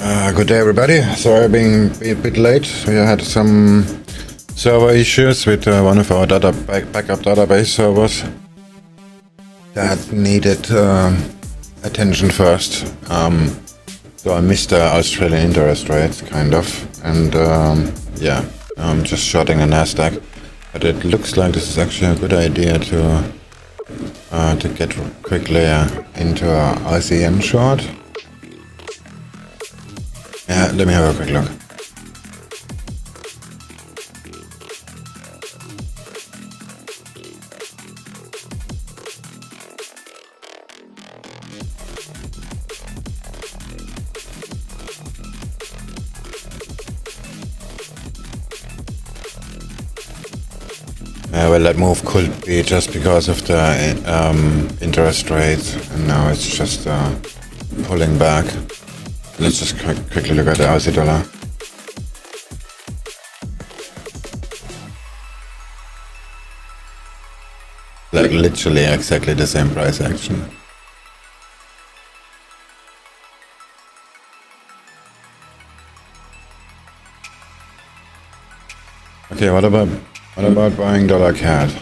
Good day, everybody. Sorry being a bit late. We had some server issues with one of our backup database servers that needed attention first. So I missed the Australian interest rates, kind of, and yeah, I'm just shorting the NASDAQ. But it looks like this is actually a good idea to get quickly into a ICN short. Yeah, let me have a quick look. Well, that move could be just because of the interest rate, and now it's just pulling back. Let's just quickly look at the Aussie dollar. Like literally exactly the same price action. Okay, what about buying dollar CAD?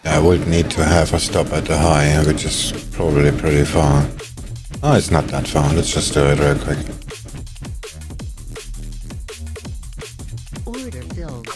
I would need to have a stop at the high, which is probably pretty far. Oh, it's not that far. Let's just do it real quick. Order filled.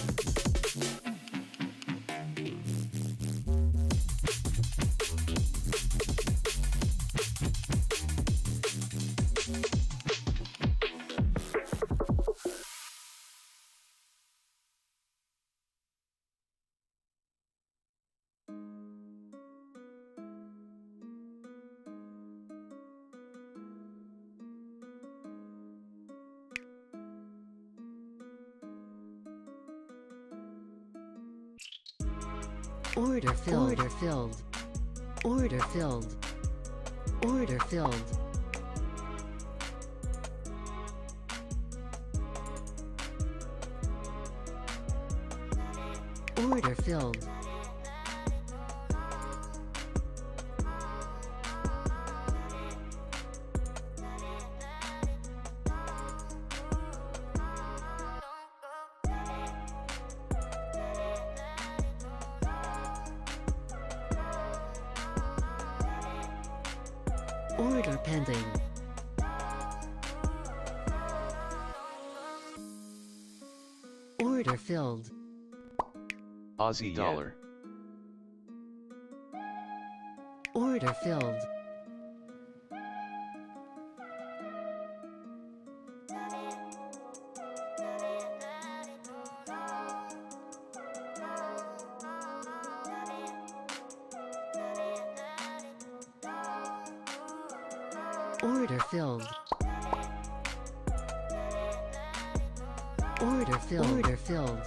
Order filled. Order filled. Order filled. Order filled. Order filled. Order pending. Order filled. Aussie dollar. Order filled. Order filled. Order filled. Order filled.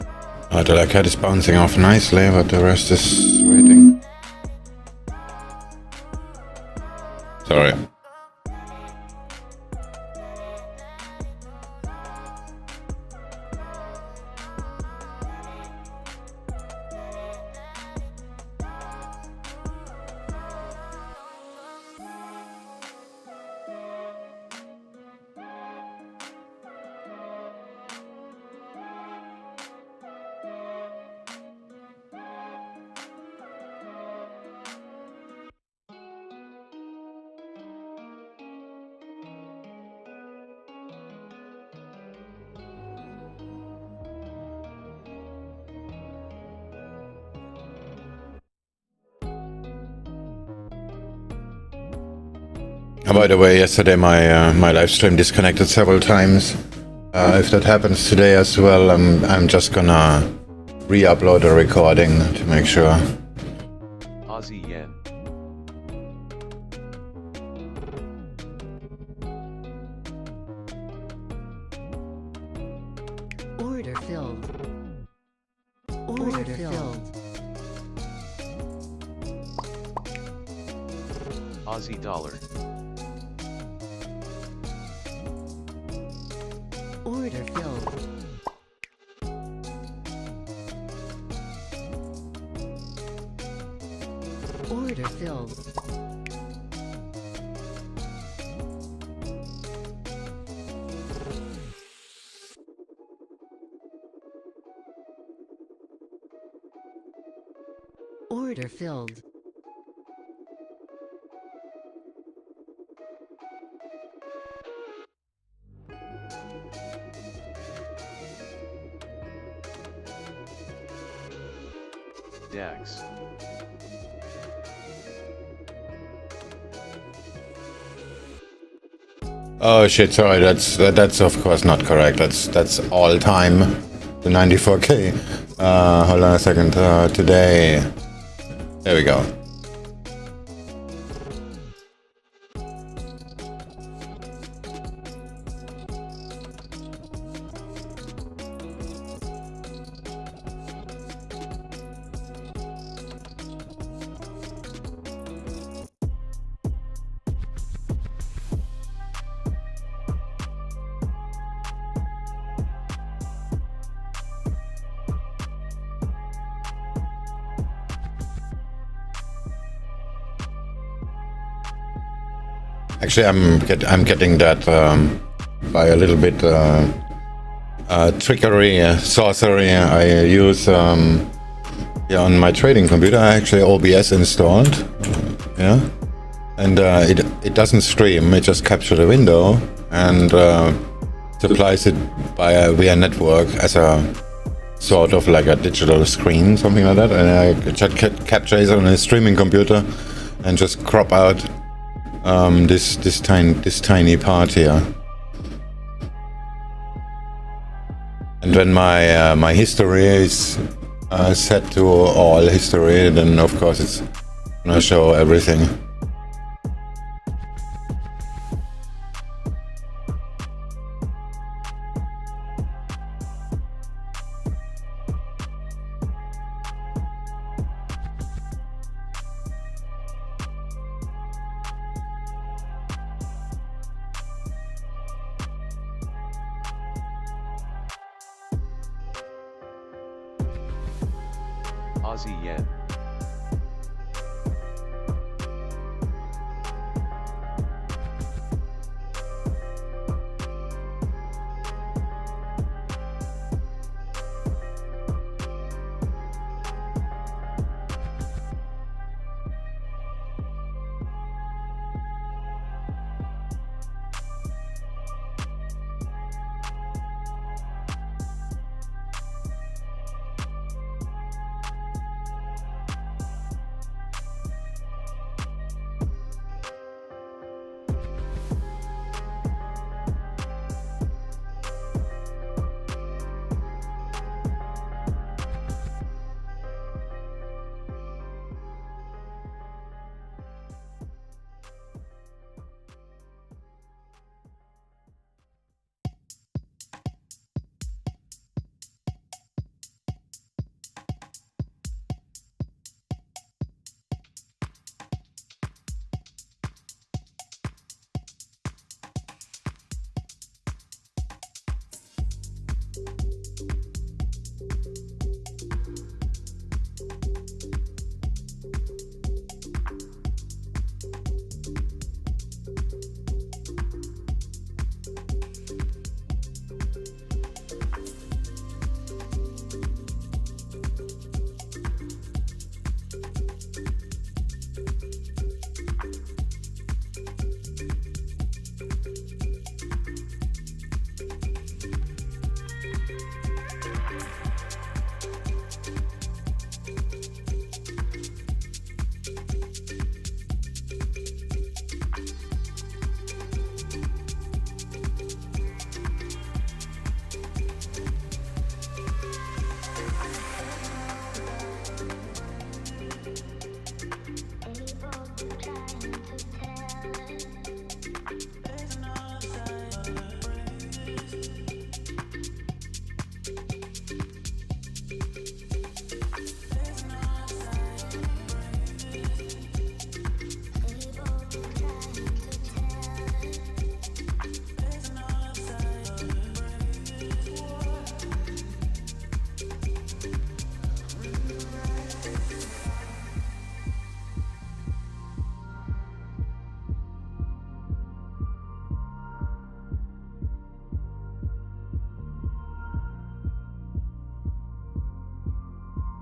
The dollar CAD is bouncing off nicely, but the rest is waiting. Sorry. By the way, yesterday my live stream disconnected several times. If that happens today as well, I'm just gonna re-upload a recording to make sure. Aussie yen. Order filled. Order filled. Aussie dollar. Order filled. Order filled. Order filled. DAX. Oh shit! Sorry, that's of course not correct. That's all time, the 94K. Hold on a second. Today, there we go. Actually, I'm getting that by a little bit trickery, sorcery. I use yeah, on my trading computer. I actually OBS installed, yeah, and it doesn't stream. It just captures the window and supplies it via network as a sort of like a digital screen, something like that. And I just capture it on a streaming computer and just crop out this tiny part here. And when my history is set to all history, then of course it's gonna show everything. Aussie yen.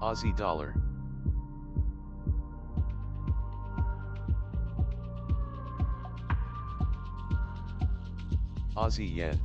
Aussie dollar. Aussie yen.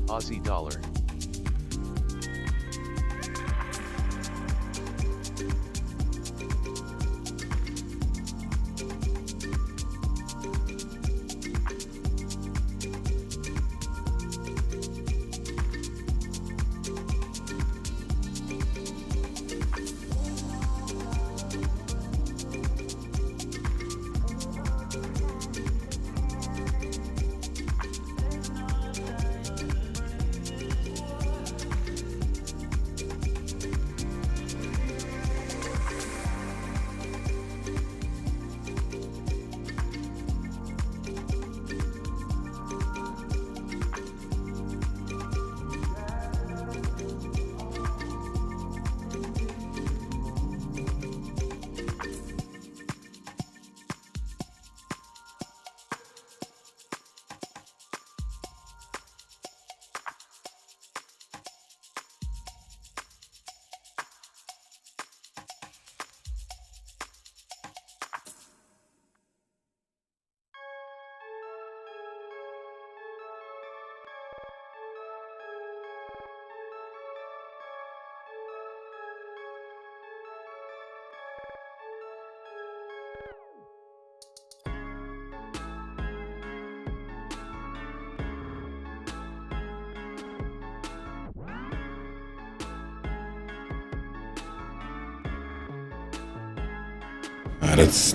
Aussie dollar.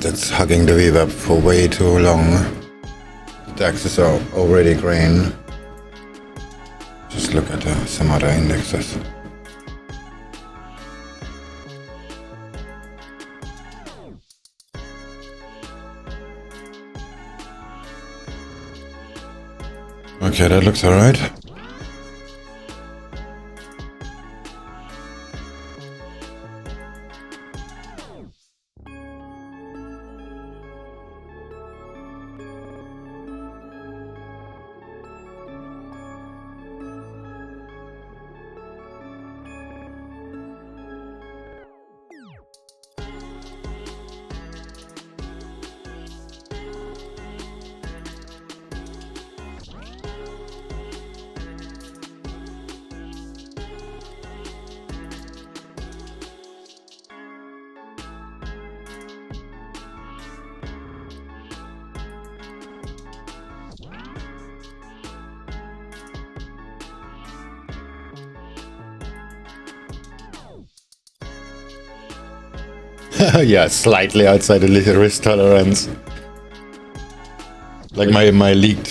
That's hugging the VWAP for way too long. The DAX is already green. Just look at some other indexes. Okay, that looks alright. Yeah, slightly outside the risk tolerance. Like my league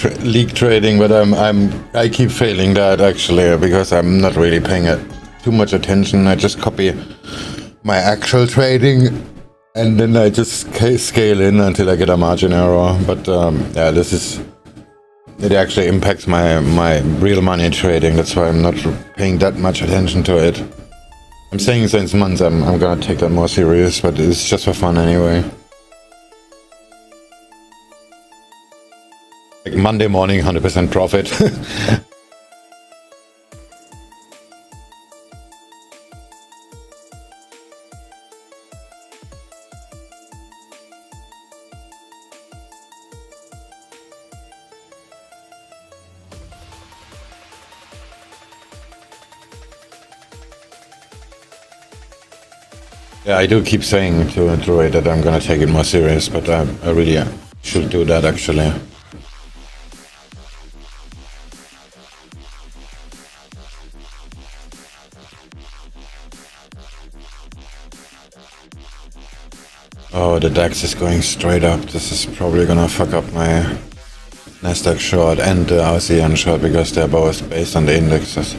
trading, but I keep failing that actually because I'm not really paying it too much attention. I just copy my actual trading and then I just scale in until I get a margin error. But yeah, it actually impacts my real money trading. That's why I'm not paying that much attention to it. I'm saying since months I'm gonna take that more serious, but it's just for fun anyway. Like Monday morning, 100% profit. Yeah, I do keep saying to Ray that I'm gonna take it more serious, but I really should do that actually. Oh, the DAX is going straight up. This is probably gonna fuck up my NASDAQ short and the ASEAN short because they're both based on the indexes.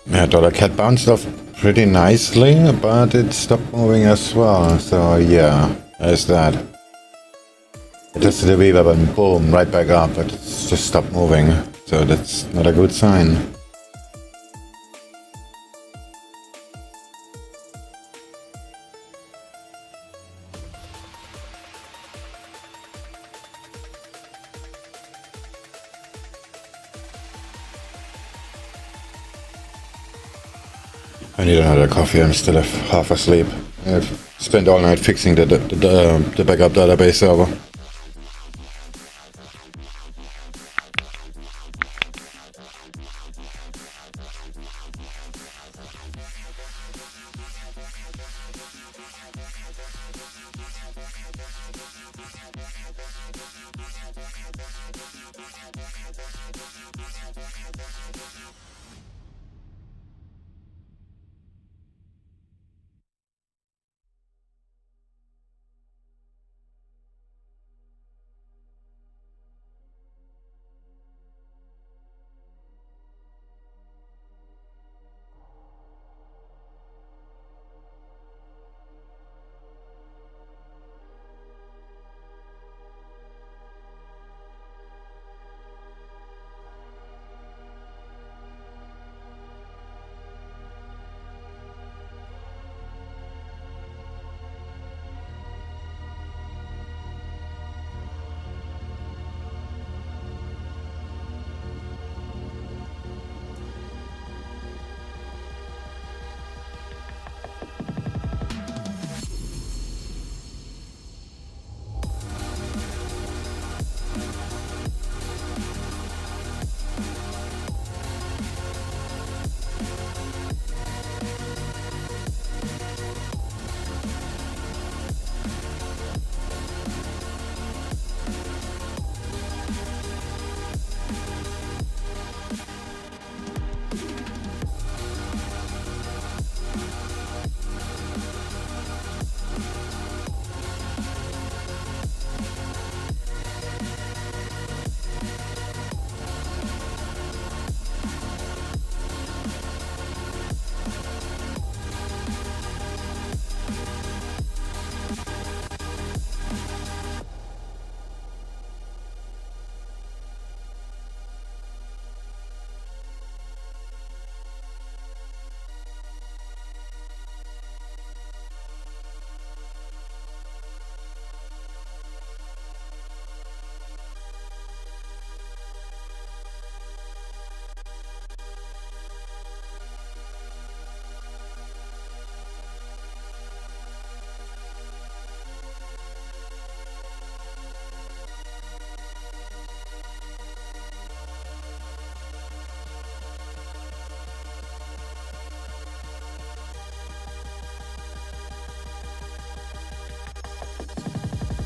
Yeah, dollar cat bounced off pretty nicely, but it stopped moving as well. So yeah, there's that. It just did a wave up and boom, right back up, but it's just stopped moving. So that's not a good sign. I need another coffee. I'm still half asleep. I've spent all night fixing the backup database server.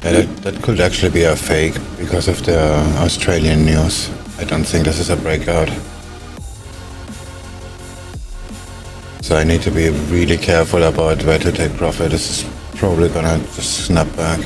Yeah, that could actually be a fake because of the Australian news. I don't think this is a breakout. So I need to be really careful about where to take profit. This is probably gonna just snap back.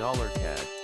Dollar CAD.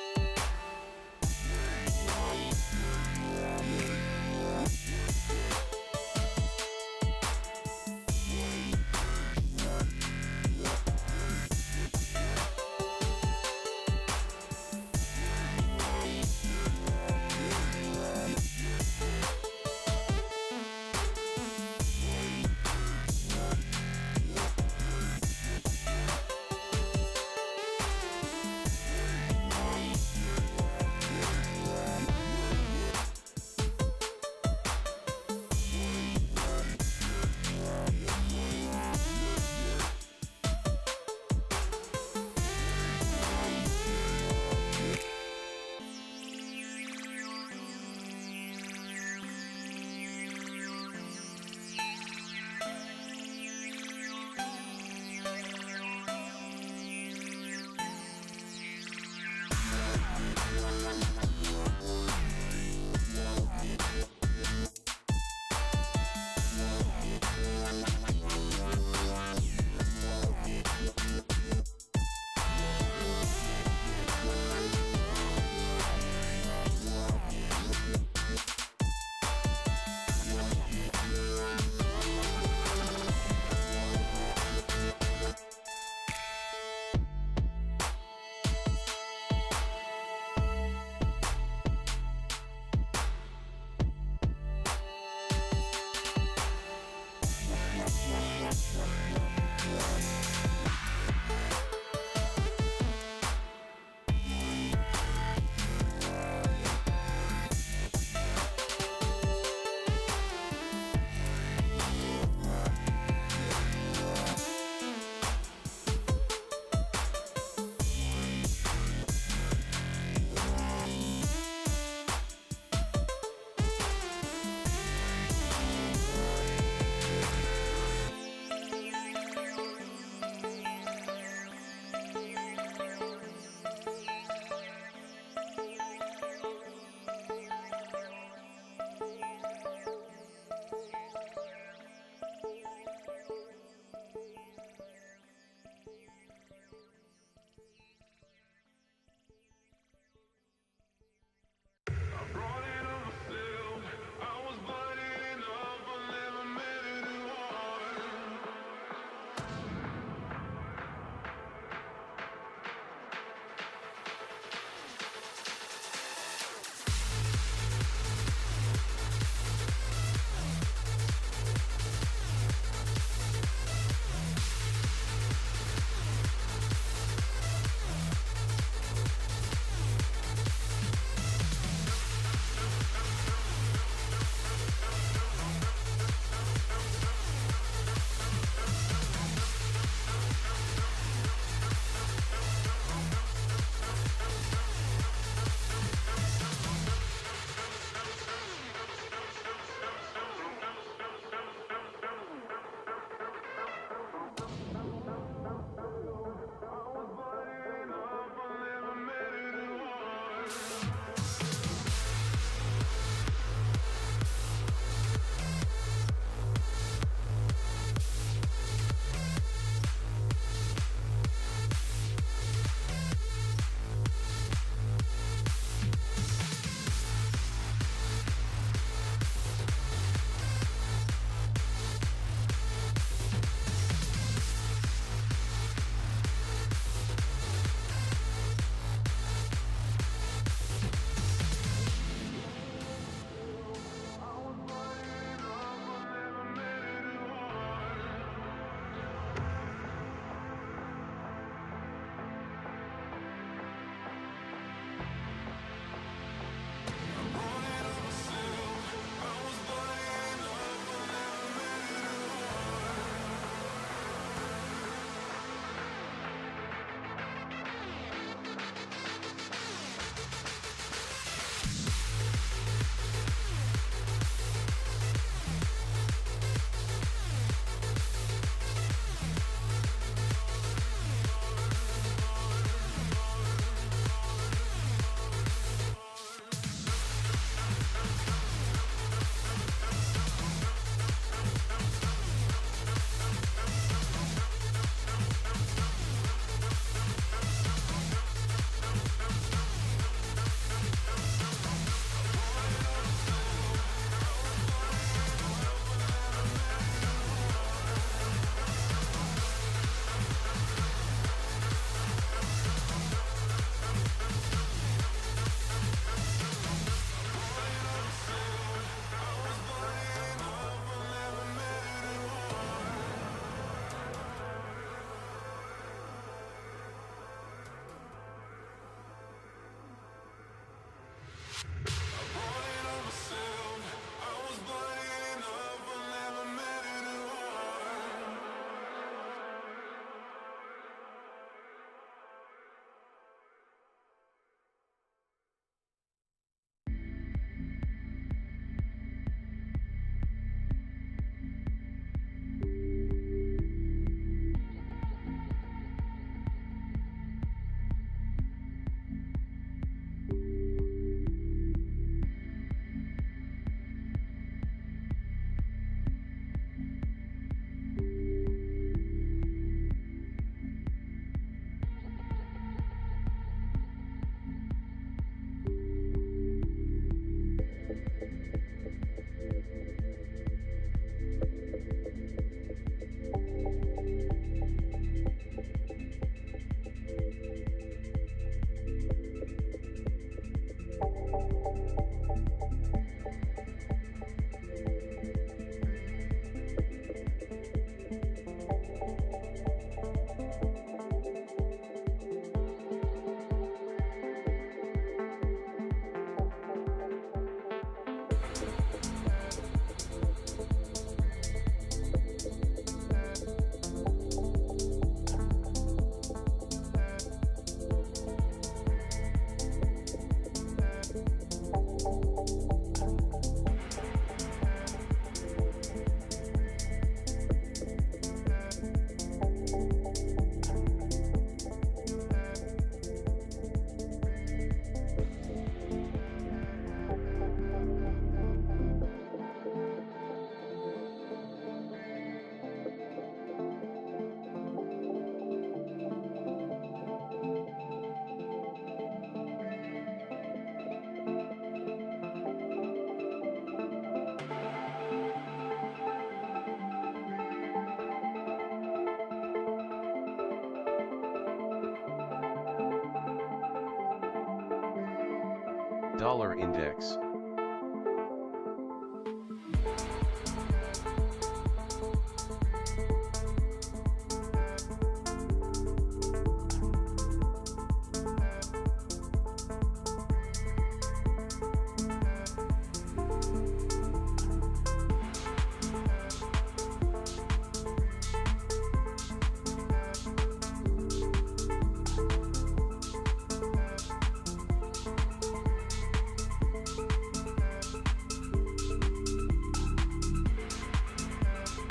Dollar index.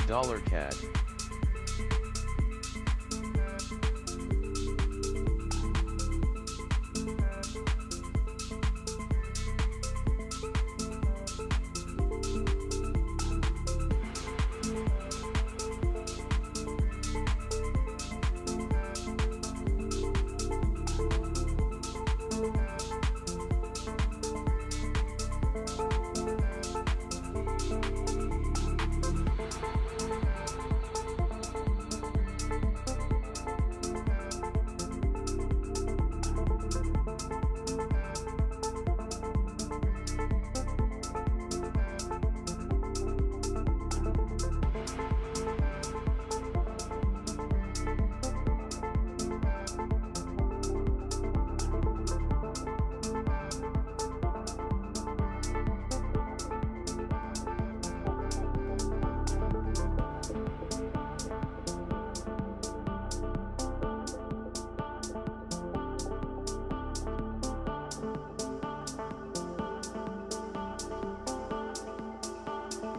Dollar CAD.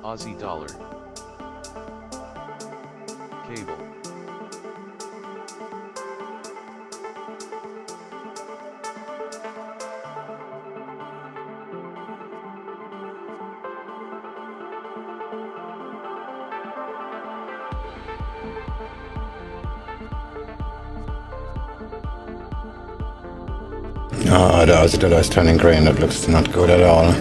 Aussie dollar. Cable. Ah, the Aussie dollar is turning green. That looks not good at all.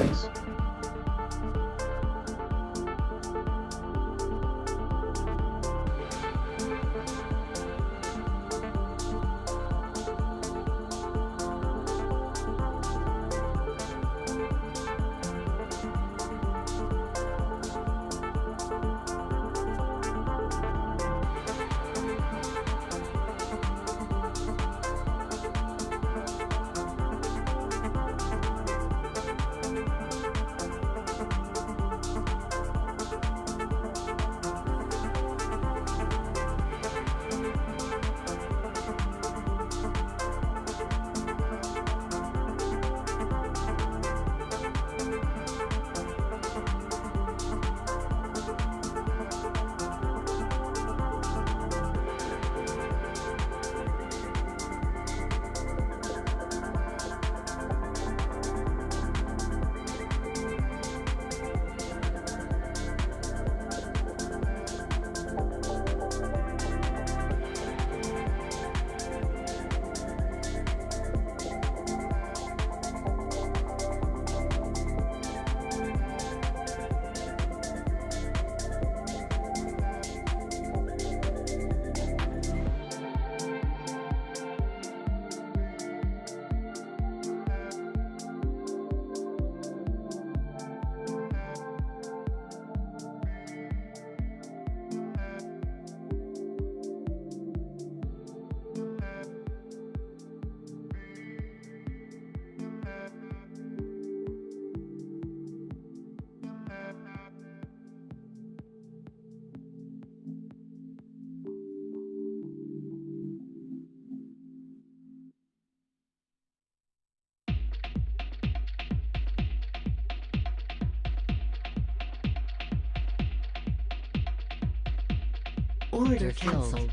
Order cancelled.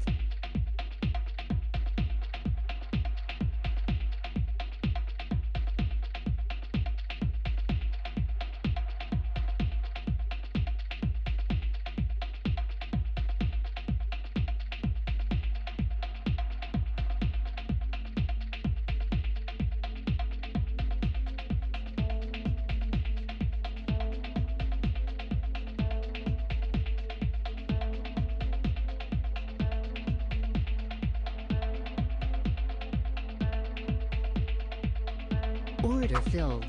Order filled.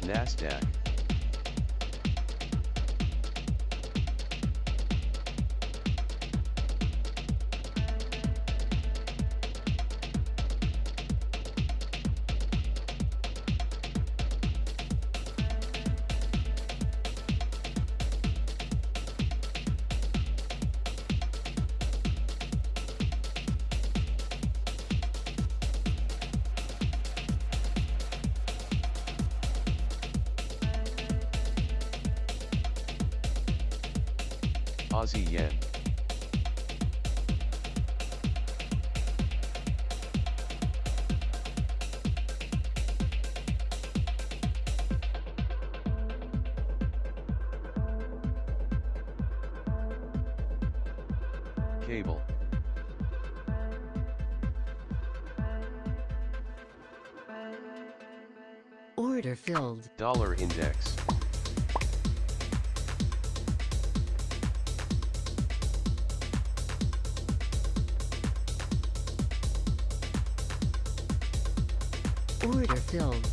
NASDAQ. Aussie yen. Cable. Order filled. Dollar index. Order filled.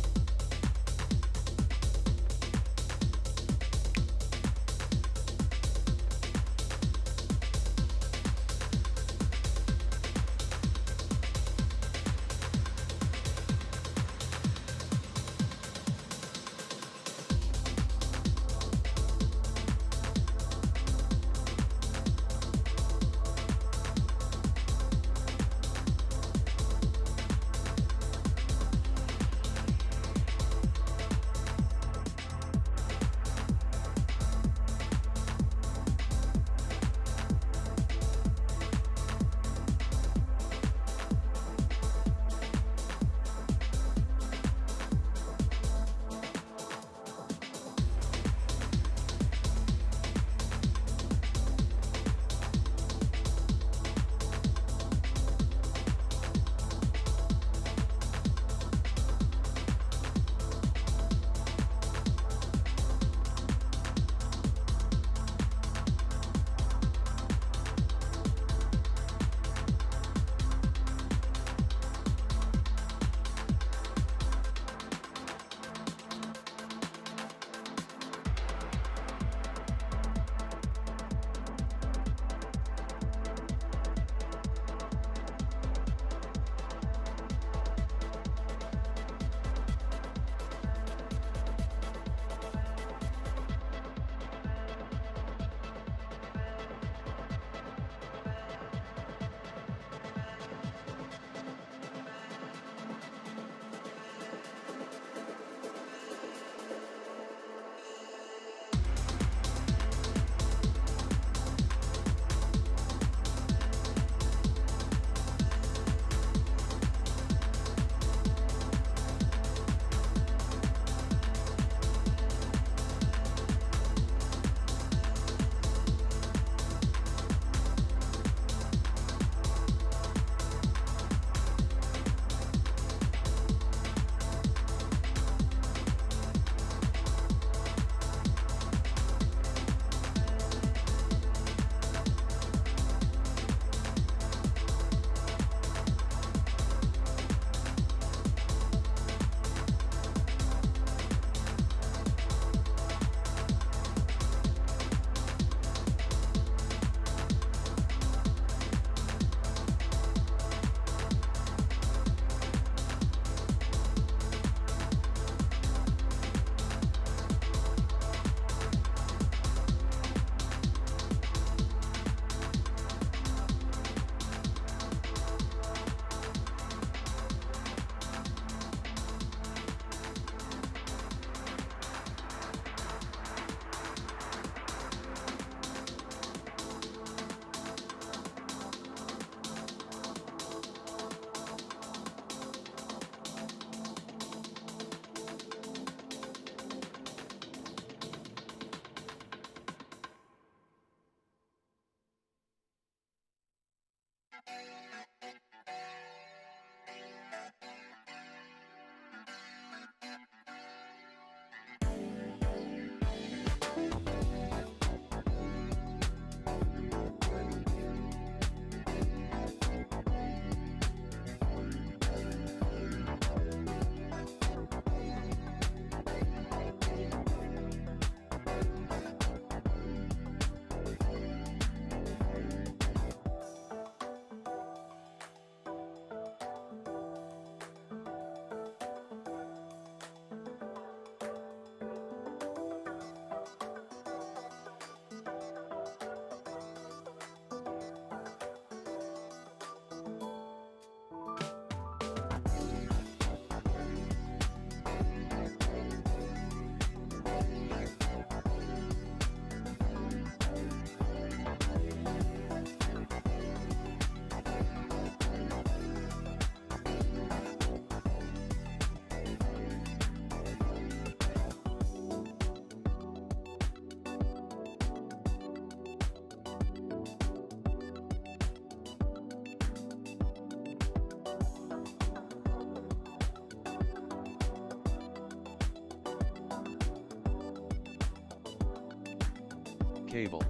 Cable.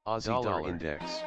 Aussie dollar index.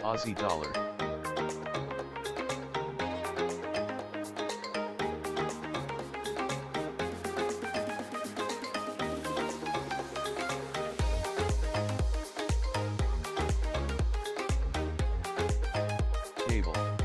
Aussie dollar. Cable.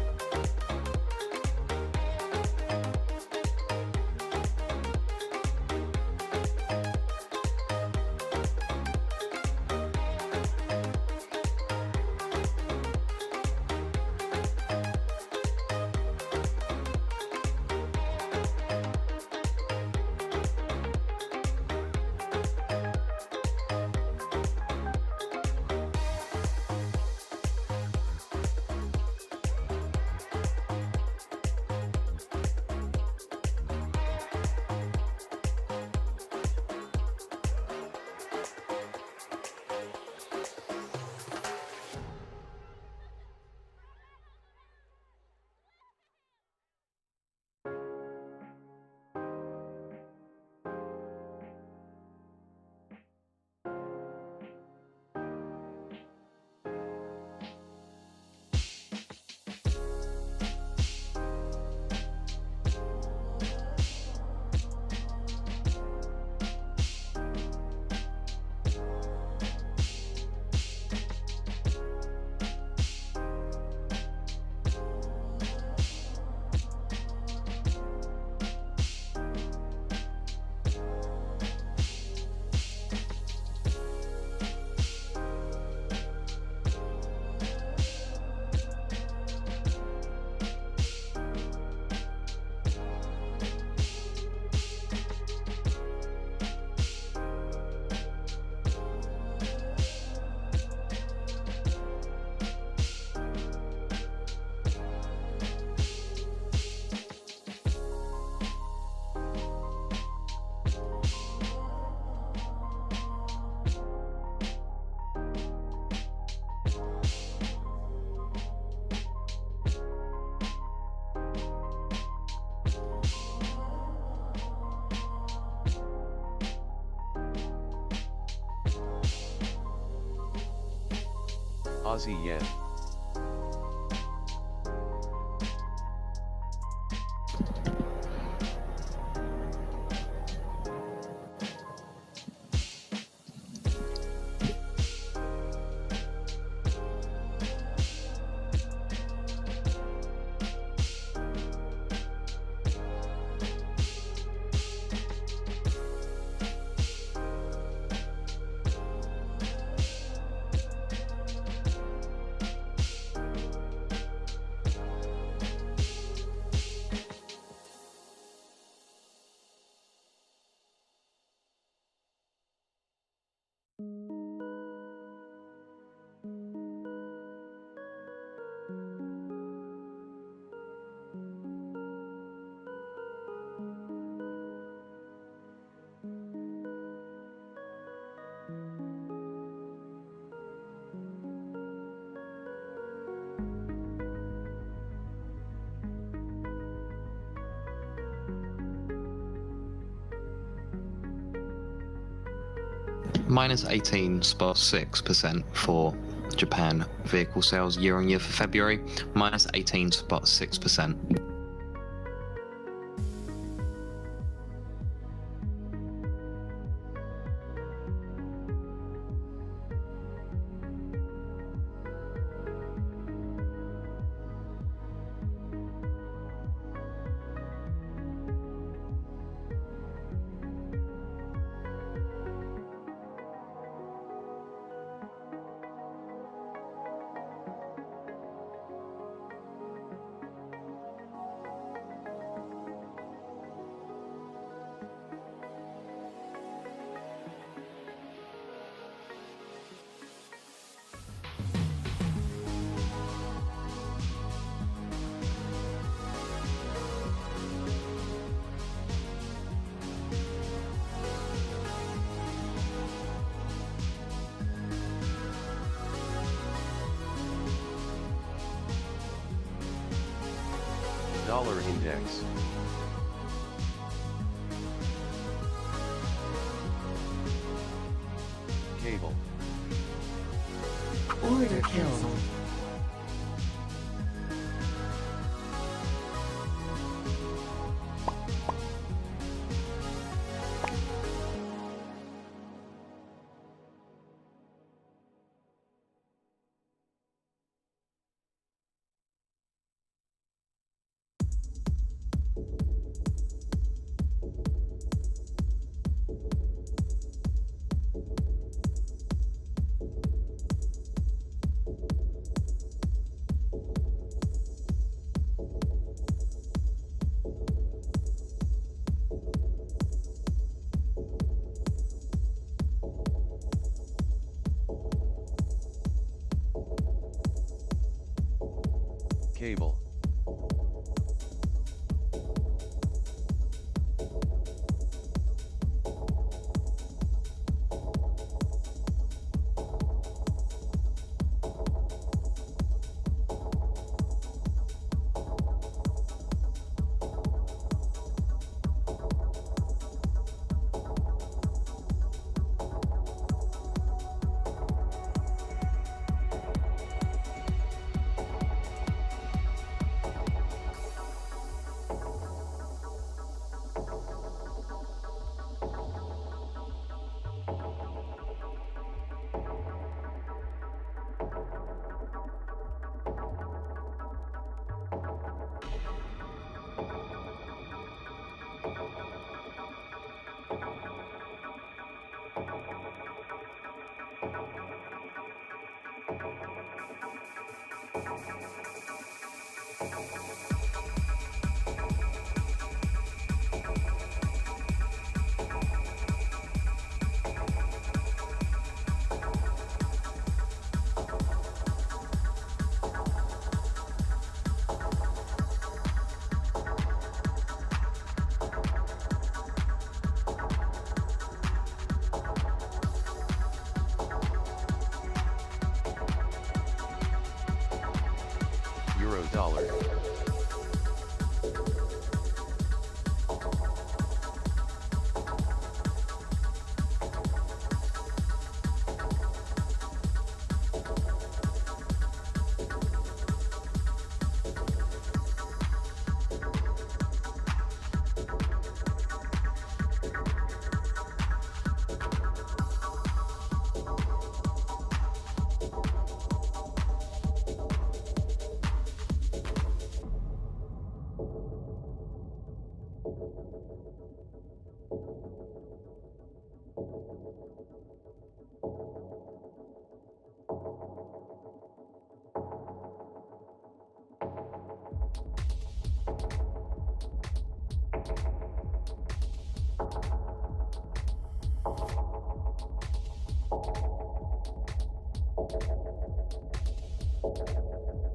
Aussie yen. Minus 18.6% for Japan vehicle sales year on year for February, minus 18.6%. Dollar index. Cable. Order filled. Cable. Euro dollar.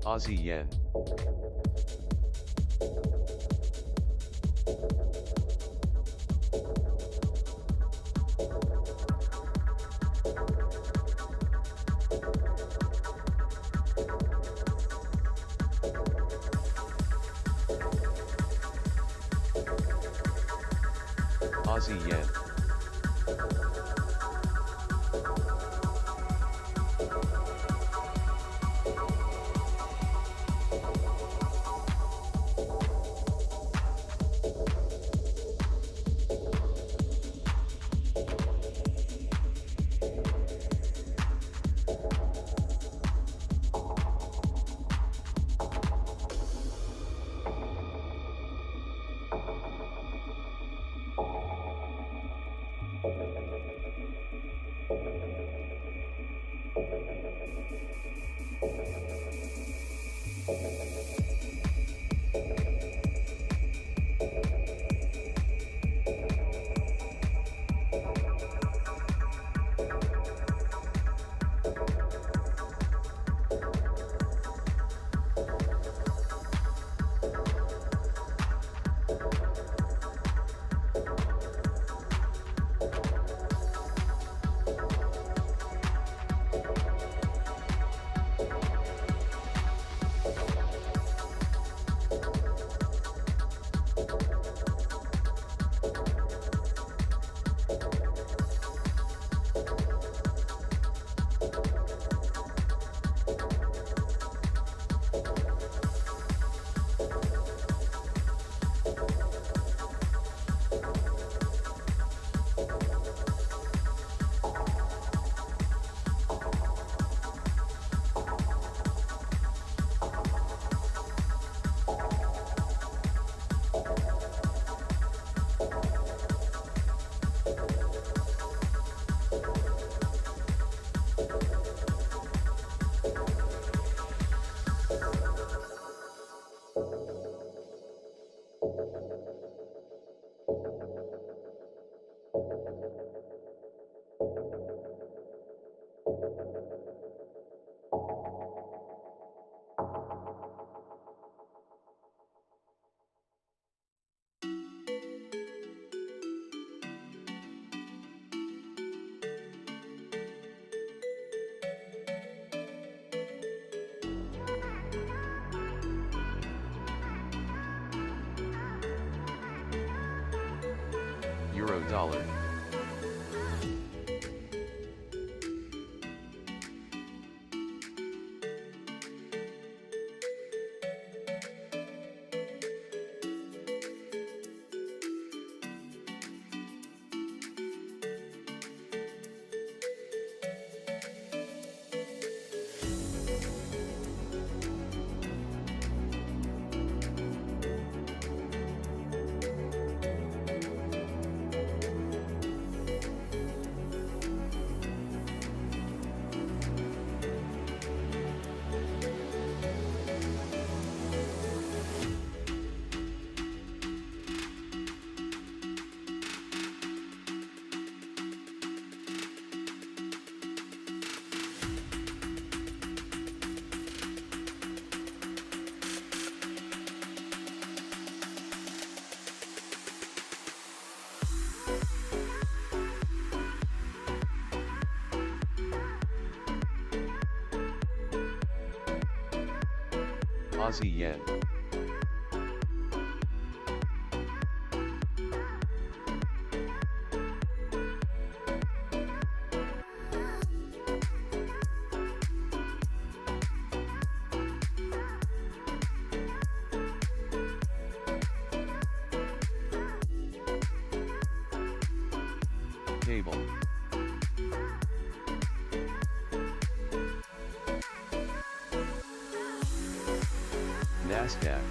Aussie yen. Aussie yen. Euro dollar. Aussie yen. Cable. NASDAQ.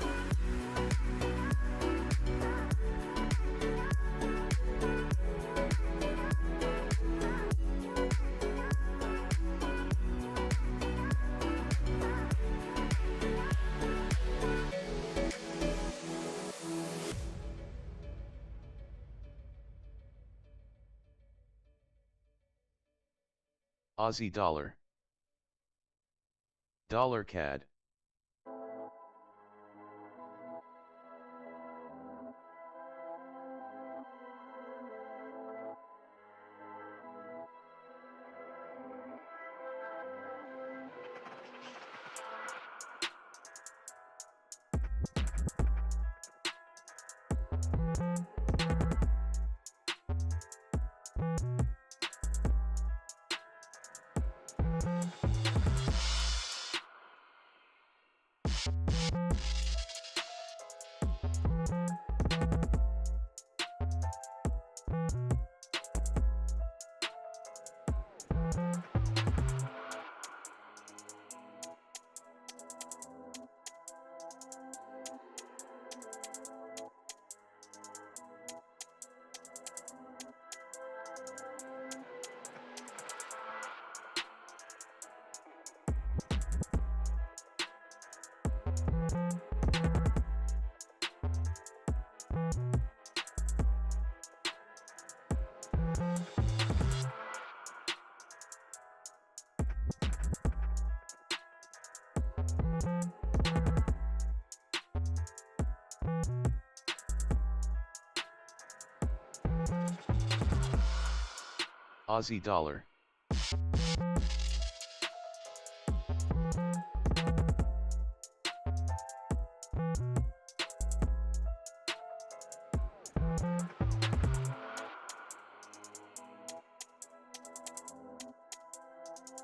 Aussie dollar. Dollar CAD. Aussie dollar.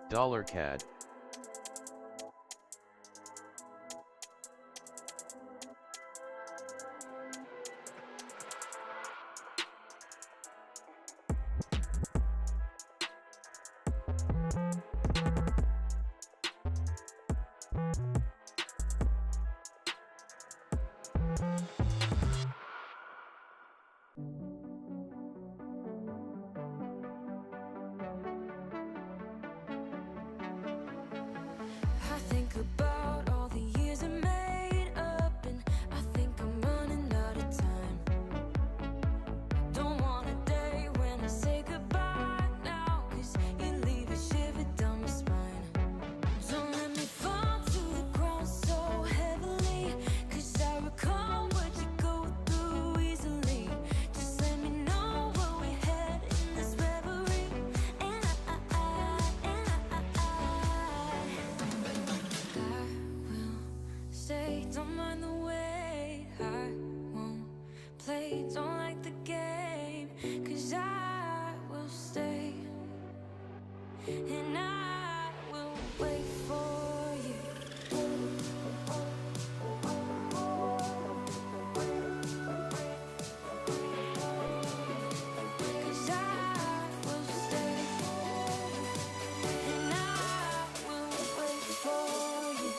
Dollar CAD. I think about all the years I made up, and I think I'm running out of time. Don't want a day when I say goodbye now, 'cause you leave a shiver down my spine. Don't let me fall to the ground so heavily, 'cause I recall what you go through easily. Just let me know where we head in this reverie, and I will stay, don't mind the wait. I won't play, don't like the game, 'cause I will stay, and I will wait for you. 'Cause I will stay, and I will wait for you.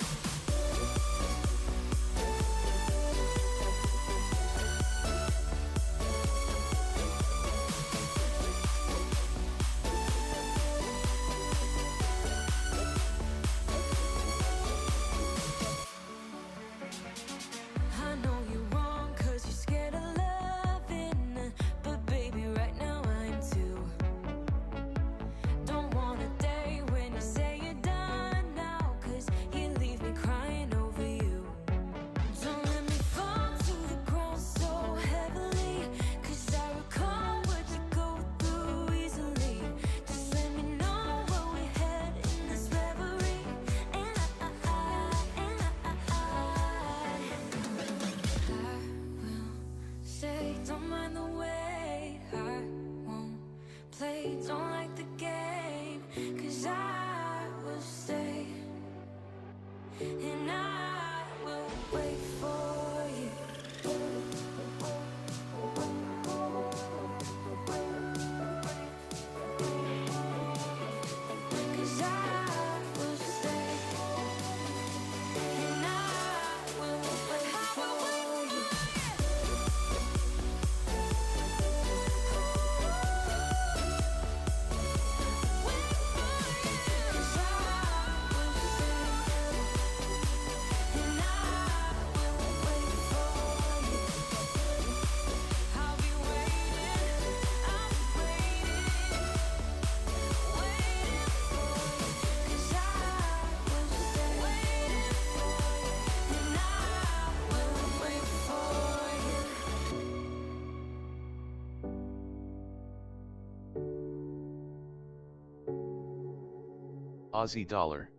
Aussie dollar.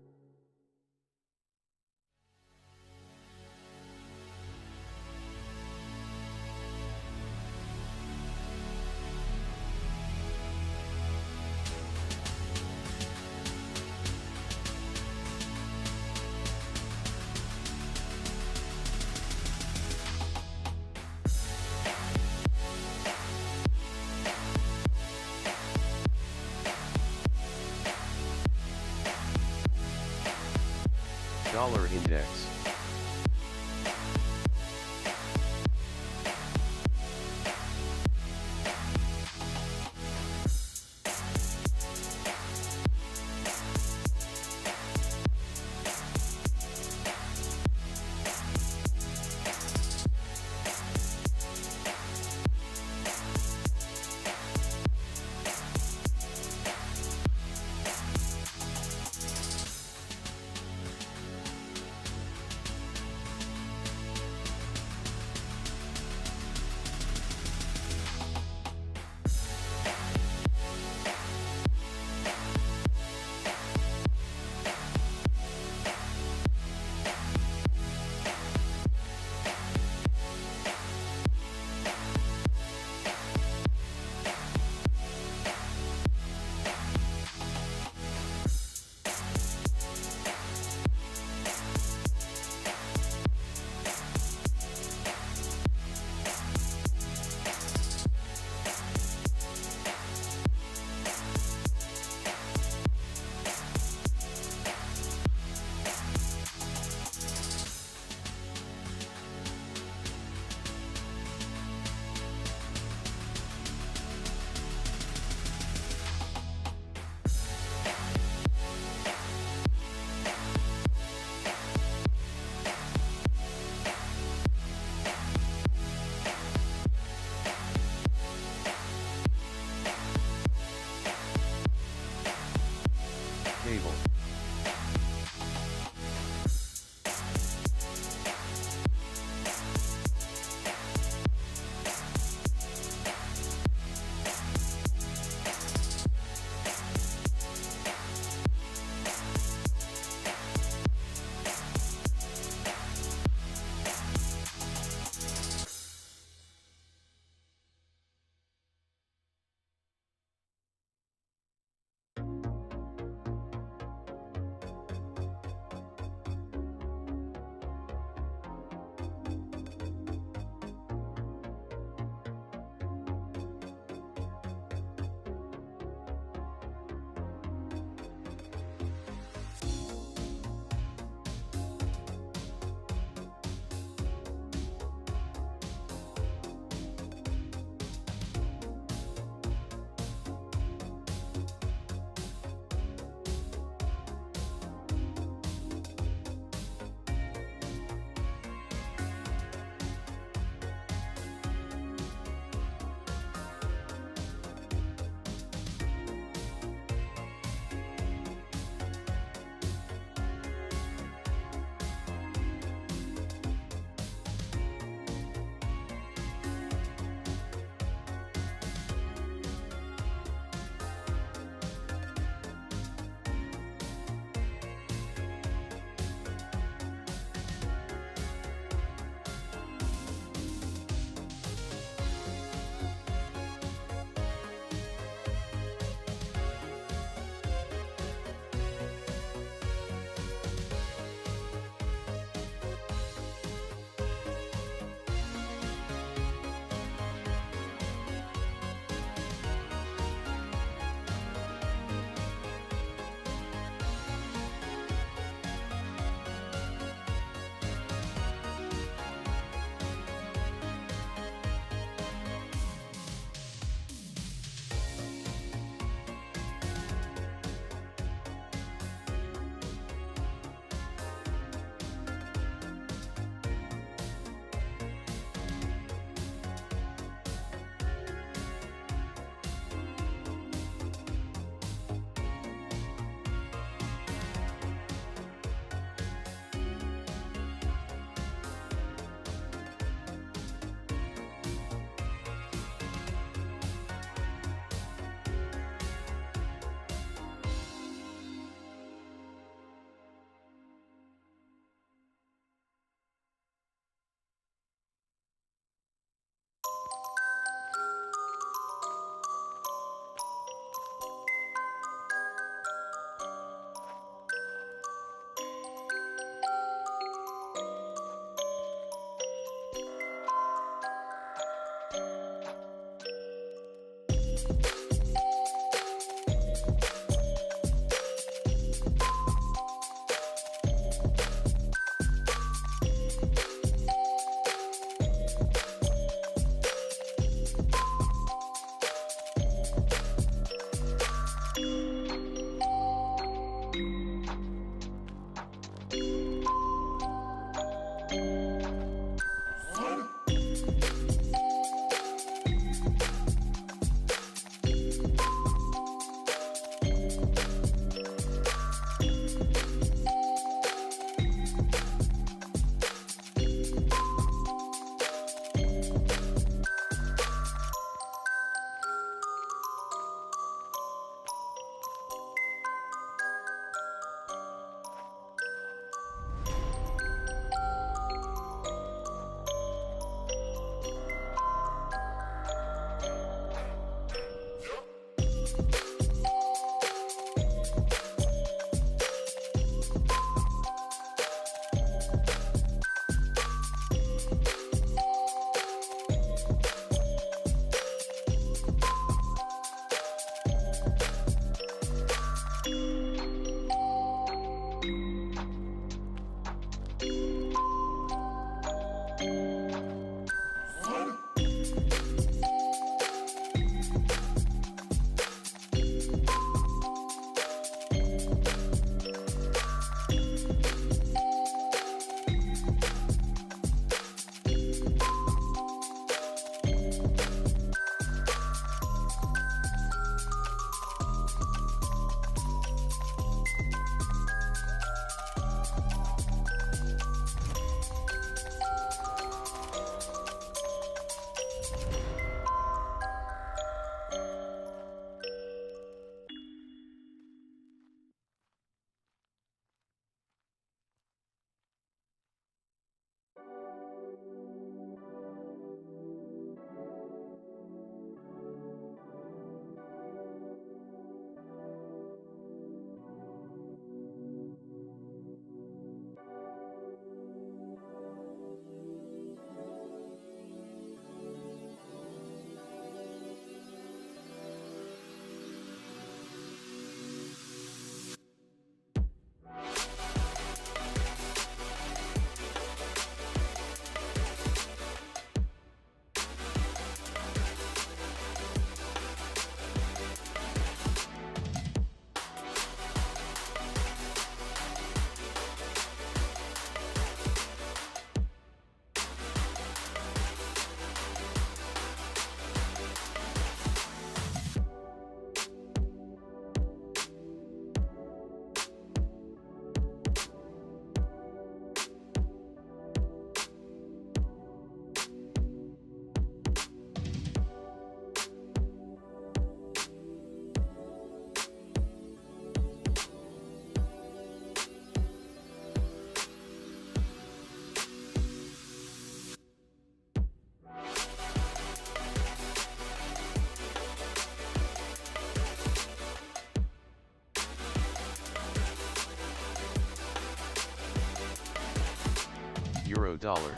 Dollar index. Euro dollar.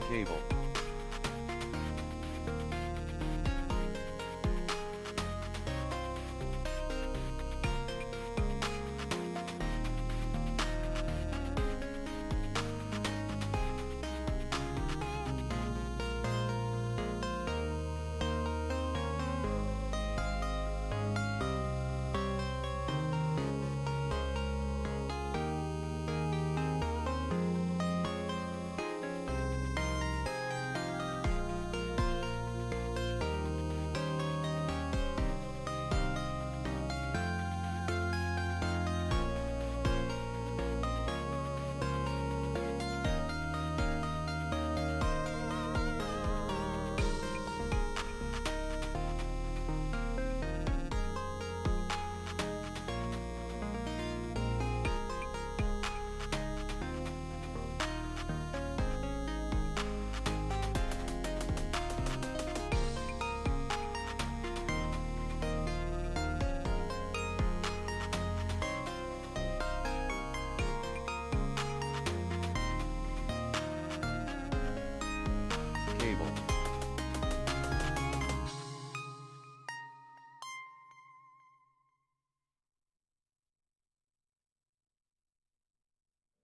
Cable. Cable.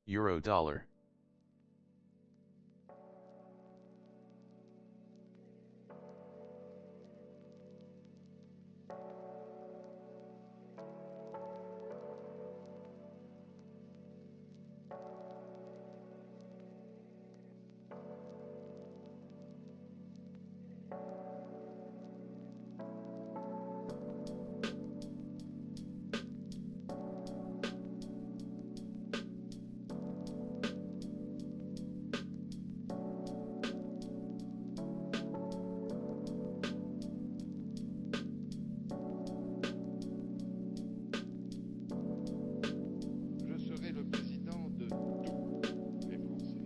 Euro dollar. Je serai le président de tous les Français.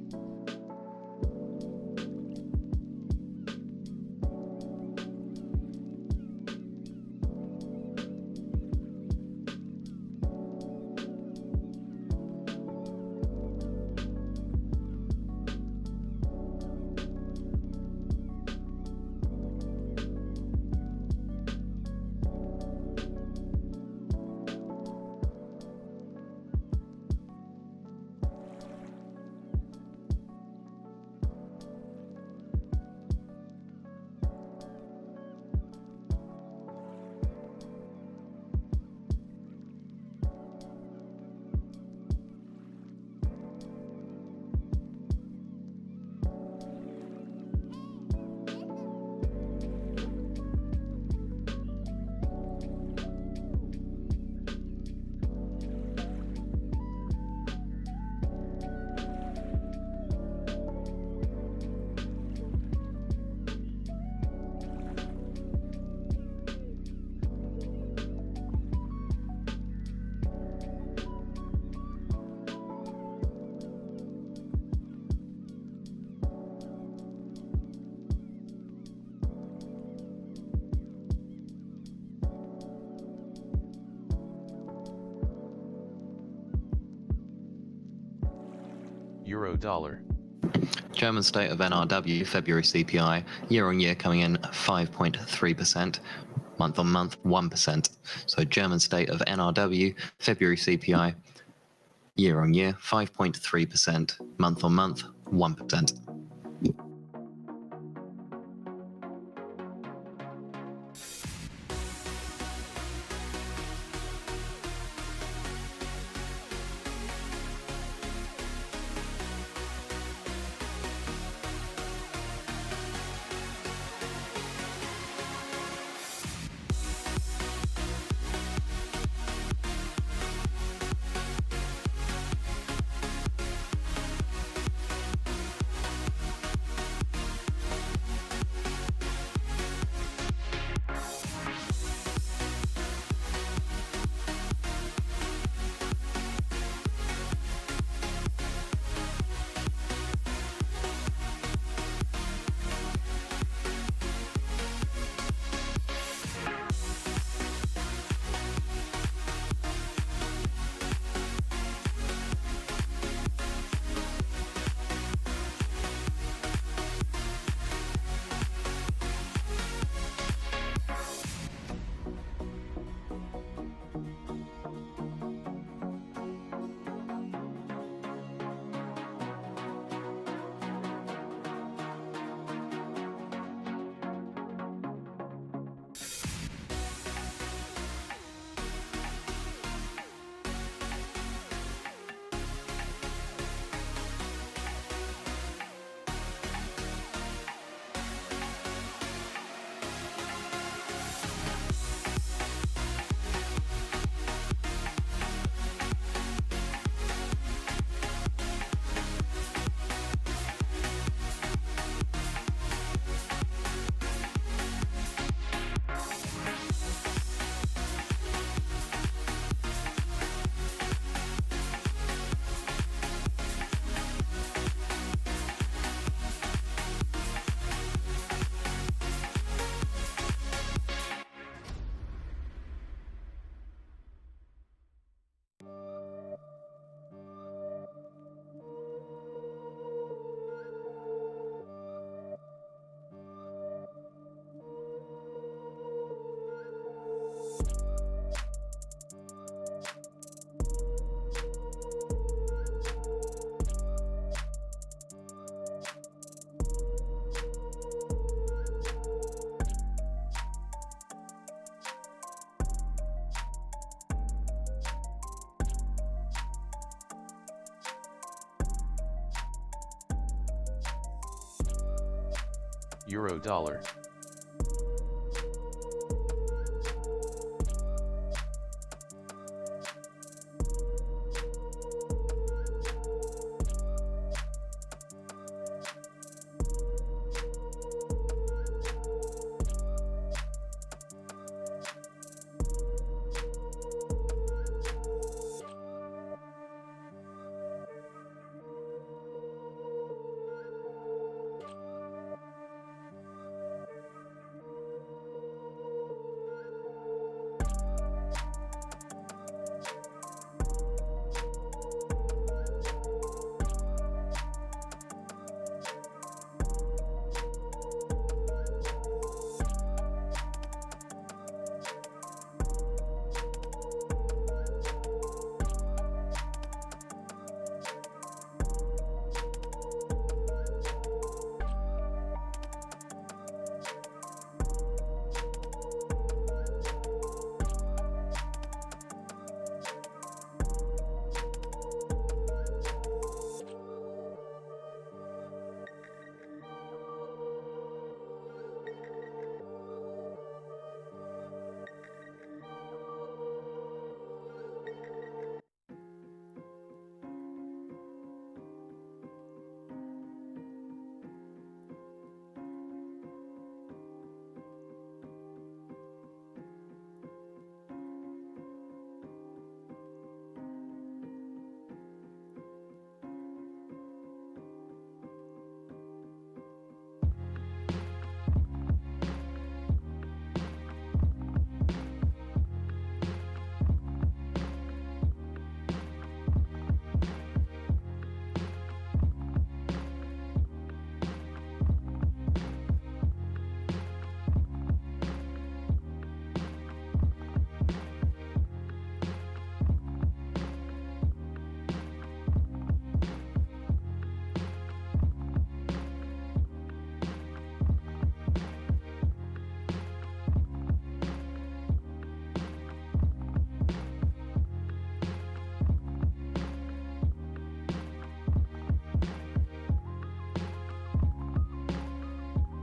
Euro dollar. German state of NRW February CPI year on year coming in 5.3%, month on month 1%. So German state of NRW February CPI year on year 5.3%, month on month 1%. Euro dollar.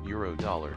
Euro dollar.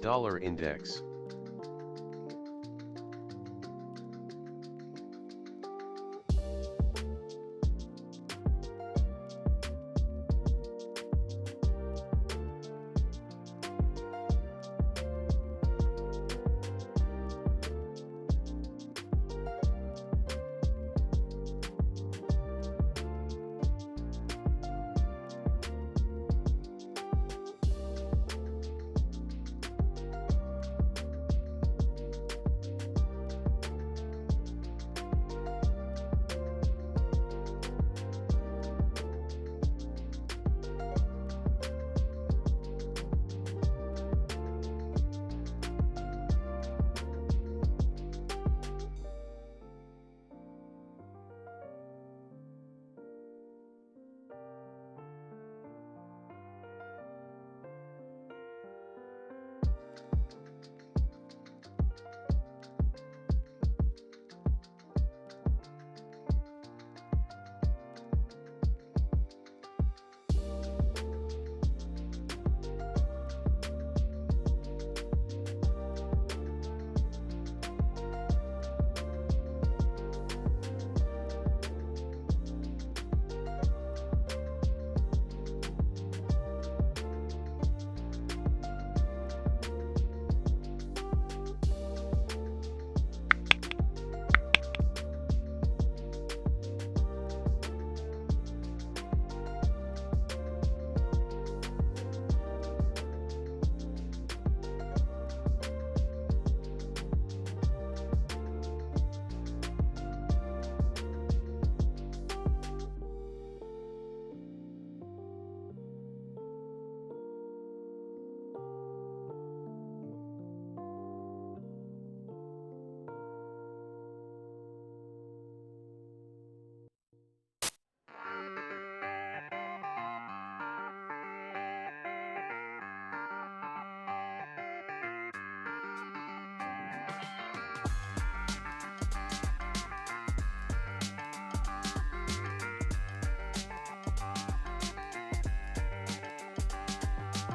Dollar index.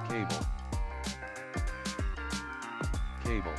Cable. Cable.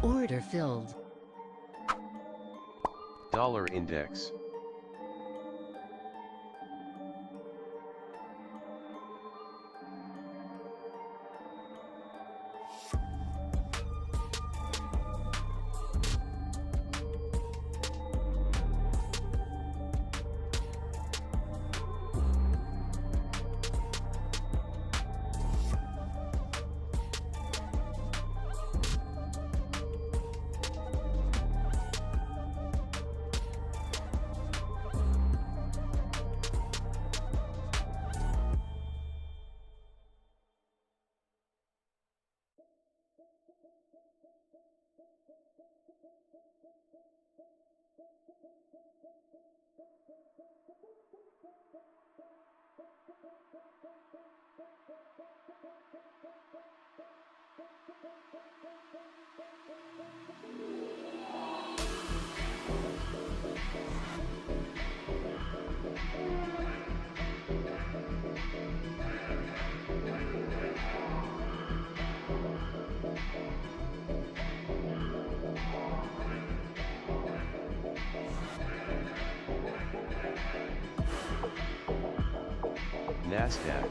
Order filled. Dollar index. NASDAQ.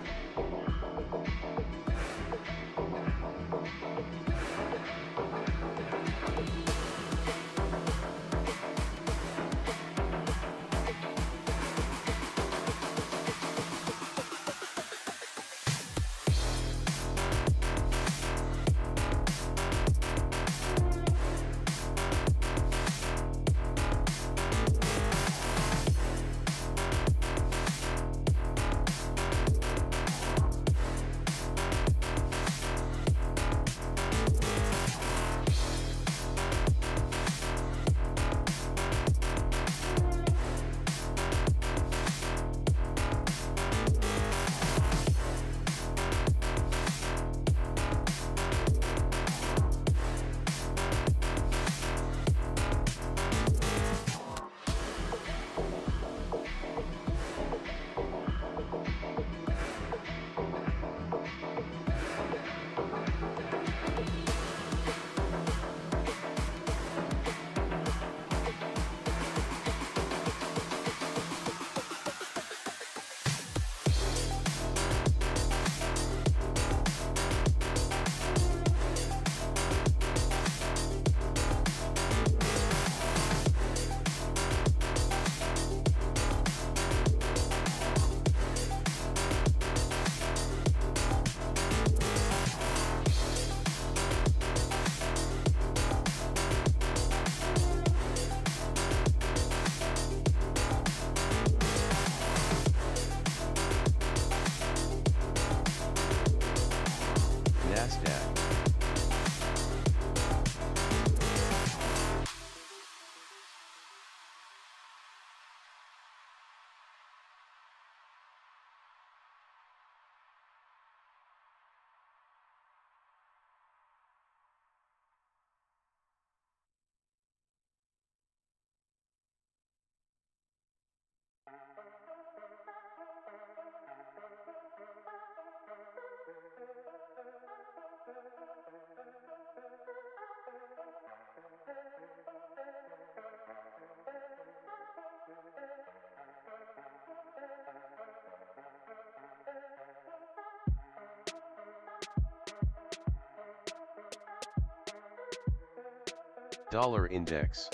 NASDAQ. Dollar index.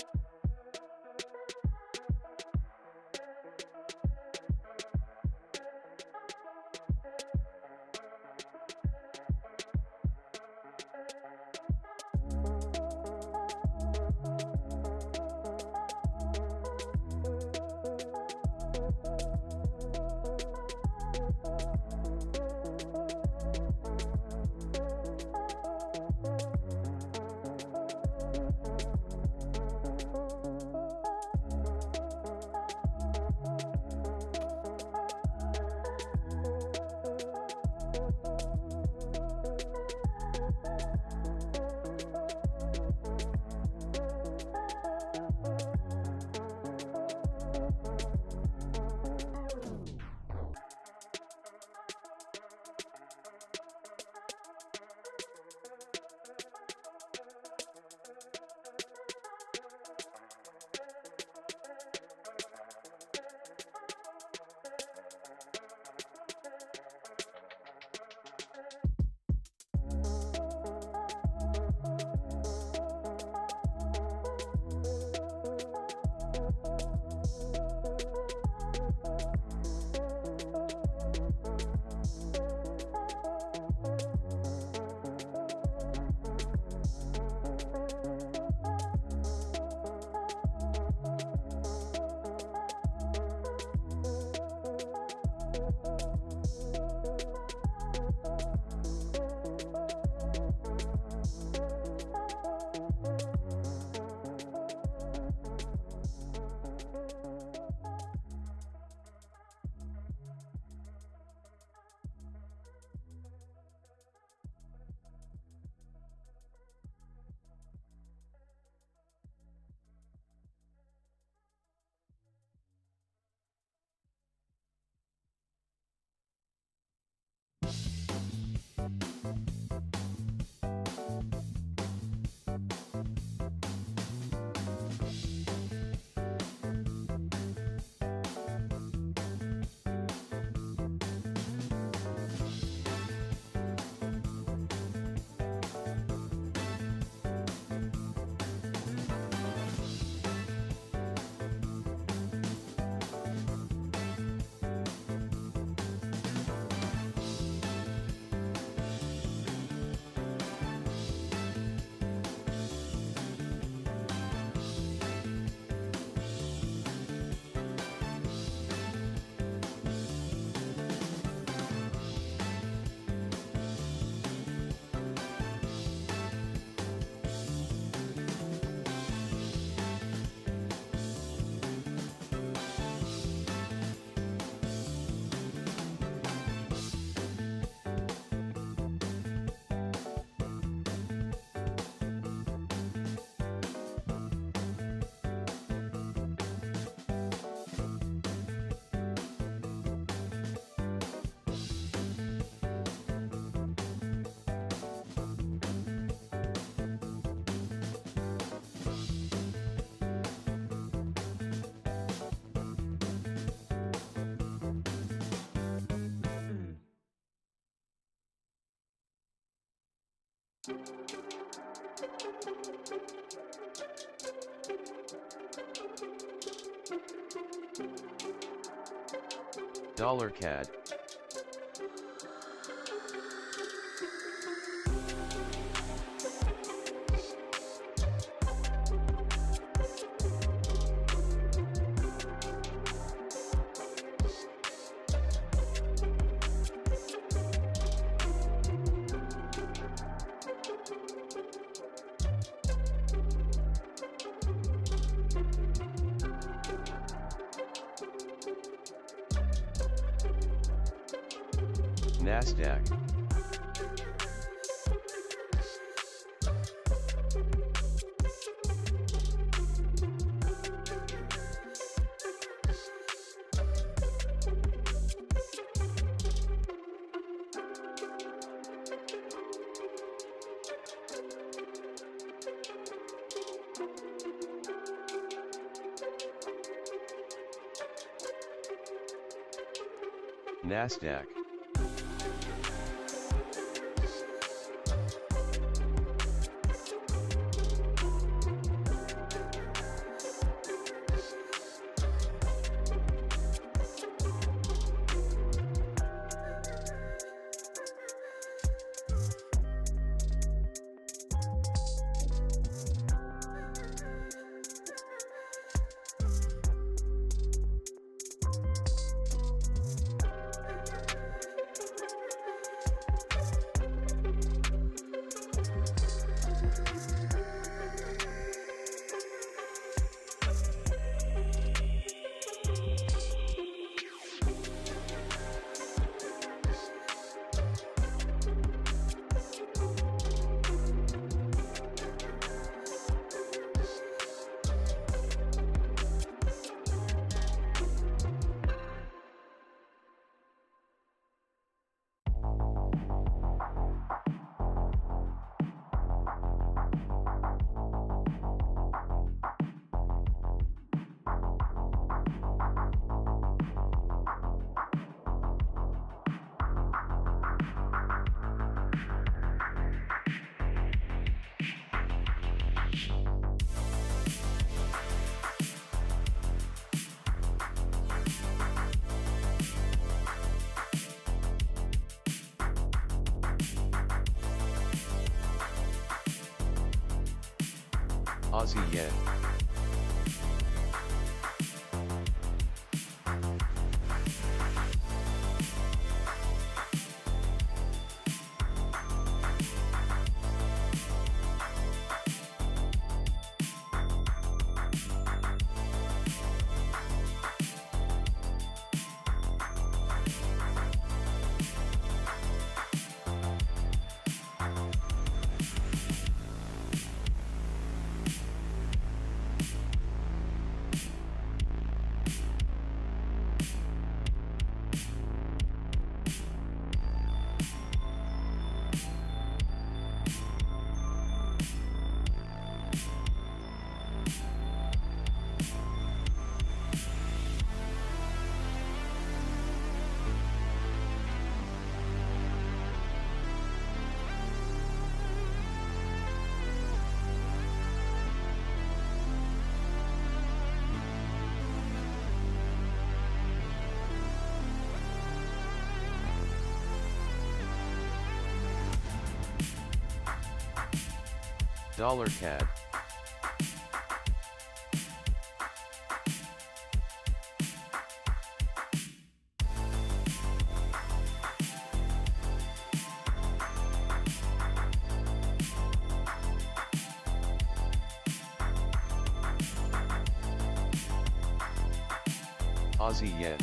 Dollar CAD. NASDAQ. NASDAQ. Aussie yen. Dollar CAD. Aussie yen.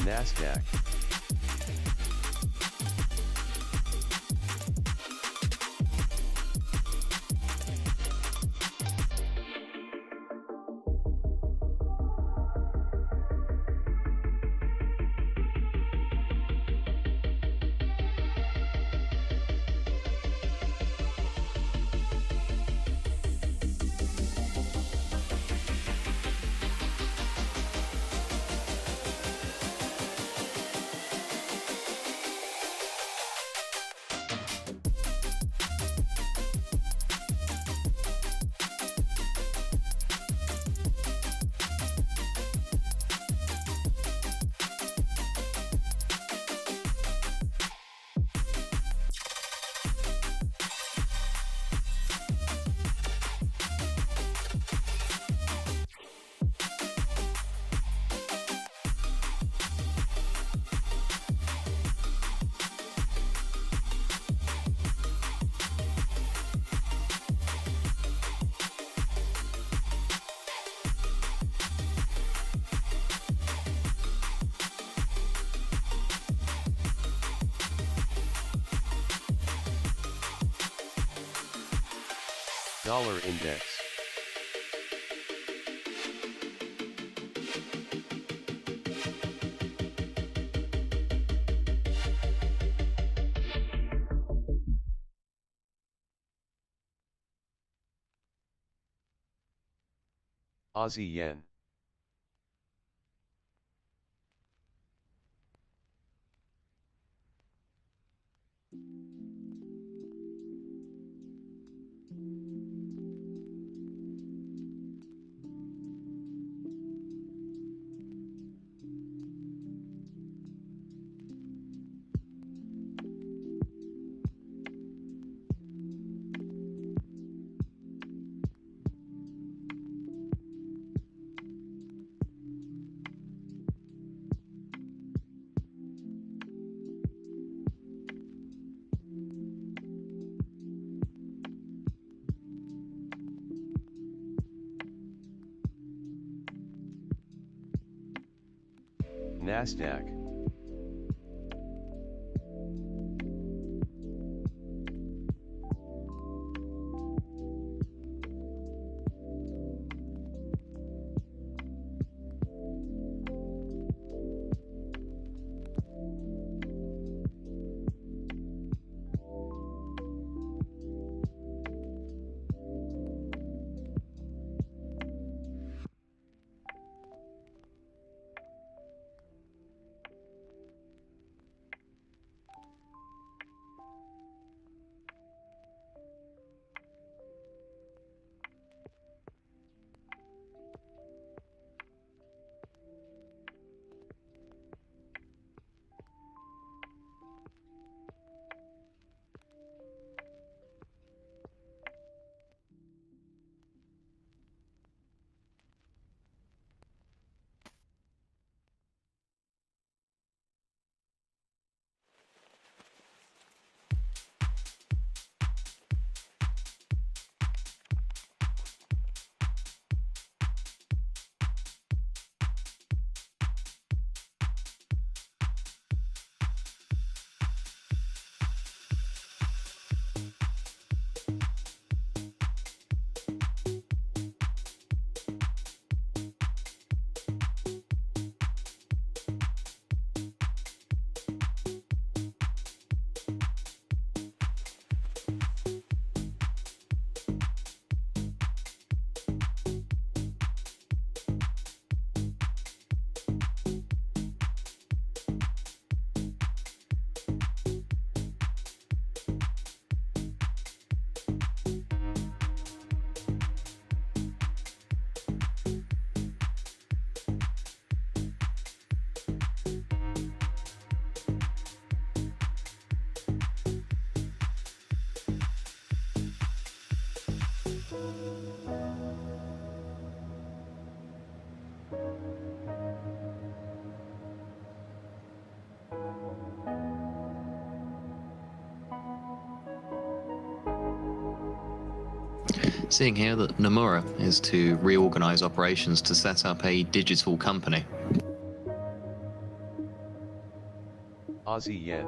NASDAQ. Dollar index. Aussie yen. NASDAQ. Seeing here that Nomura is to reorganize operations to set up a digital company. Aussie yen.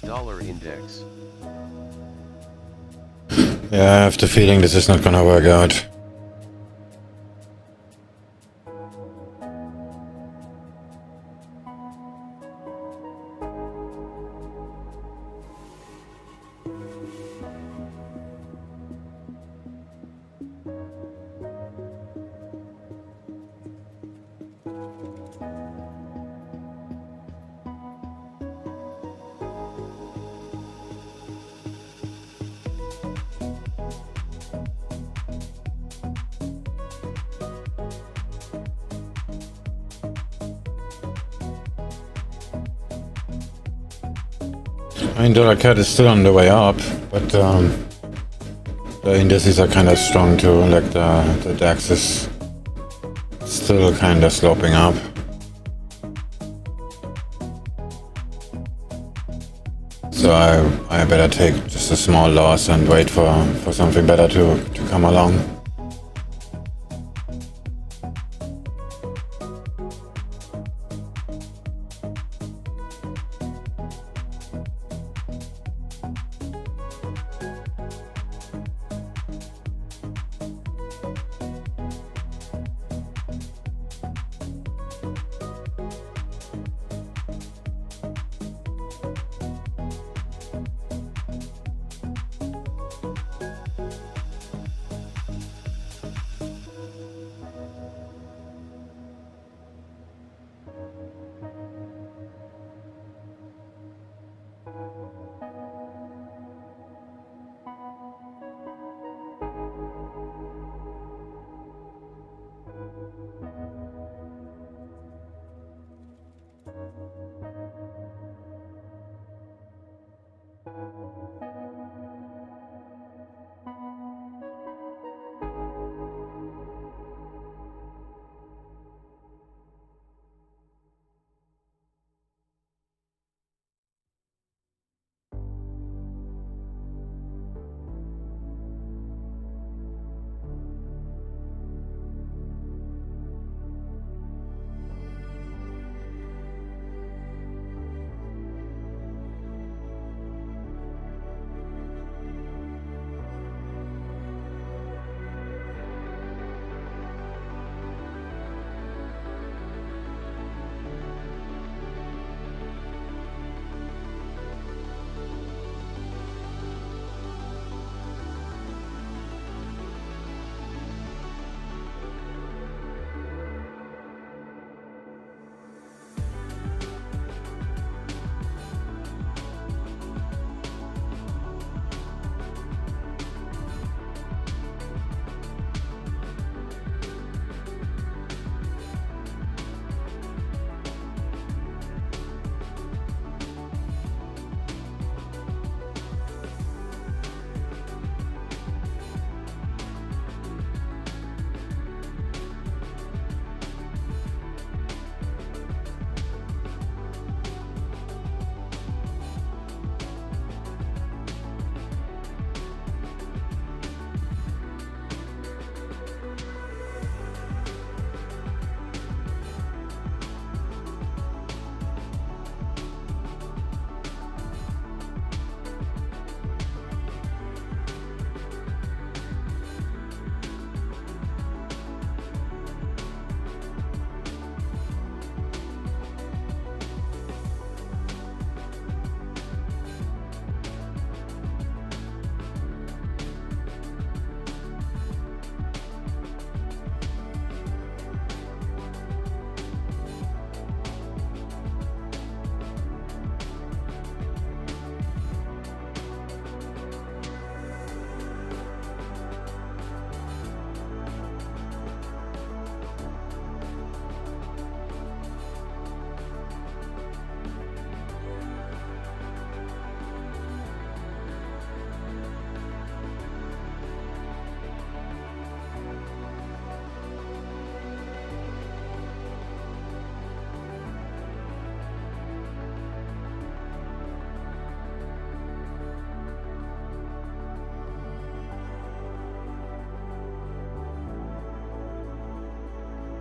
Dollar index. Yeah, I have the feeling this is not gonna work out. I mean, dollar CAD is still on the way up, but the indices are kind of strong too. Like the DAX is still kind of sloping up. So I better take just a small loss and wait for something better to come along.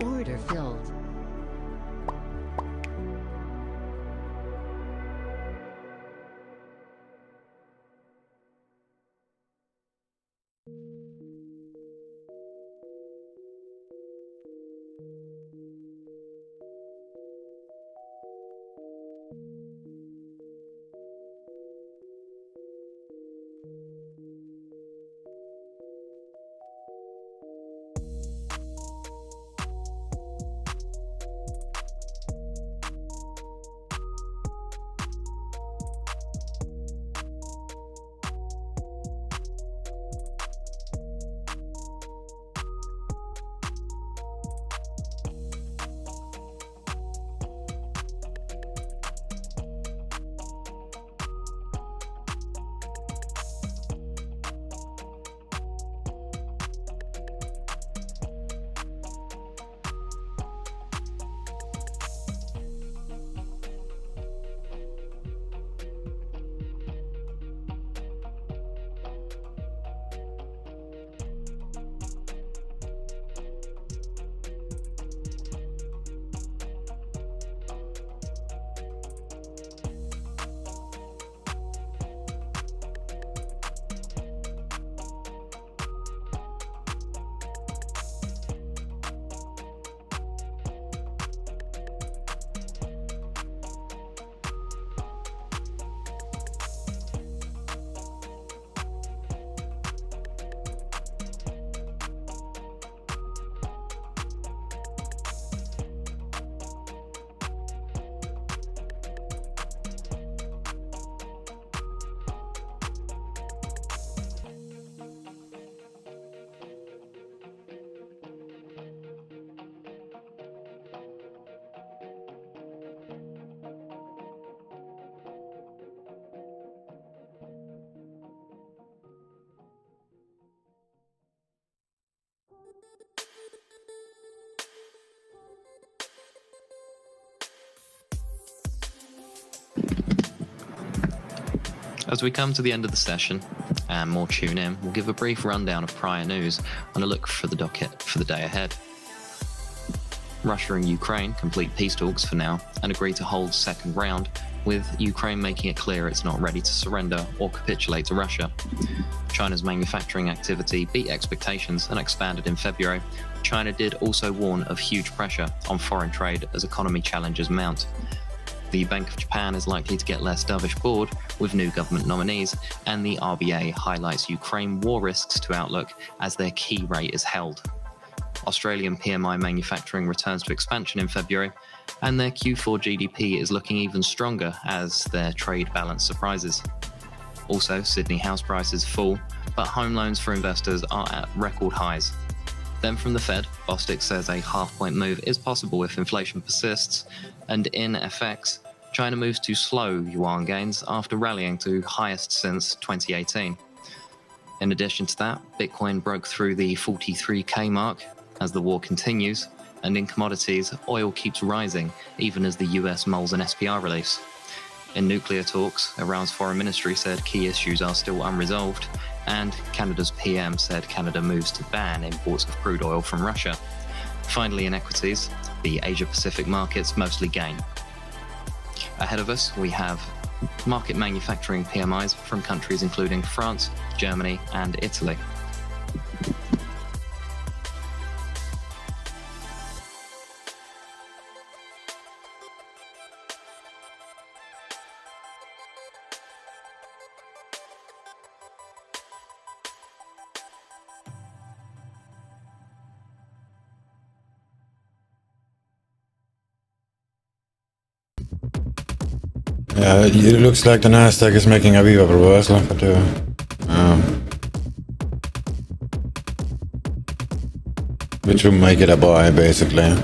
Order filled. As we come to the end of the session and more tune in, we'll give a brief rundown of prior news and a look for the docket for the day ahead. Russia and Ukraine complete peace talks for now and agree to hold second round, with Ukraine making it clear it's not ready to surrender or capitulate to Russia. China's manufacturing activity beat expectations and expanded in February. China did also warn of huge pressure on foreign trade as economy challenges mount. The Bank of Japan is likely to get less dovish board with new government nominees, and the RBA highlights Ukraine war risks to outlook as their key rate is held. Australian PMI manufacturing returns to expansion in February, and their Q4 GDP is looking even stronger as their trade balance surprises. Also, Sydney house prices fall, but home loans for investors are at record highs. Then from the Fed, Bostic says a half-point move is possible if inflation persists, and in FX, China moves to slow yuan gains after rallying to highest since 2018. In addition to that, Bitcoin broke through the 43k mark as the war continues, and in commodities, oil keeps rising even as the US mulls an SPR release. In nuclear talks, Iran's foreign ministry said key issues are still unresolved, and Canada's PM said Canada moves to ban imports of crude oil from Russia. Finally, in equities, the Asia-Pacific markets mostly gain. Ahead of us, we have market manufacturing PMIs from countries including France, Germany, and Italy. Yeah, it looks like the NASDAQ is making a VWAP reversal, but which will make it a buy basically.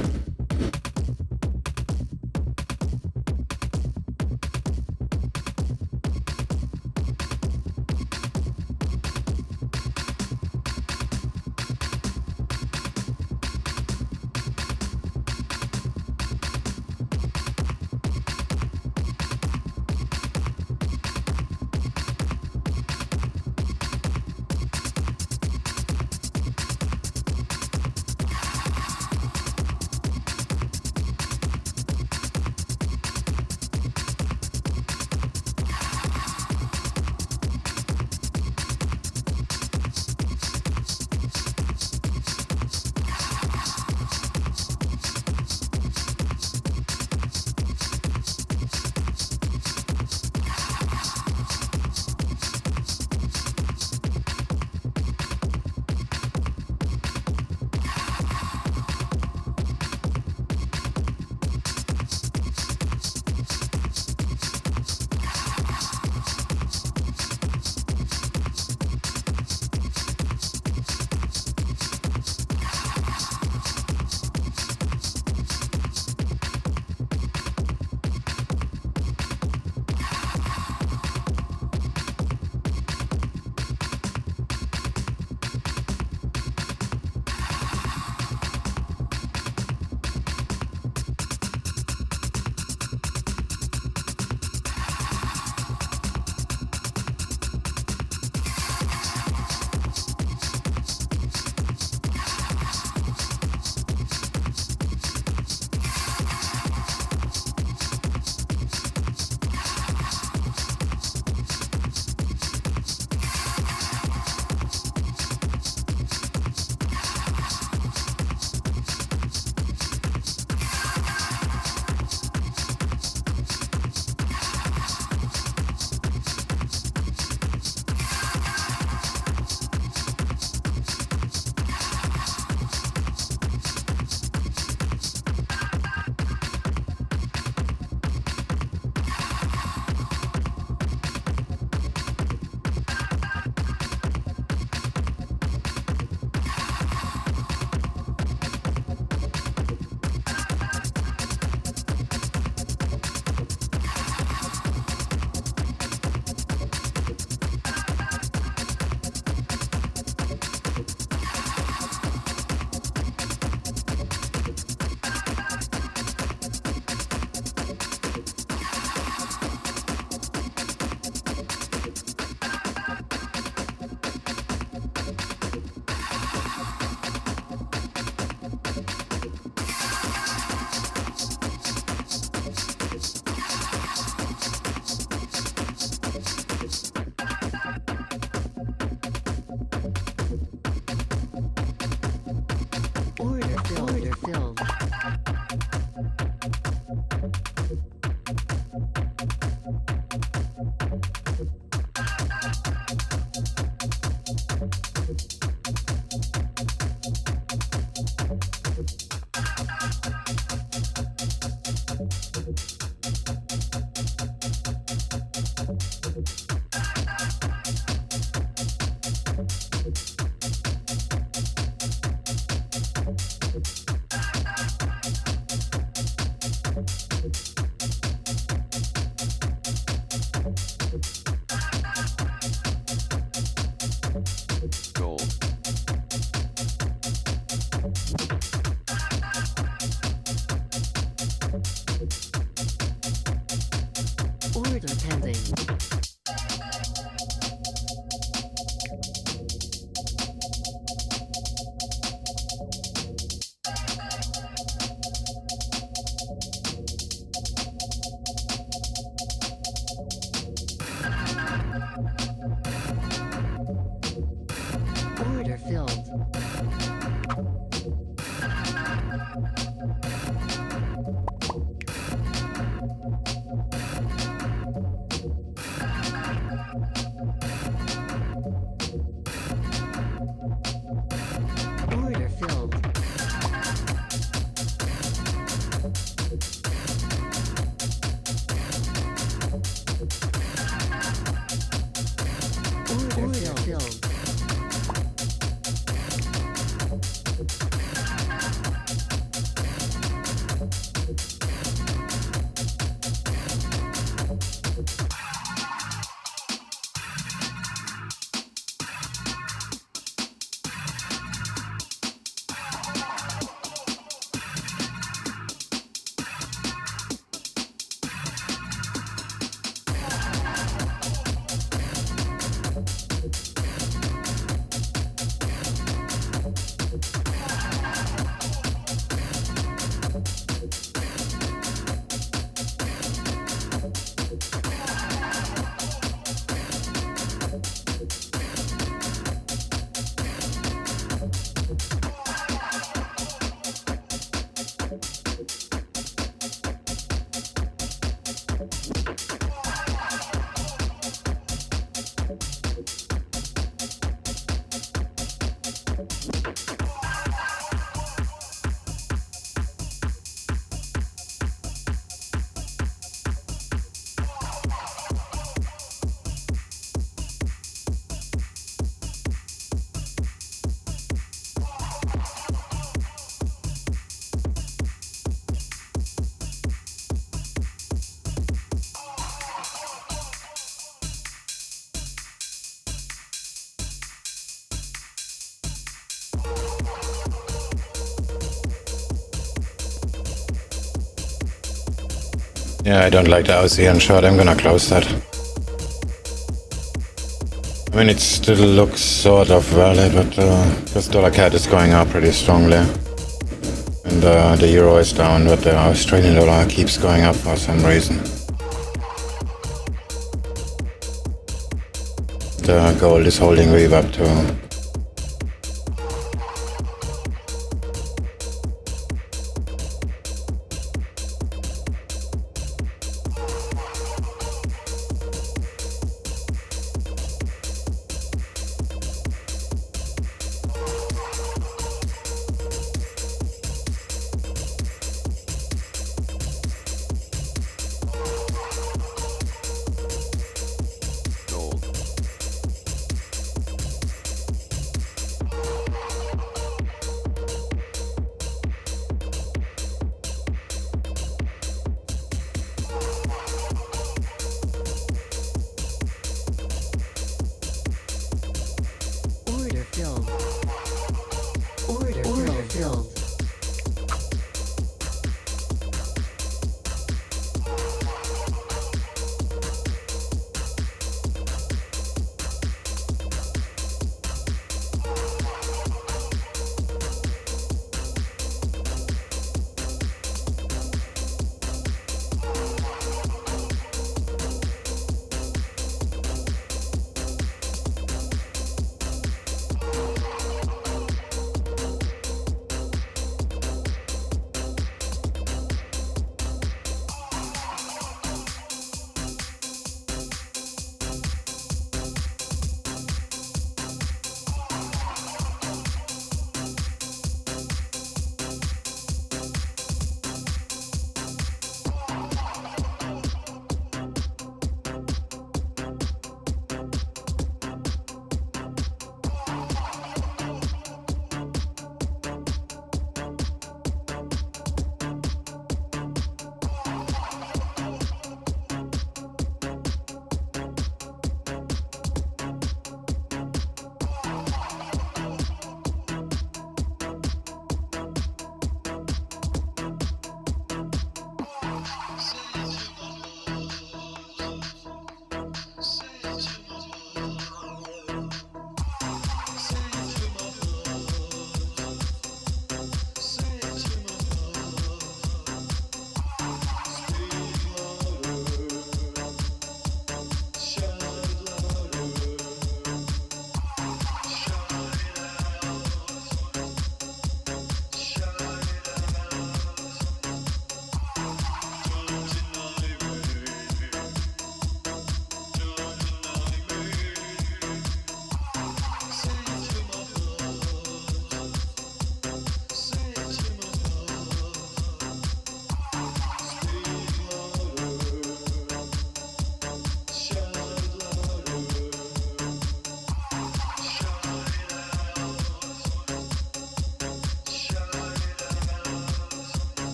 Order pending. Order filled. Order filled. Order filled. Yeah, I don't like the AUDJPY short. I'm gonna close that. I mean, it still looks sort of valid, but because dollar CAD is going up pretty strongly. And the euro is down, but the Australian dollar keeps going up for some reason. The gold is holding reverb too. Gold.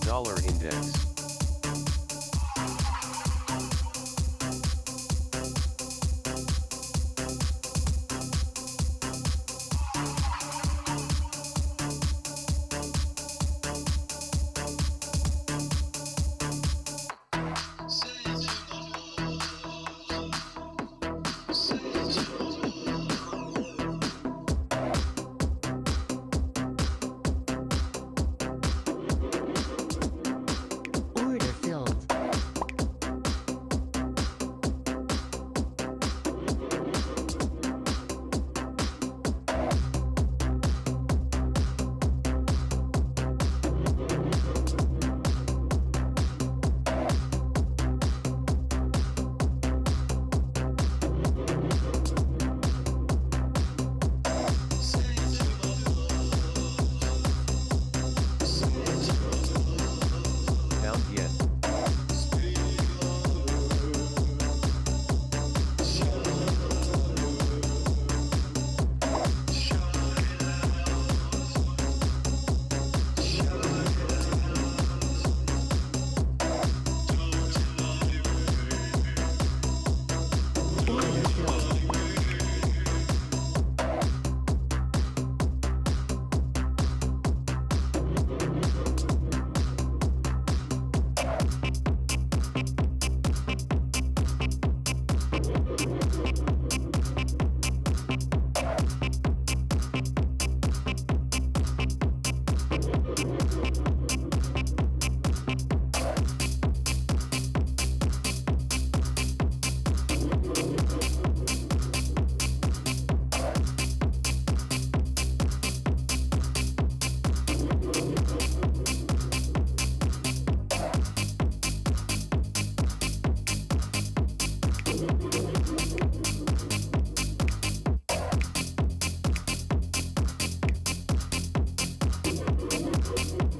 Dollar index. Order filled. Pound yen.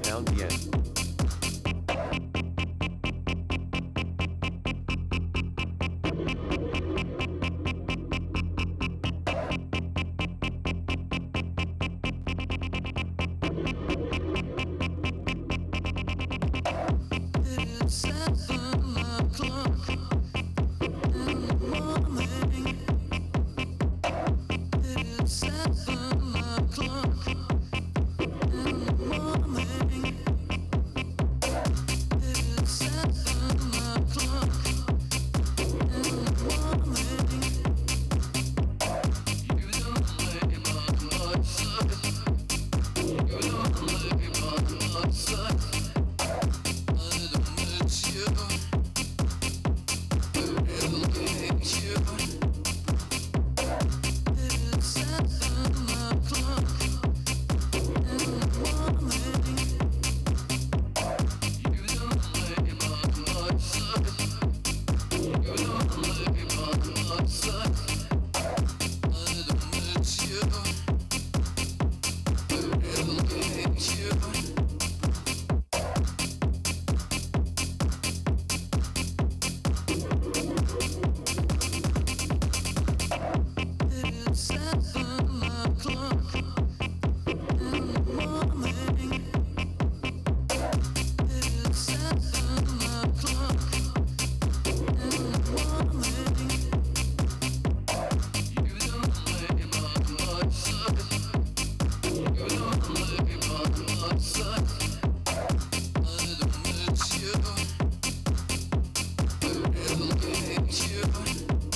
Order filled. Pound yen.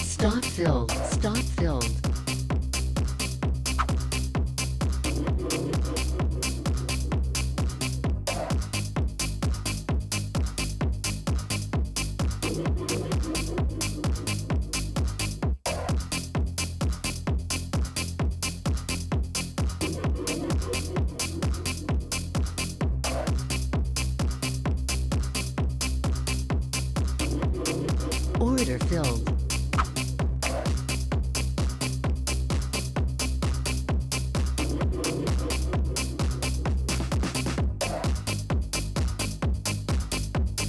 Stock filled. Stock filled. Order filled.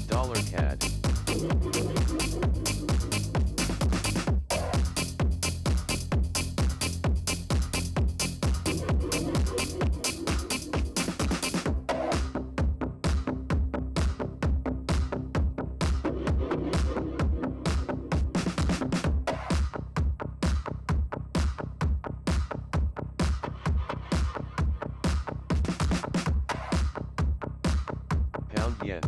Dollar CAD. yen.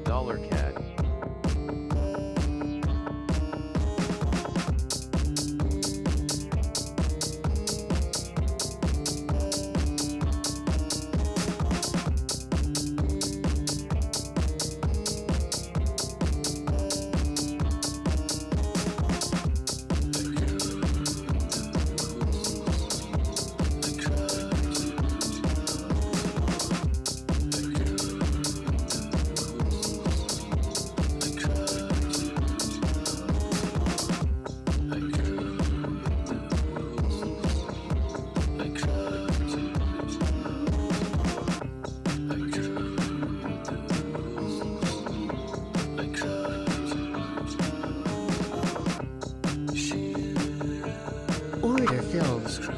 Dollar CAD. Order filled.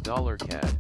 Dollar CAD.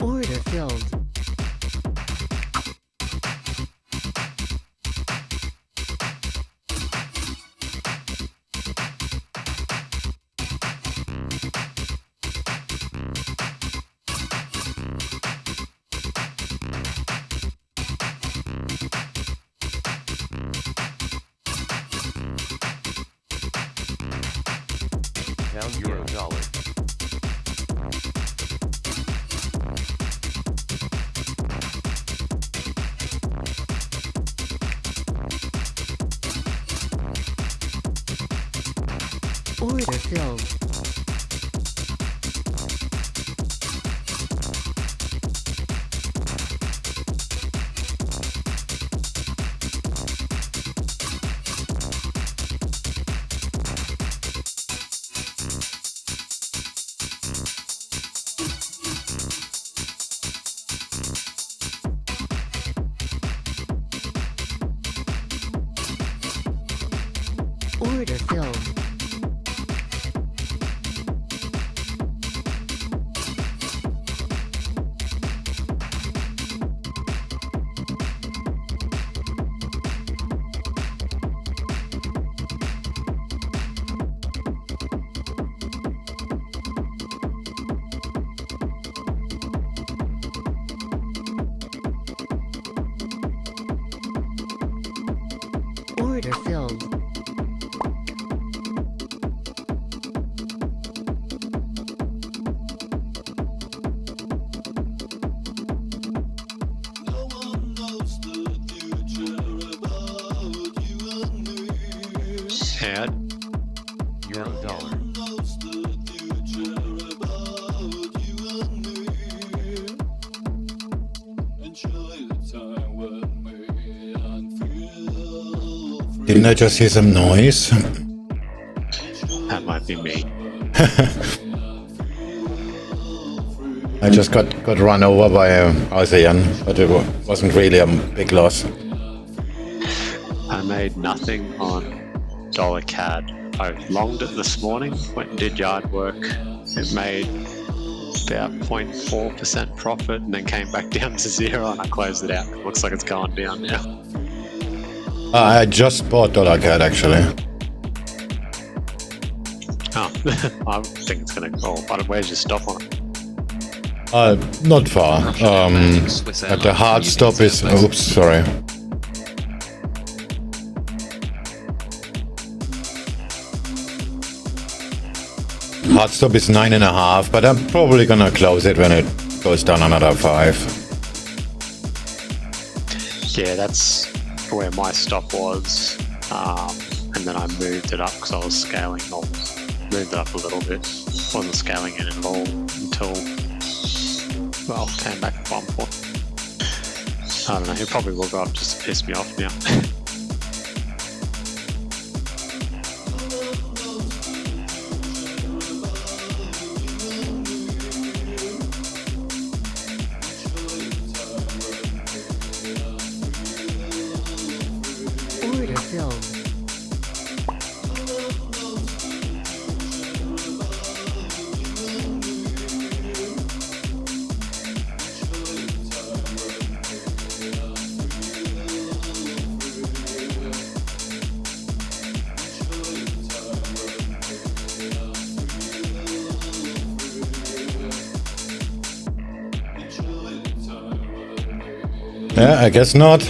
Order filled. Pound euro dollar. Order filled. Order filled. Order filled. Add. Euro dollar. Didn't I just hear some noise? That might be me. I just got run over by ASEAN, but it wasn't really a big loss. I made nothing on dollar CAD. I longed it this morning, went and did yard work. It made about 0.4% profit and then came back down to zero and I closed it out. It looks like it's going down now. I just bought dollar CAD actually. Oh, I think it's going to go. Where's your stop on it? Not far. At the hard stop is. Oops, sorry. Hard stop is 9.5, but I'm probably gonna close it when it goes down another 5. Yeah, that's where my stop was. And then I moved it up because I was scaling, or moved it up a little bit. Wasn't scaling it at all until, well, came back at one point. I don't know, it probably will go up just to piss me off now. Order filled. Yeah, I guess not.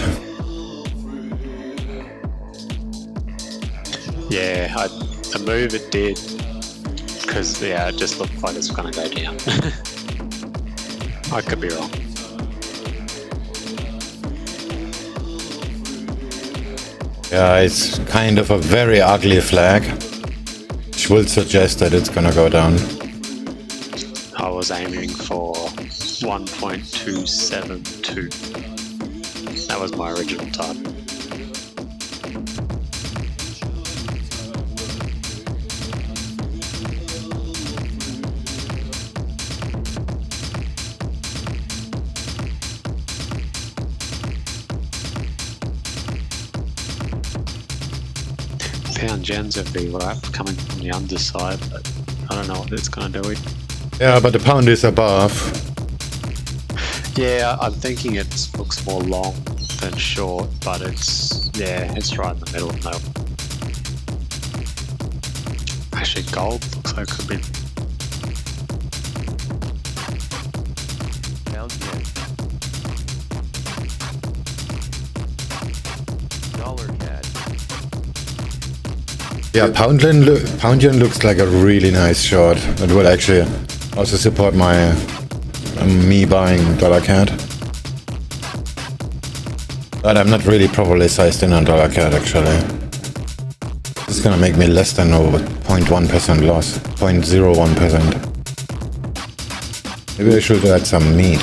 Yeah, the move it did, because yeah, it just looked like it's going to go down. I could be wrong. Yeah, it's kind of a very ugly flag, which will suggest that it's gonna go down. I was aiming for 1.272. That was my original target. Pound gens have been coming from the underside, but I don't know what it's going to do. Yeah, but the pound is above. Yeah, I'm thinking it looks more long than short, but it's right in the middle. No, actually, gold looks like it could be. Pound yen. Dollar CAD. Yeah, pound yen looks like a really nice short. It would actually also support my me buying dollar CAD. But I'm not really properly sized in on dollar CAD actually. This is gonna make me less than 0.1% loss, 0.01%. Maybe I should add some meat.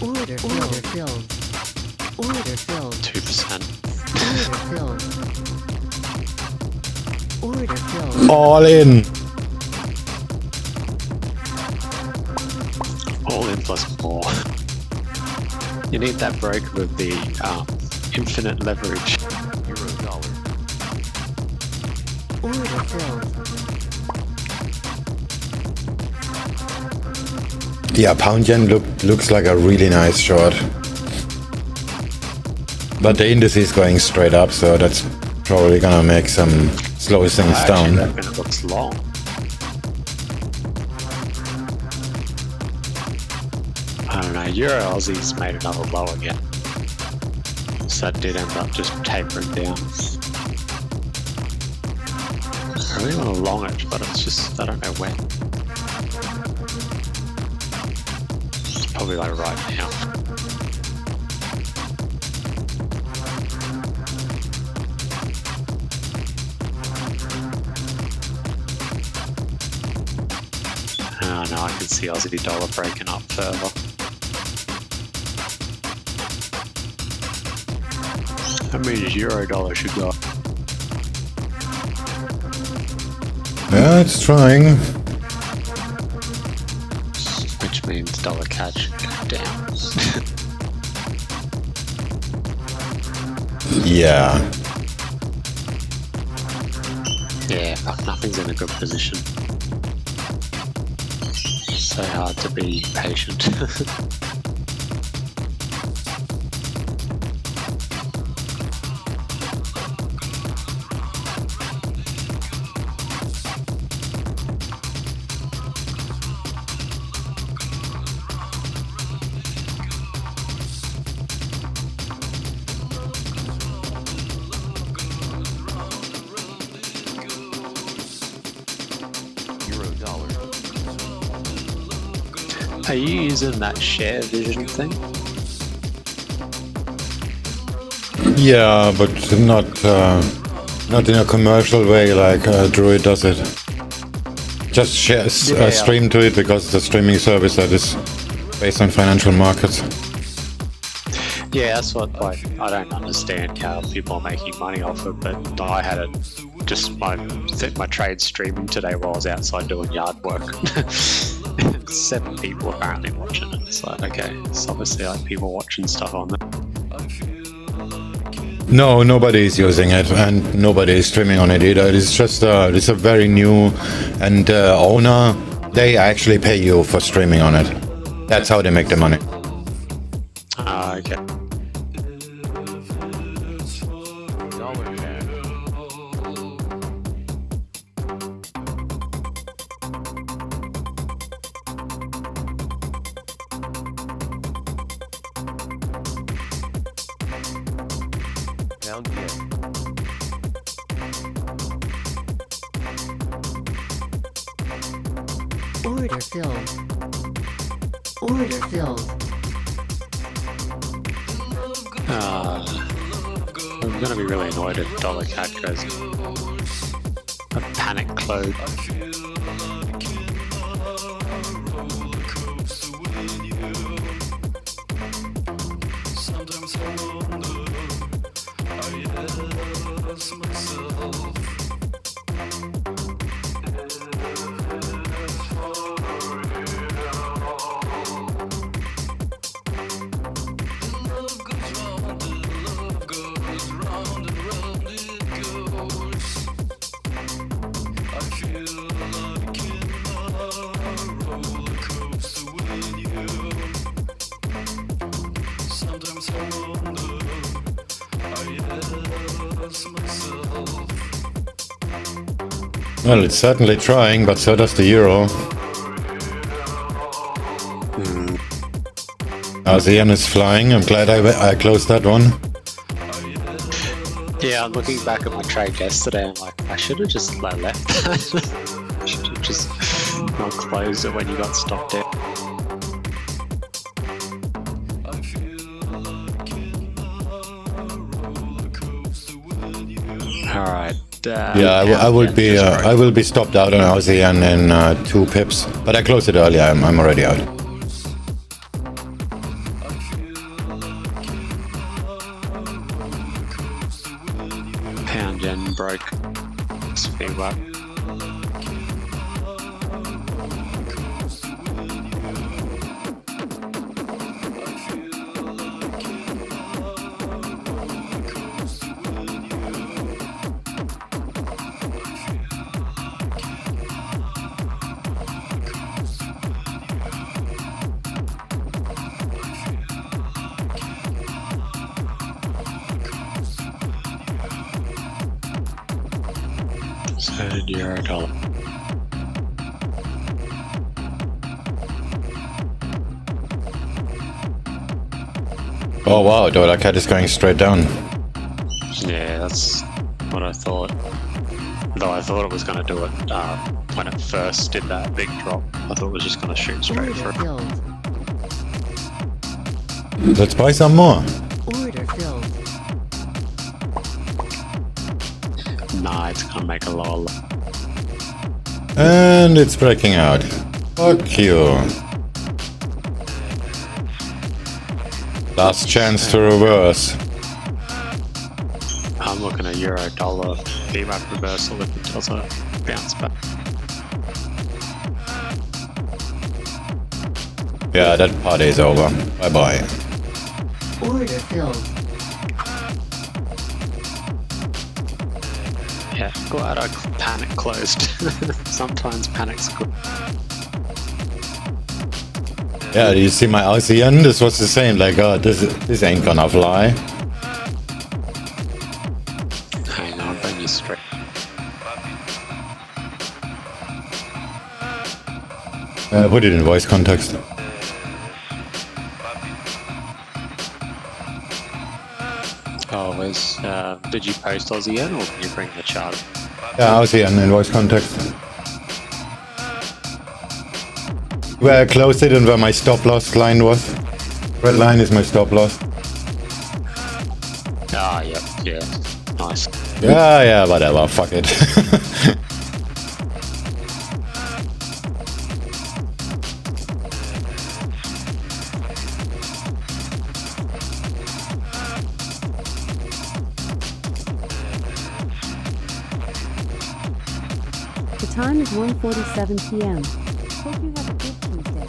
Order filled. Order filled. 2%. Order filled. All in. All in plus more. You need that broker with the infinite leverage. Euro dollar. filled. Yeah, pound yen looks like a really nice short. But the index is going straight up, so that's probably gonna make some slow things I down. actually reckon it looks long. I don't know, Euro Aussie's made another low again. So that did end up just tapering down. I really want to long it, but it's just, I don't know when. It's probably like right now. Oh no, I can see Aussie dollar breaking up further. That means Euro dollar should go up. Yeah, it's trying. Which means dollar catch down. Yeah. Yeah, fuck, nothing's in a good position. So hard to be patient. Euro dollar. Are you using that share vision thing? Yeah, but not in a commercial way like Druid does it. Just share, Yeah. stream to it because it's a streaming service that is based on financial markets. Yeah, that's what, like, I don't understand how people are making money off it, but I had it just my trade streaming today while I was outside doing yard work. 7 people apparently watching it. It's like, okay, it's obviously like people watching stuff on there. No, nobody is using it, and nobody is streaming on it either. It's just it's a very new and owner. They actually pay you for streaming on it. That's how they make the money. Okay. Dollar CAD. Pound yen. Order filled. Order filled. I'm gonna be really annoyed if dollar CAD goes a panic close. Well, it's certainly trying, but so does the euro. The yen is flying. I'm glad I closed that one. Yeah, I'm looking back at my trade yesterday. I'm like, I should have just left that. I should have just not closed it when you got stopped out. All right. Yeah, I will be stopped out on Aussie yen in 2 pips, but I closed it earlier. I'm already out. Pound yen broke. Speed up. So euro dollar. Oh wow, dollar cat is going straight down. Yeah, that's what I thought. Though I thought it was going to do it when it first did that big drop. I thought it was just going to shoot straight Order through. filled. Let's buy some more. Order filled. Nah, it's going to make a lull. And it's breaking out. Fuck you. Last chance to reverse. I'm looking at euro dollar VWAP reversal if it doesn't bounce back. Yeah, that party is over. Bye bye. Order filled. Yeah, glad I panic closed. Sometimes panic's good. Yeah, do you see my RCN? This was the same. Like, oh, this ain't gonna fly. Hang on, bring you straight. Put it in voice context. Oh, did you post Aussie yen or can you bring the chart? Yeah, RCN in voice context. Where I closed it and where my stop loss line was. Red line is my stop loss. Ah, yep, yeah. Nice. Yeah, whatever. Fuck it. The time is 1:47 p.m. Hope you have a good Tuesday.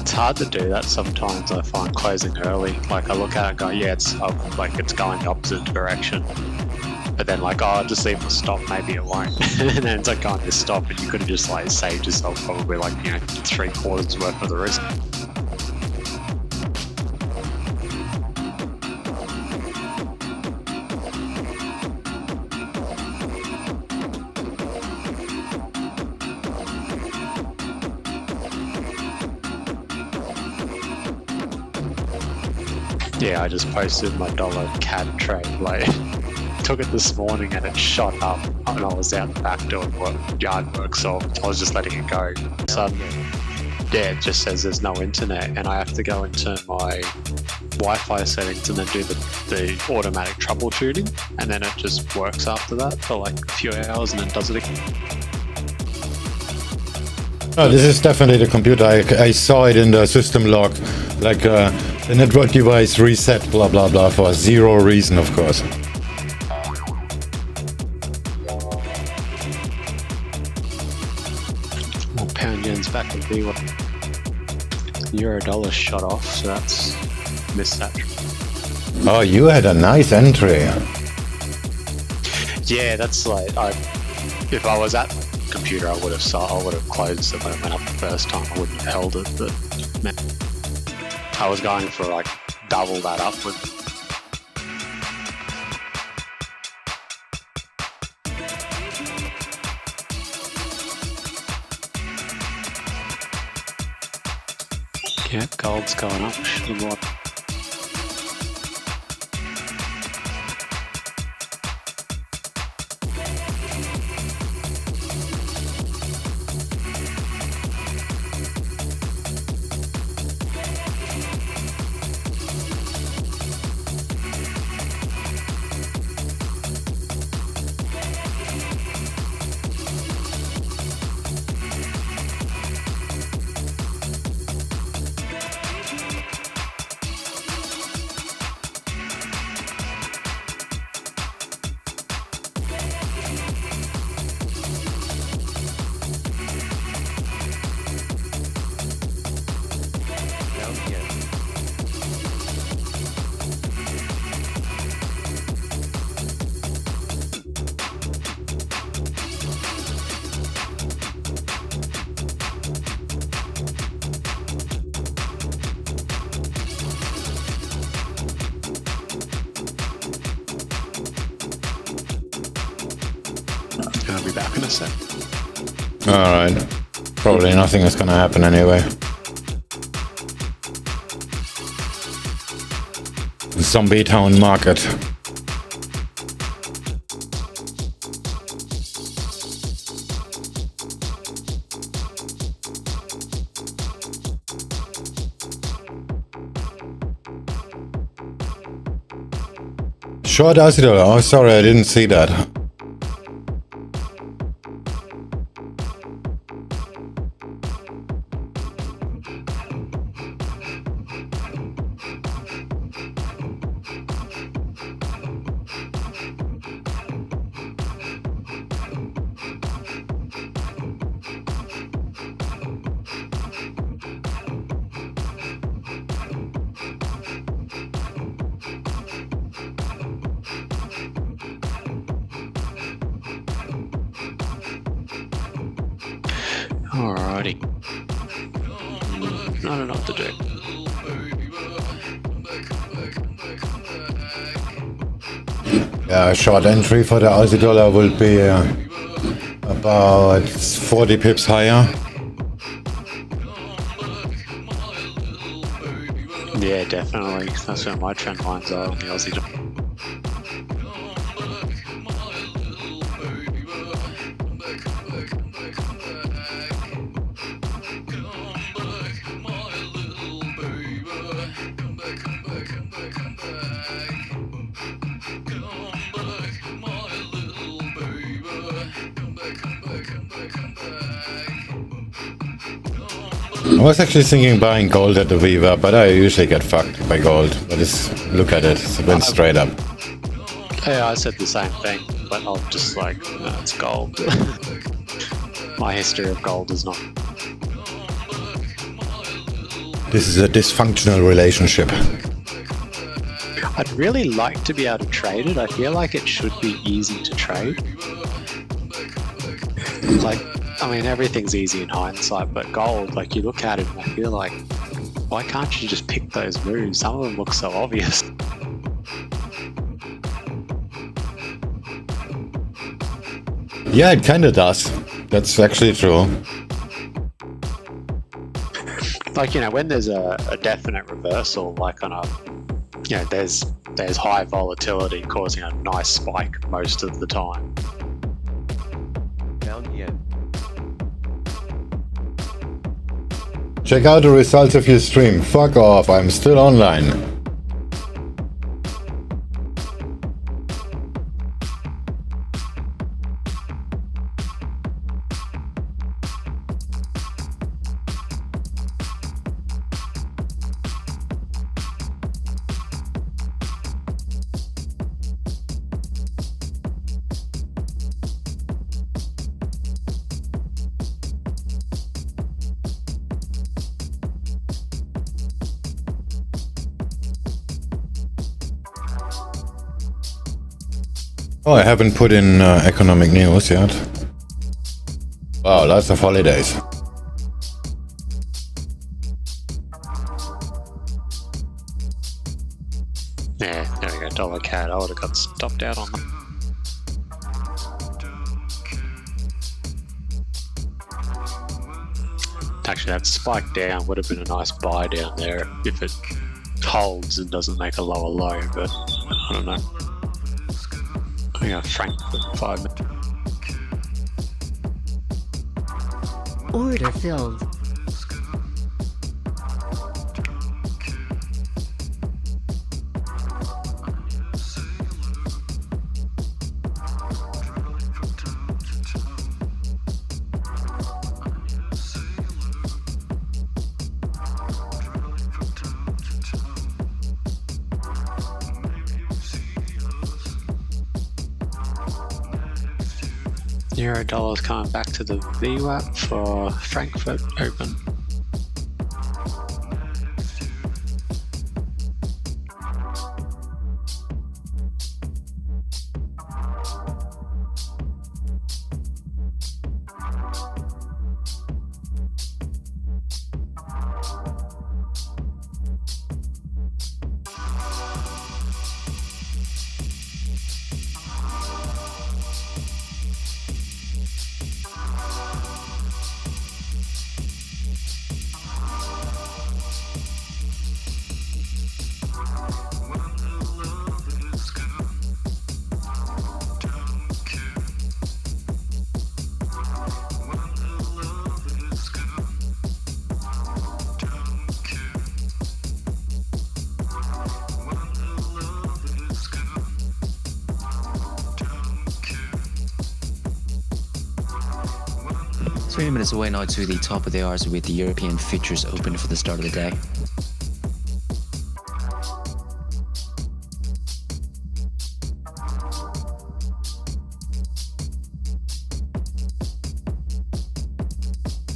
It's hard to do that sometimes. I find closing early. Like I look at it and go, yeah, it's up, like it's going the opposite direction. But then like, oh, I'll just leave the stop. Maybe it won't. And then it's like going to stop, and you could have just like saved yourself probably like 3/4 worth of the risk. Yeah, I just posted my dollar CAD trade. Like, took it this morning and it shot up, and I was out the back doing yard work, so I was just letting it go. Suddenly, yeah, it just says there's no internet, and I have to go into my Wi-Fi settings and then do the automatic troubleshooting, and then it just works after that for like a few hours, and then does it again. Oh, this is definitely the computer. I saw it in the system log. Like, the network device reset, blah blah blah, for zero reason, of course. Well, pound yen's back to be what euro dollar shot off, so that's missed that. Oh, you had a nice entry. Yeah, that's like if I was at the computer, I would have closed it when it went up the first time. I wouldn't have held it, but man, I was going for like double that upward. Yeah, gold's going up. Should have be back in a sec. Alright. Probably nothing is gonna happen anyway. Zombie Town Market. Short Aussie dollar. Oh, sorry, I didn't see that. Alrighty. I don't know what to do. Yeah, short entry for the Aussie dollar will be about 40 pips higher. Yeah, definitely. That's where my trend lines are on the Aussie dollar. I was actually thinking buying gold at the Viva, but I usually get fucked by gold. But look at it, it went straight up. Yeah, I said the same thing, but I'm just like, no, it's gold. My history of gold is not. This is a dysfunctional relationship. I'd really like to be able to trade it. I feel like it should be easy to trade. Like, I mean, everything's easy in hindsight, but gold, like, you look at it and I feel like, why can't you just pick those moves? Some of them look so obvious. Yeah, it kind of does. That's actually true. Like, you know, when there's a definite reversal, like on a, you know, there's high volatility causing a nice spike most of the time. Pound yen. Check out the results of your stream. Fuck off, I'm still online. Oh, I haven't put in economic news yet. Wow, lots of holidays. Yeah, there we go, dollar CAD. I would have got stopped out on them. Actually, that spike down would have been a nice buy down there if it holds and doesn't make a lower low, but I don't know. I think Frankfurt 5 minutes. Order filled. Euro dollar's coming back to the VWAP for Frankfurt Open. 3 minutes away now to the top of the hours with the European futures open for the start of the day.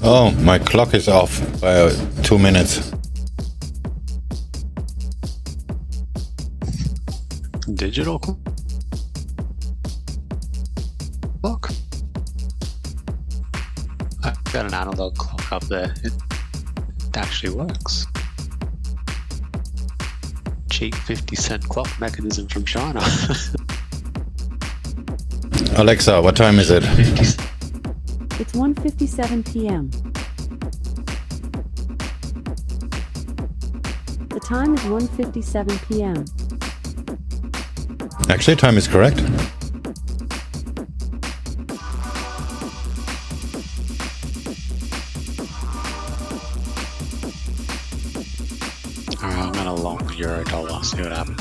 Oh, my clock is off by 2 minutes. Digital clock? I've got an analog clock up there. It actually works. Cheap 50-cent clock mechanism from China. Alexa, what time is it? It's 1:57 p.m. The time is 1:57 p.m. Actually, time is correct. Alright, I'm gonna long euro dollar, see what happens.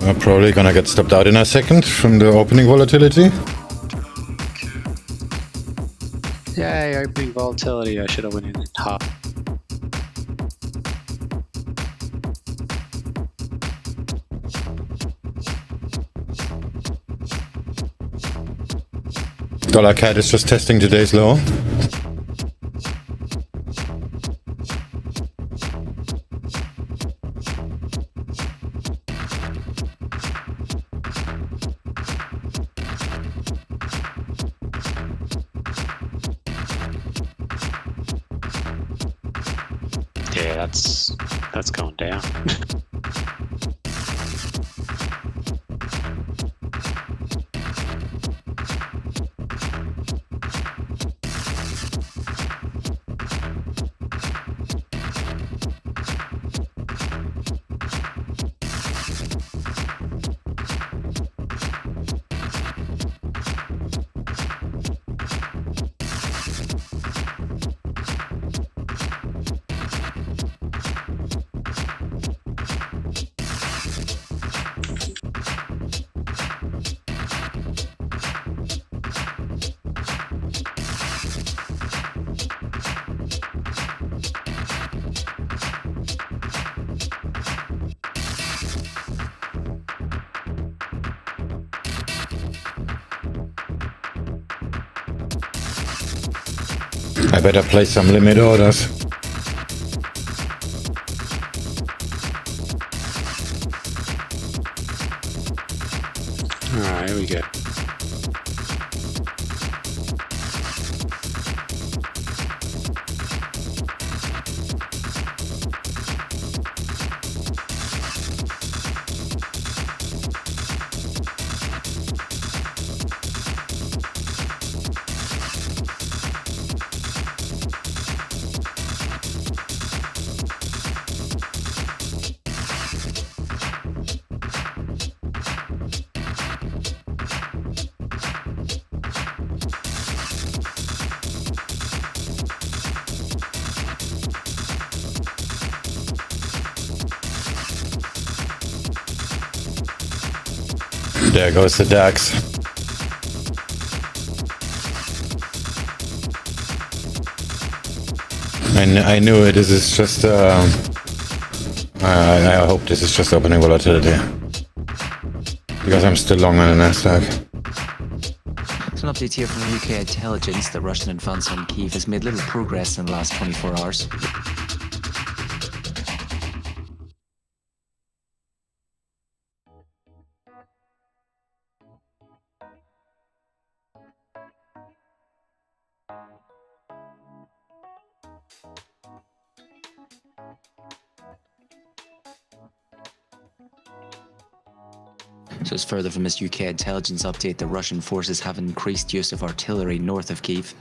We're probably gonna get stopped out in a second from the opening volatility. Yay, opening volatility. I should have went in at half. Dollar CAD is just testing today's low. Yeah, that's going down. I better place some limit orders. Alright, here we go. There goes the DAX. I knew it. This is just. I hope this is just opening volatility. Because I'm still long on the NASDAQ. So an update here from UK intelligence. The Russian advance on Kyiv has made little progress in the last 24 hours. So as further from this UK intelligence update, the Russian forces have increased use of artillery north of Kyiv.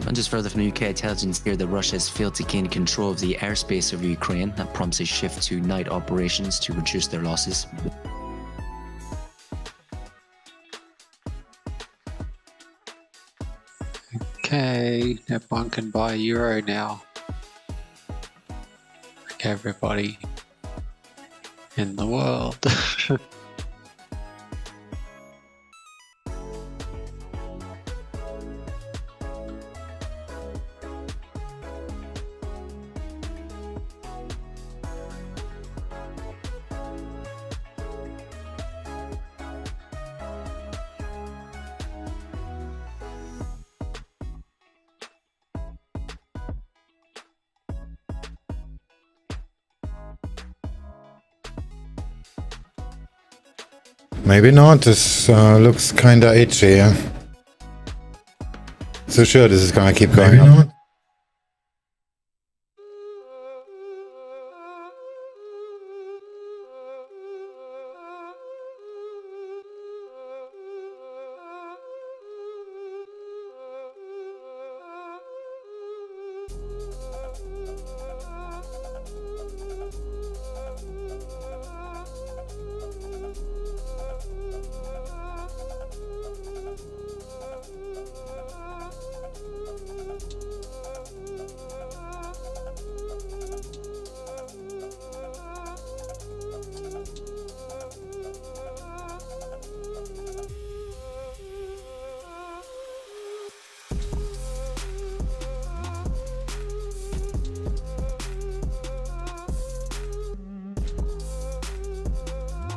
And just further from UK intelligence here that Russia has failed to gain control of the airspace of Ukraine. That prompts a shift to night operations to reduce their losses. Okay, everyone can buy euro now. Like everybody in the world. Maybe not. This looks kinda itchy. Yeah? So sure, this is gonna keep going up.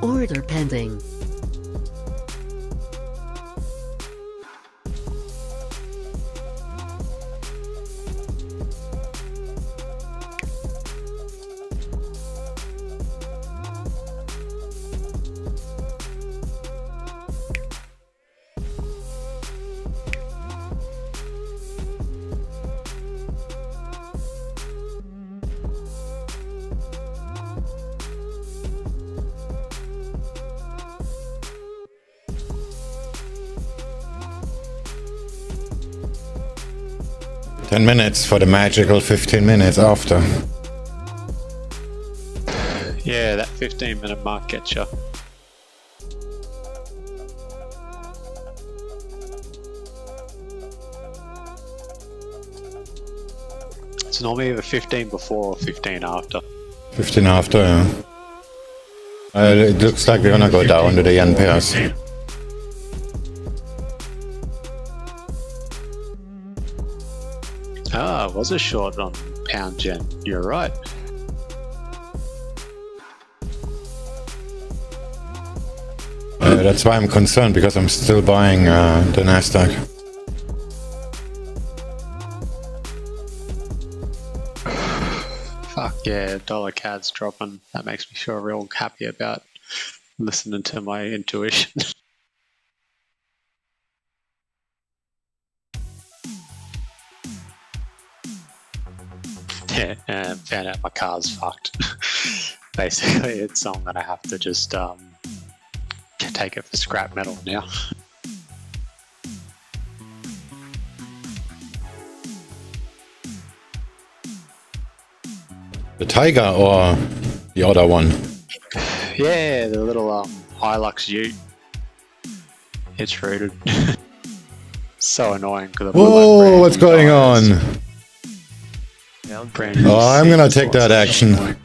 Order pending. Ten minutes for the magical 15 minutes after. Yeah, that 15-minute mark gets you. It's normally either 15 before or 15 after. 15 after, yeah. It looks like we're gonna go down to the yen pairs. Ah, it was a short on pound yen. You're right. That's why I'm concerned, because I'm still buying the NASDAQ. Fuck yeah, dollar CAD's dropping. That makes me feel real happy about listening to my intuition. Yeah, and found out my car's fucked. Basically, it's I'm gonna have to just take it for scrap metal now. The Tiger or the other one? Yeah, the little Hilux Ute. It's rooted. So annoying because Whoa, what's going on? Oh, I'm gonna take that action.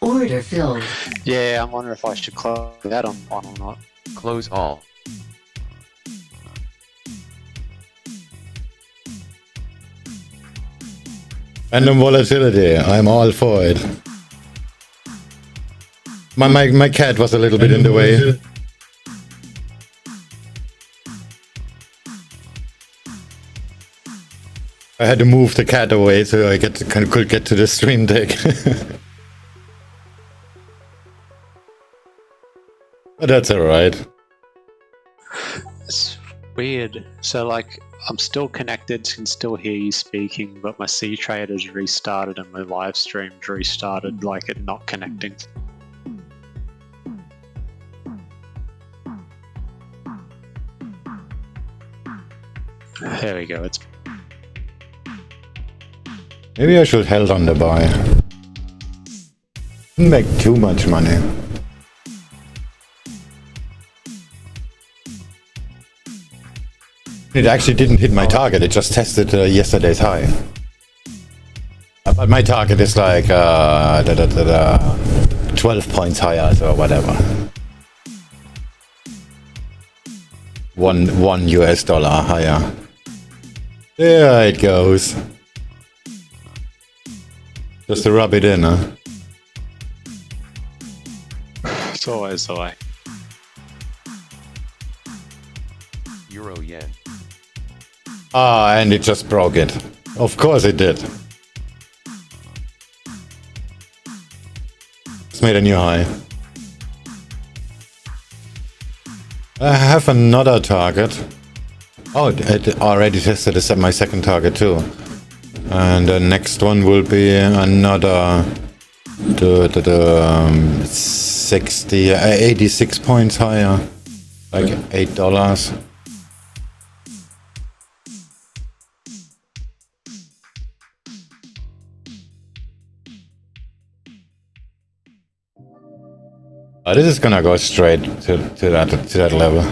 Order filled. Yeah, I'm wondering if I should close that on or not. Close all. Random volatility, I'm all for it. My cat was a little bit in the way. I had to move the cat away so I could get to the stream deck. But that's alright. It's weird. So like, I'm still connected, can still hear you speaking, but my C trader's restarted and my live stream's restarted, like it not connecting. There we go. It's Maybe I should held on the buy. Didn't make too much money. It actually didn't hit my target, it just tested yesterday's high. But my target is like 12 points higher, so whatever. One US dollar higher. There it goes. Just to rub it in, huh? It's always the way. Euro yen. Ah, and it just broke it. Of course it did. It's made a new high. I have another target. Oh, it already tested my second target too. And the next one will be another 86 points higher, like $8. This is gonna go straight to that level.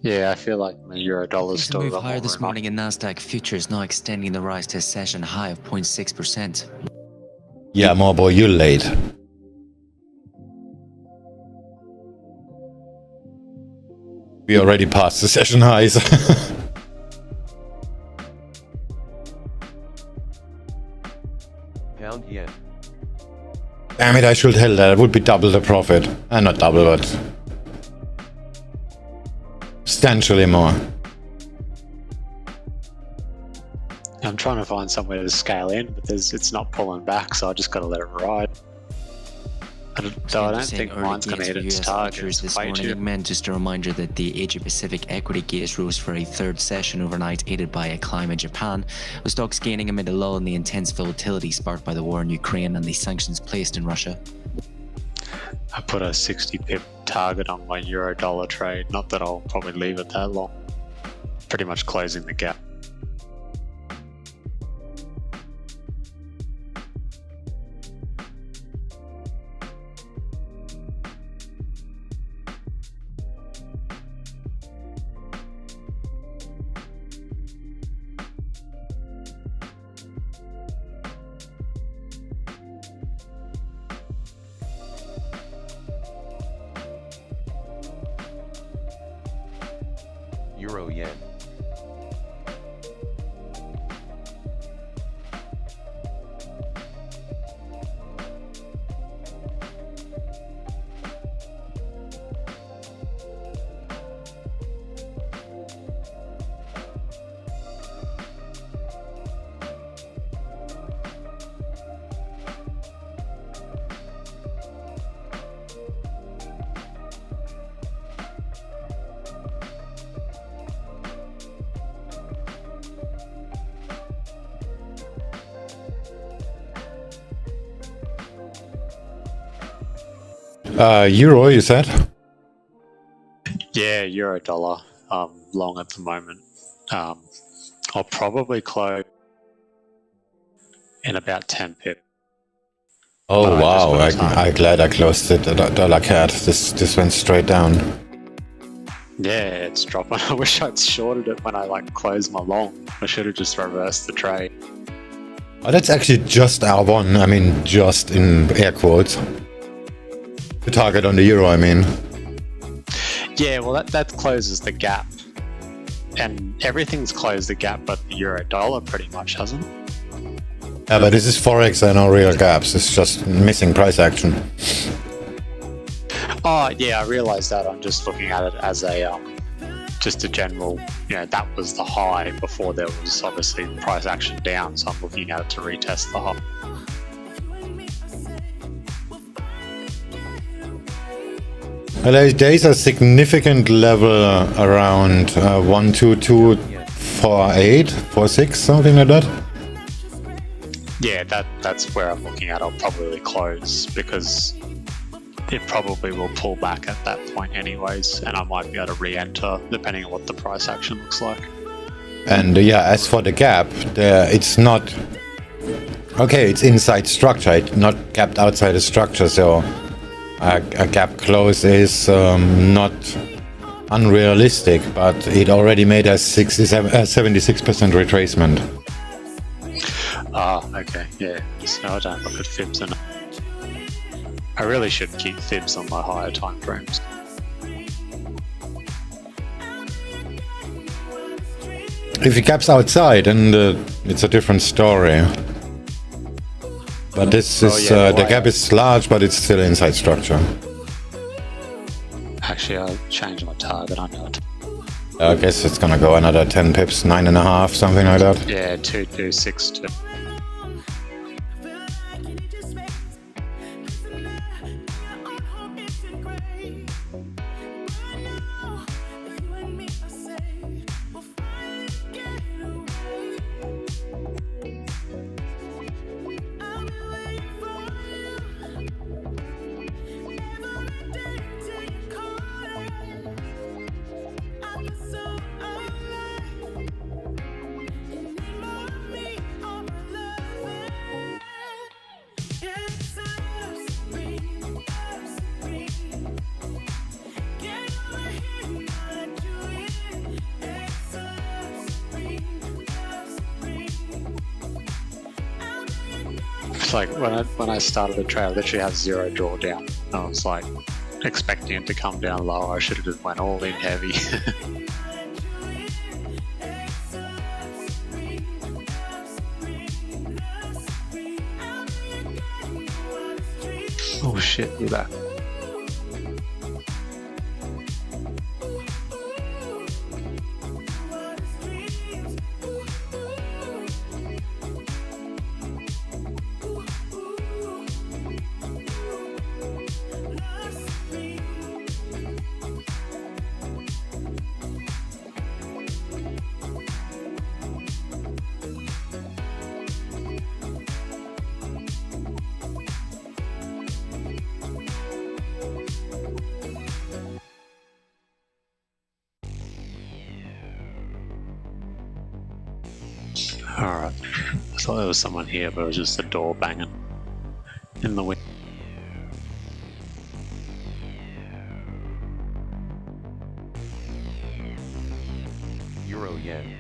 Yeah, I feel like my euro dollar is It's a still move got higher more this room up. morning in NASDAQ futures, now extending the rise to a session high of 0.6%. Yeah, more boy, you late. We already passed the session highs. Pound yen. Damn it, I should held that. It would be double the profit. Not double, but substantially more. I'm trying to find somewhere to scale in, but it's not pulling back, so I just got to let it ride. I don't think mine's going to hit its target. This Way morning. too- Again, just a reminder that the Asia-Pacific equity gaze rose for a third session overnight, aided by a climb in Japan, with stocks gaining amid a lull in the intense volatility sparked by the war in Ukraine and the sanctions placed in Russia. I put a 60 pip target on my euro dollar trade. Not that I'll probably leave it that long. Pretty much closing the gap. Euro yen. Euro, you said? Yeah, euro dollar. Long at the moment. I'll probably close in about 10 pip. Oh But I just wow, put a target. I'm glad I closed it. The dollar cat. This went straight down. Yeah, it's dropping. I wish I'd shorted it when I closed my long. I should have just reversed the trade. Oh, that's actually just R1. I mean, just in air quotes. The target on the euro, I mean. Yeah, well that closes the gap. And everything's closed the gap but the euro dollar pretty much hasn't. Yeah, but this is Forex and no real gaps. It's just missing price action. Oh yeah, I realized that. I'm just looking at it as a just a general, that was the high before there was obviously price action down, so I'm looking at it to retest the high. Well, there is a significant level around 12248, 46, something like that. Yeah, that's where I'm looking at. I'll probably close because it probably will pull back at that point anyways, and I might be able to re-enter depending on what the price action looks like. And yeah, as for the gap, it's not... Okay, it's inside structure, it's not gapped outside the structure, so a gap close is not unrealistic, but it already made a 76% retracement. Ah, okay, yeah. So I don't look at fibs enough. I really should keep fibs on my higher time frames. If it gaps outside, and it's a different story. But this is the gap is large, but it's still inside structure. Actually, I'll change my target. I know it. I guess it's gonna go another 10 pips, 9.5, something like that. Yeah, 226. It's like when I started the trade, I literally had 0 drawdown. I was like expecting it to come down lower. I should have just went all in heavy. Oh shit, you're back. Alright. I thought there was someone here, but it was just the door banging in the window. Euro yen.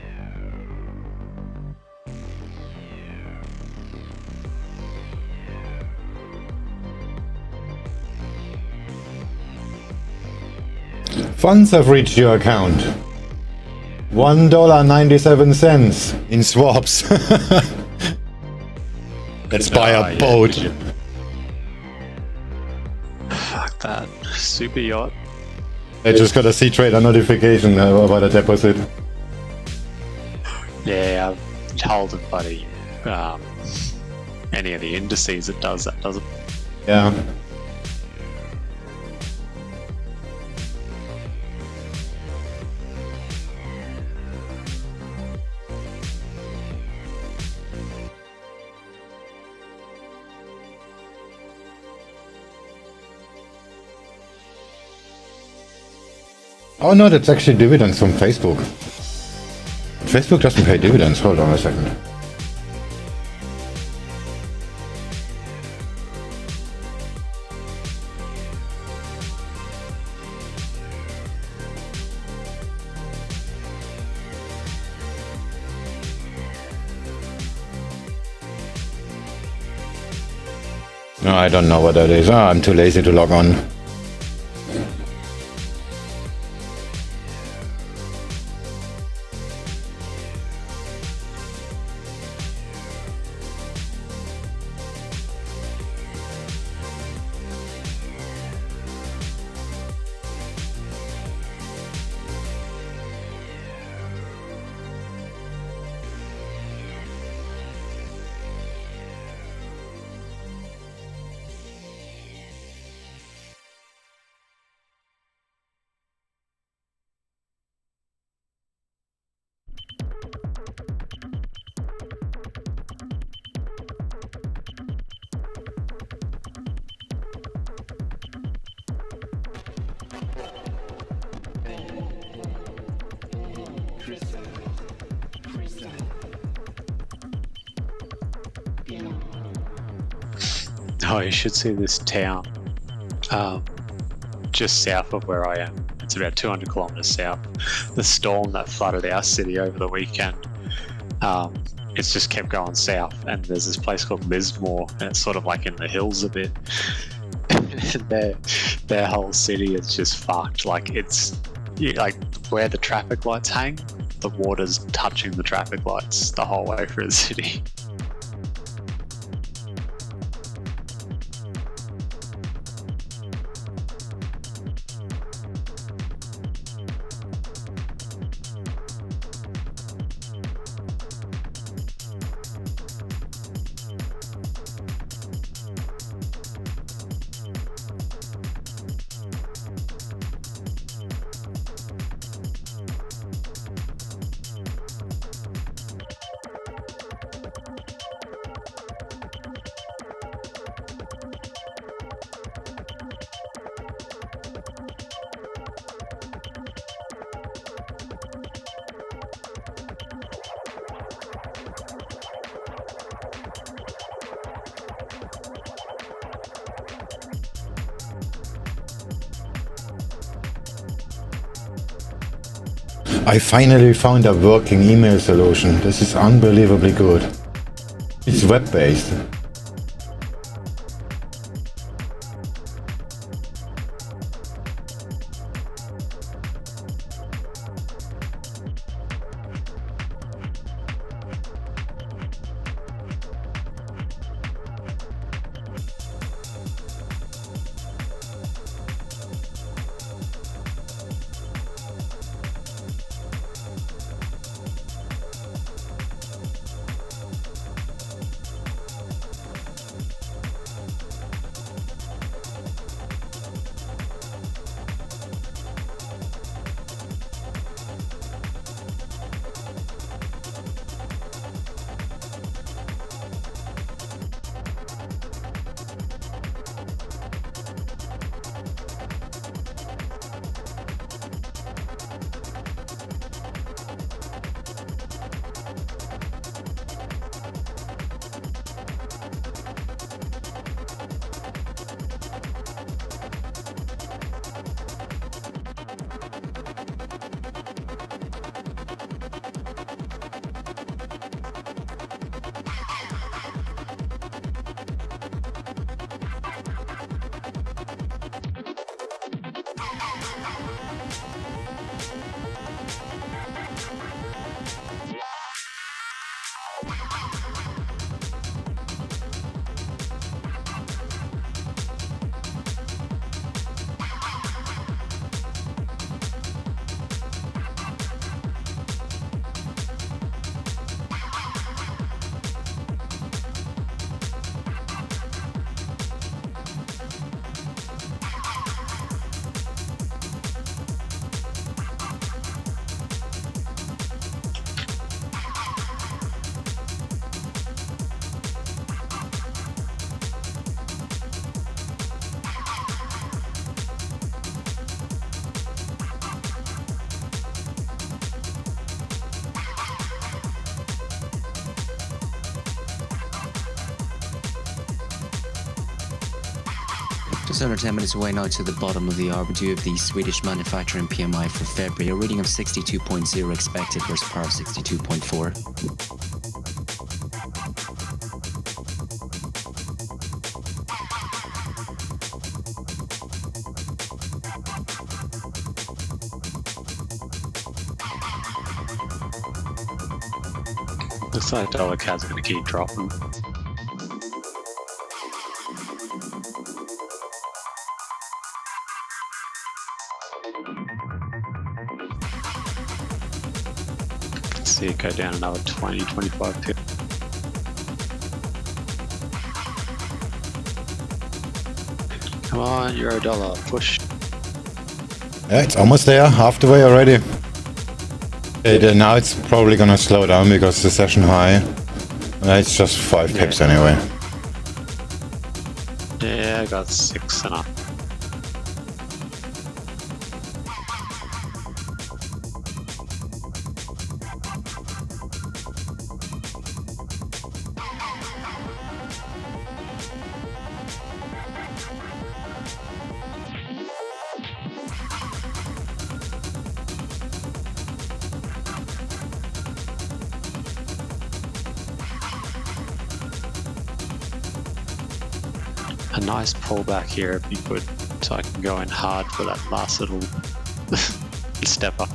Funds have reached your account. $1.97 in swaps. Let's buy a boat. Fuck that. Super yacht. I just got a C-Trader notification about a deposit. Yeah, I've told buddy. Any of the indices it does that, doesn't it? Yeah. Oh no, that's actually dividends from Facebook. Facebook doesn't pay dividends. Hold on a second. No, I don't know what that is. I'm too lazy to log on. No, you should see this town just south of where I am. It's about 200 kilometers south. The storm that flooded our city over the weekend, it's just kept going south. And there's this place called Lismore, and it's sort of like in the hills a bit. their whole city is just fucked. Like it's like where the traffic lights hang, the water's touching the traffic lights the whole way through the city. I finally found a working email solution. This is unbelievably good. It's web-based. Just under 10 minutes away now to the bottom of the hour, we do have the Swedish manufacturing PMI for February, a reading of 62.0 expected versus par of 62.4. Looks like dollar CAD's going to keep dropping. See it go down another 20, 25 pips. Come on, euro dollar, push. Yeah, it's almost there, half the way already. Now it's probably gonna slow down because the session high. It's just 5 pips anyway. Yeah, I got 6 and up. a nice pullback here if you could, so I can go in hard for that last little step up.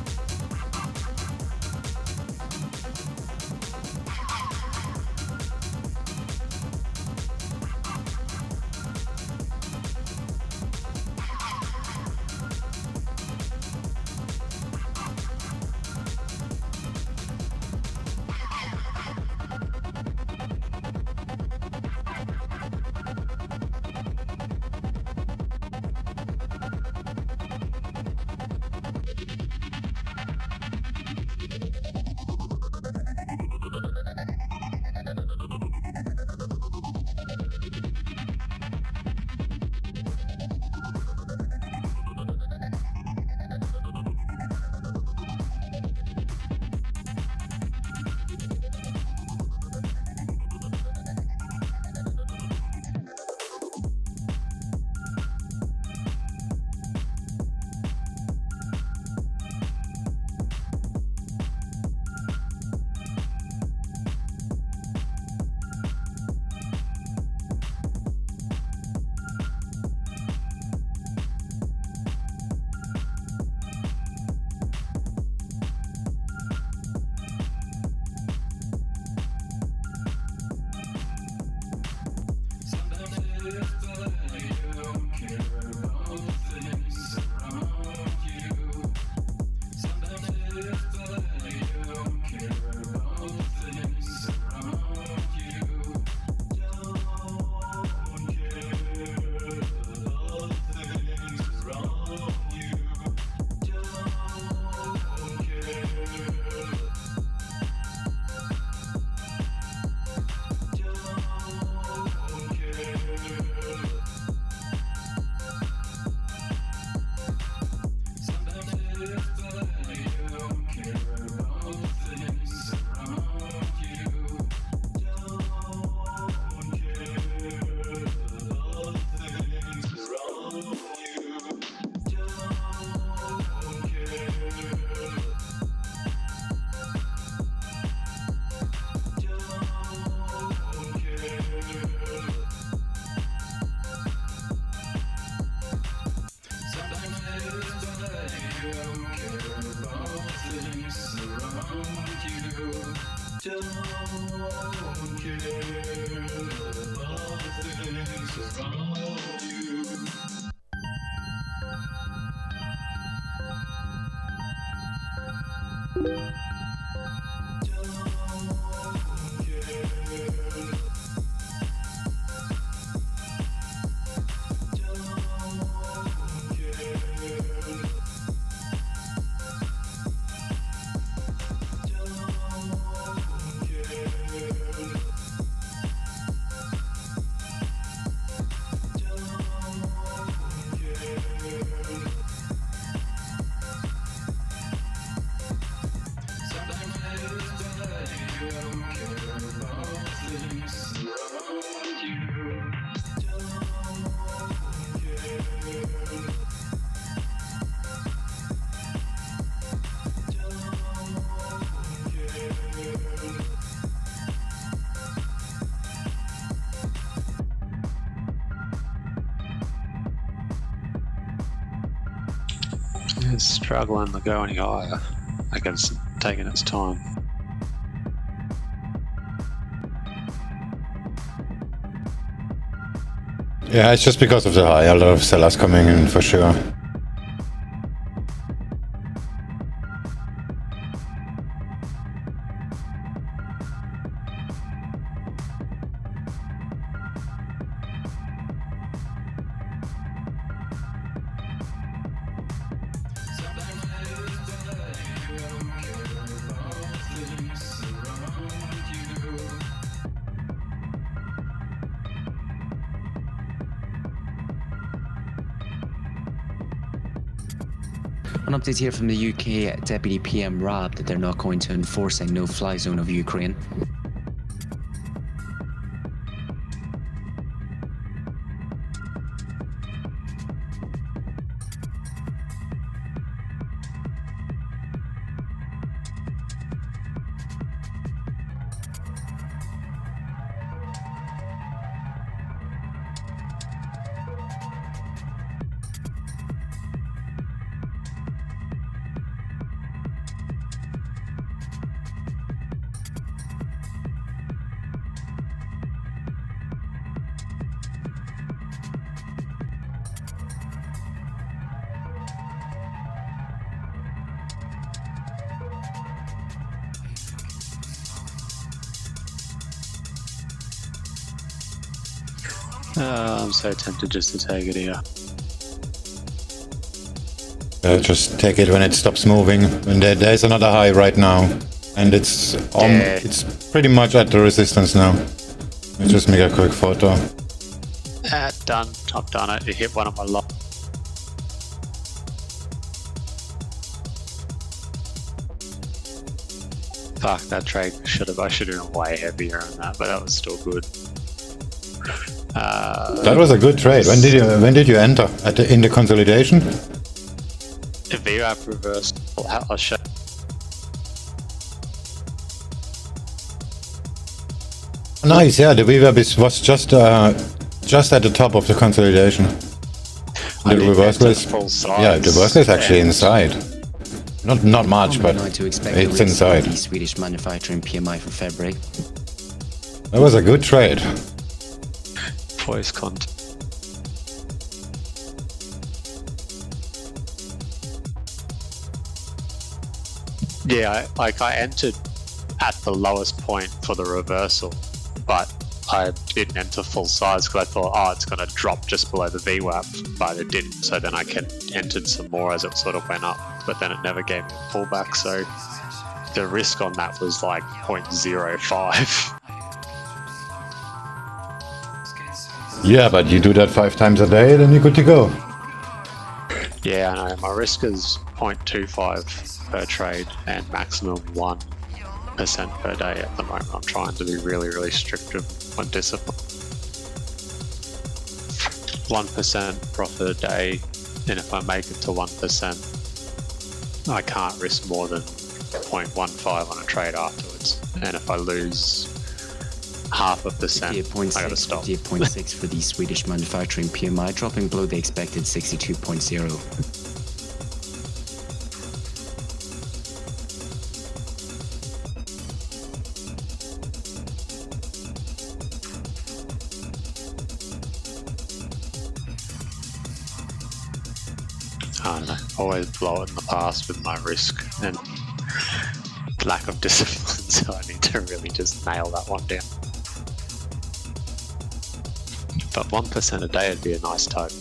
It's struggling to go any higher. I guess it's taking its time. Yeah, it's just because of the high. A lot of sellers coming in for sure. An update here from the UK Deputy PM Rob that they're not going to enforce a no-fly zone of Ukraine. I'm so tempted just to take it here. Just take it when it stops moving. And there's another high right now, and it's it's pretty much at the resistance now. Let me just make a quick photo. Done. I've done it. It hit one of my low. Fuck, that trade I should have been way heavier on that, but that was still good. That was a good trade. When did you enter? In the consolidation? The VWAP reversed. I'll show. Nice, yeah. The VWAP was just at the top of the consolidation. The reversal is yeah. The reversal is actually inside. Not much, but it's inside. The Swedish manufacturing PMI for February. That was a good trade. Voice content. Yeah, I entered at the lowest point for the reversal, but I didn't enter full size because I thought, oh, it's going to drop just below the VWAP, but it didn't. So then I entered some more as it sort of went up, but then it never gave me a pullback. So the risk on that was like 0.05. Yeah, but you do that 5 times a day, then you're good to go. Yeah, I know. My risk is 0.25 per trade and maximum 1% per day at the moment. I'm trying to be really, really strict on discipline. 1% profit a day, and if I make it to 1%, I can't risk more than 0.15 on a trade afterwards. And if I lose 0.5%, I gotta stop. 58.6 for the Swedish manufacturing PMI, dropping below the expected 62.0. I don't know, always blow it in the past with my risk and lack of discipline, so I need to really just nail that one down. But 1% a day would be a nice target.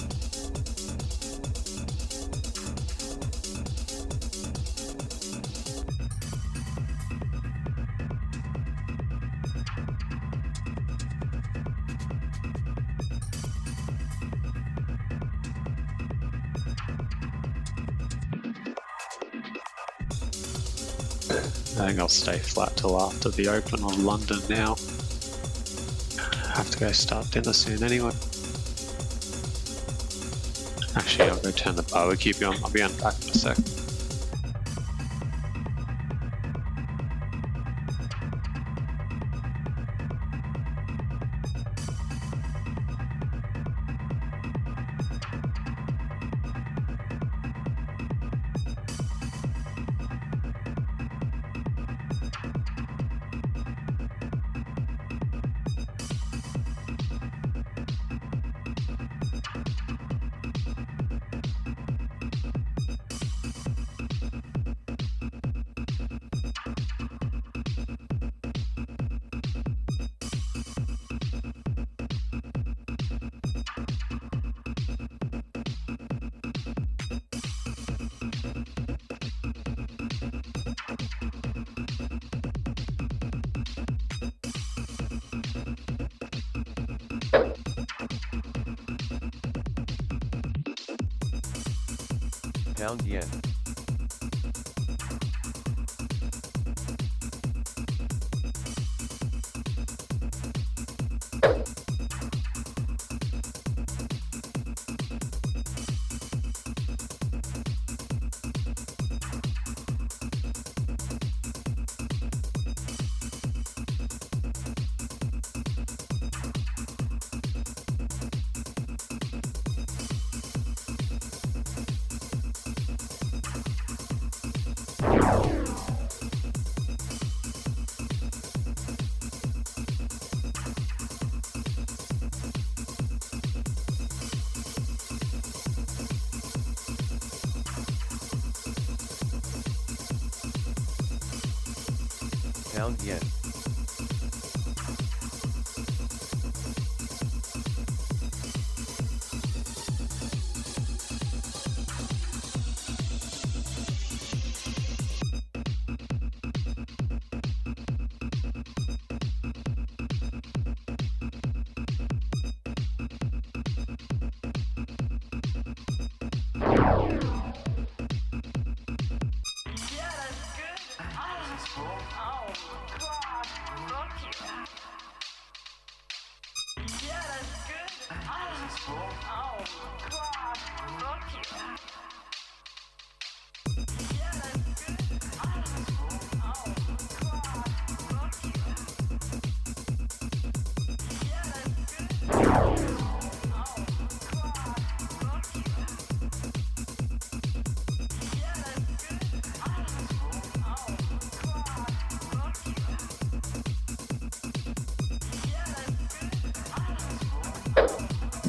I think I'll stay flat till after the open of London now. I have to go start dinner soon anyway. Actually, I'll go turn the barbecue on. I'll be back in a sec. Pound yen. Pound yen.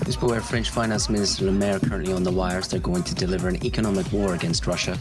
Despite where French Finance Minister Le Maire currently on the wires, they're going to deliver an economic war against Russia.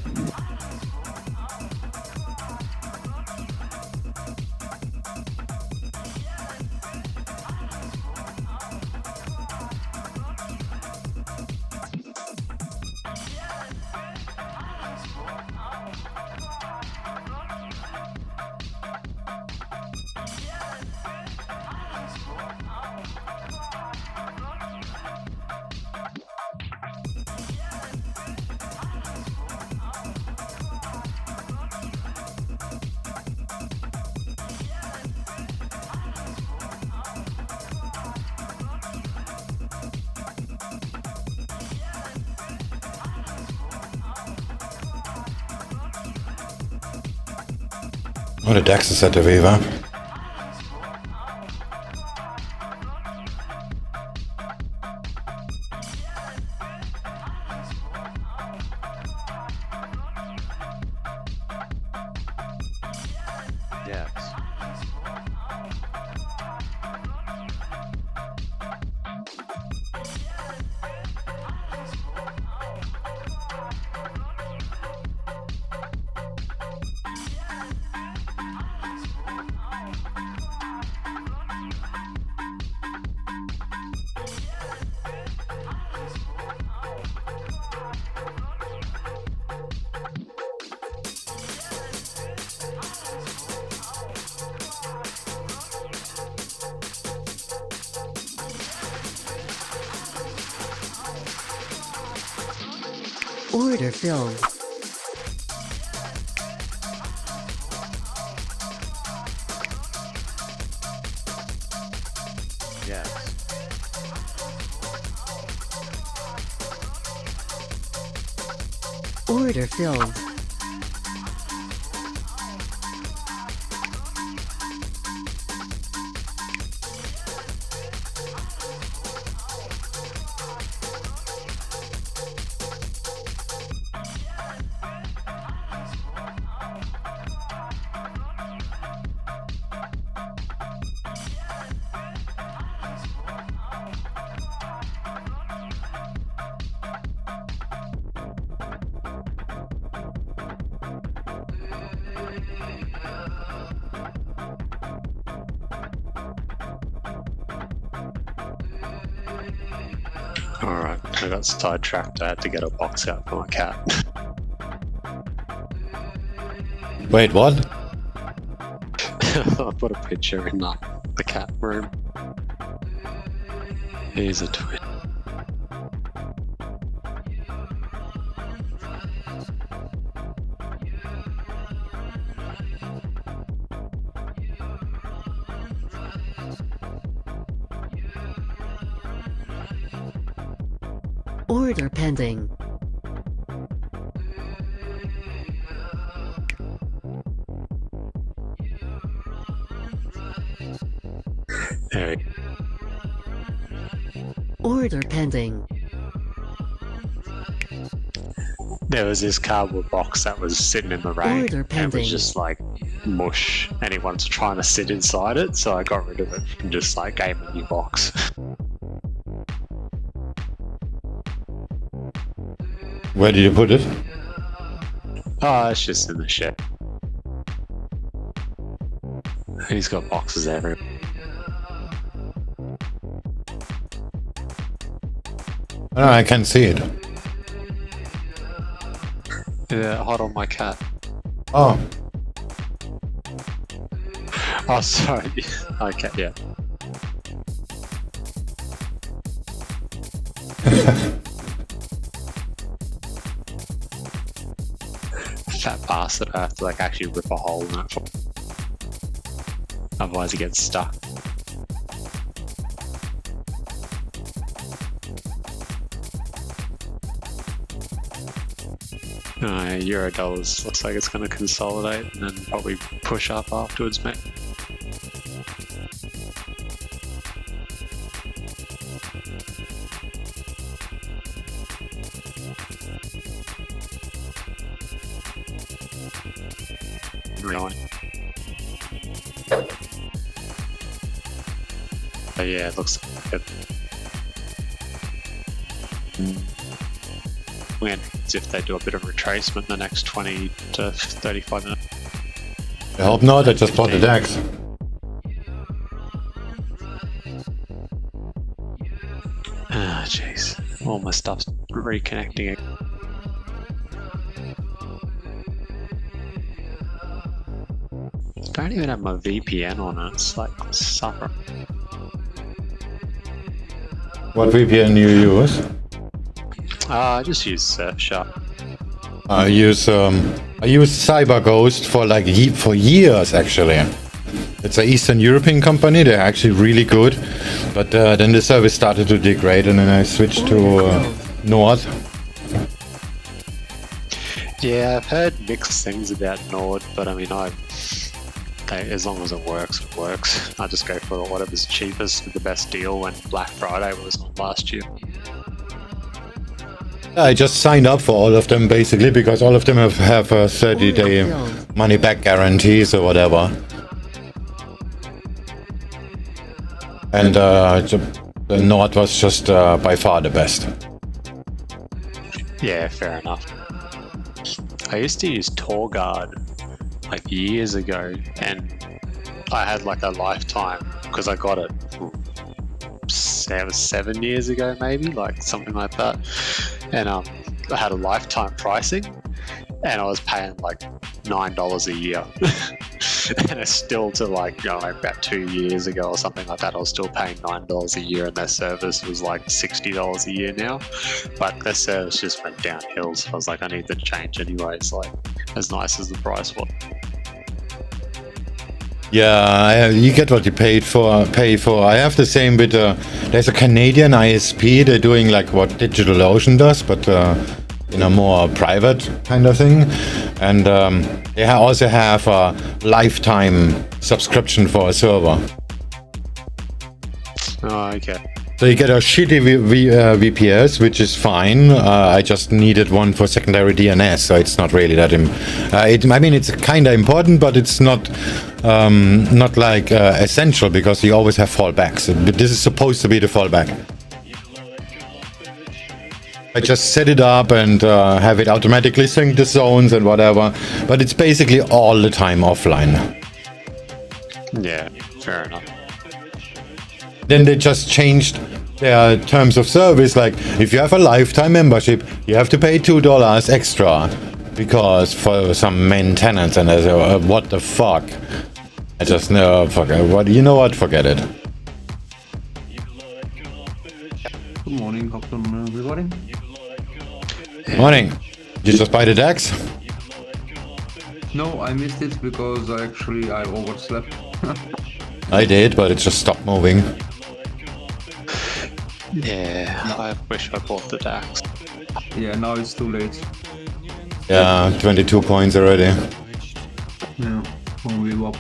Oh, the DAX is at the wave up. DAX. Order filled. DAX. Order filled. Alright, I got sidetracked. I had to get a box out for my cat. Wait, what? I put a picture in the cat room. He's a twin. Order pending. There we Order pending. There was this cardboard box that was sitting in the rain Order and it pending. was just like mush. Anyone's trying to sit inside it, so I got rid of it and just like gave him a new box. Where did you put it? Oh, it's just in the shed. He's got boxes everywhere. Oh, I can see it. Yeah, hot on my cat. Oh, Oh, sorry. Okay, yeah. Fat bastard, I have to like actually rip a hole in it. Otherwise it gets stuck. Euro dollars looks like it's going to consolidate and then probably push up afterwards, mate. Right. But yeah, it looks good. As if they do a bit of retracement in the next 20 to 35 minutes. I hope not, I just bought the DAX. Ah, jeez. All my stuff's reconnecting. Don't even have my VPN on it, it's like suffering. What VPN you use? I just use Surfshark. I use CyberGhost for like for years actually. It's an Eastern European company. They're actually really good, but then the service started to degrade, and then I switched to Nord. Yeah, I've heard mixed things about Nord, but I mean, as long as it works, it works. I just go for whatever's cheapest with the best deal when Black Friday was on last year. I just signed up for all of them basically because all of them have a 30-day money back guarantees or whatever. And the Nord was just by far the best. Yeah, fair enough. I used to use Torguard like years ago, and I had like a lifetime because I got it 7 years ago, maybe, like something like that. And I had a lifetime pricing, and I was paying like $9 a year. And it's still to like, about 2 years ago or something like that, I was still paying $9 a year, and their service was like $60 a year now. But their service just went downhill, so I was like, I need to change anyways, like as nice as the price was. Yeah, you get what you pay for. I have the same with there's a Canadian ISP. They're doing like what DigitalOcean does, but in a more private kind of thing. And they also have a lifetime subscription for a server. Oh, okay. So you get a shitty VPS, which is fine. I just needed one for secondary DNS, so it's not really that. I mean, it's kind of important, but it's not like essential because you always have fallbacks. But this is supposed to be the fallback. I just set it up and have it automatically sync the zones and whatever, but it's basically all the time offline. Yeah, fair enough. Then they just changed their terms of service. Like, if you have a lifetime membership, you have to pay $2 extra because for some maintenance. And I said, what the fuck? I just know, fuck it. What? You know what? Forget it. Good morning, afternoon, everybody. Morning. Did you just buy the DAX? No, I missed it because I overslept. I did, but it just stopped moving. Yeah, I wish I bought the DAX. Yeah, now it's too late. Yeah, 22 points already. Yeah, we'll up.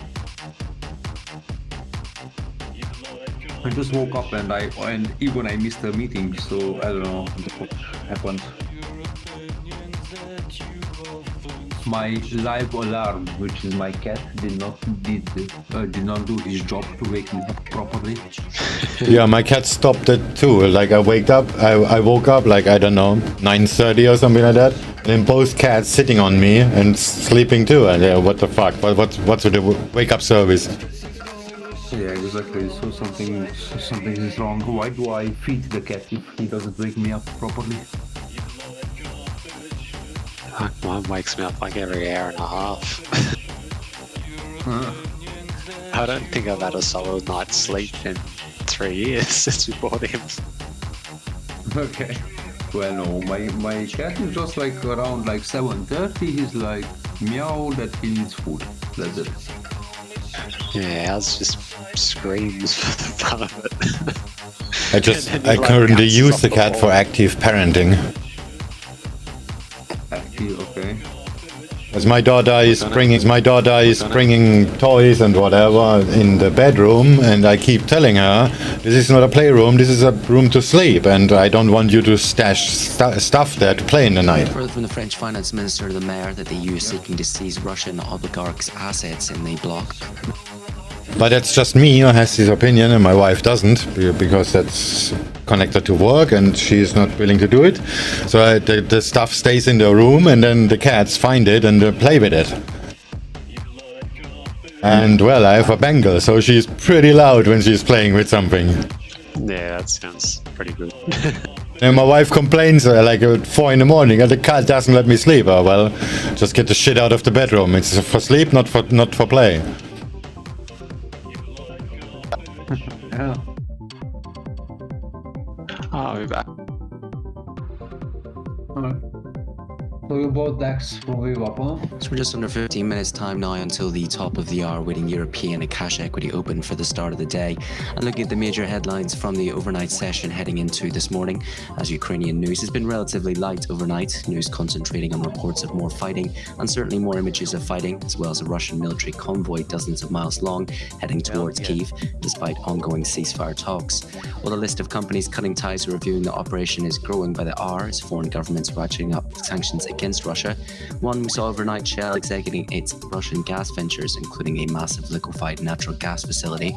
I just woke up and even I missed the meeting, so I don't know what happened. My live alarm, which is my cat, did not do his job to wake me up properly. Yeah, my cat stopped it too. Like I woke up like, I don't know, 9:30 or something like that. And then both cats sitting on me and sleeping too. And what the fuck? What's with the wake up service? Yeah, exactly. So something is wrong. Why do I feed the cat if he doesn't wake me up properly? Mine wakes me up like every hour and a half. I don't think I've had a solid night's sleep in 3 years since we bought him. Okay. Well, no, my cat is just like around like 7:30. He's like meow that he needs food. That's it. Yeah, ours just screams for the fun of it. I currently use the cat for active parenting. Active see, okay. As my daughter is bringing toys and whatever in the bedroom, and I keep telling her, this is not a playroom, this is a room to sleep, and I don't want you to stash stuff there to play in the night. Further from the French finance minister, the mayor, that the EU is seeking to seize Russian oligarchs' assets in the bloc. But that's just me who has this opinion, and my wife doesn't, because that's connected to work, and she's not willing to do it. So the stuff stays in the room, and then the cats find it and play with it. And well, I have a Bengal, so she's pretty loud when she's playing with something. Yeah, that sounds pretty good. And my wife complains like at 4 in the morning, and the cat doesn't let me sleep. Oh well, just get the shit out of the bedroom. It's for sleep, not for play. Yeah. I'll be back. Alright. So you bought DAX from VWAP, huh? So we're just under 15 minutes time now until the top of the hour, waiting European and cash equity open for the start of the day. And looking at the major headlines from the overnight session heading into this morning, as Ukrainian news has been relatively light overnight, news concentrating on reports of more fighting and certainly more images of fighting, as well as a Russian military convoy dozens of miles long heading towards Kyiv, despite ongoing ceasefire talks. While the list of companies cutting ties or reviewing the operation is growing by the hour as foreign governments ratcheting up sanctions against Russia. One, we saw overnight Shell exiting its Russian gas ventures, including a massive liquefied natural gas facility.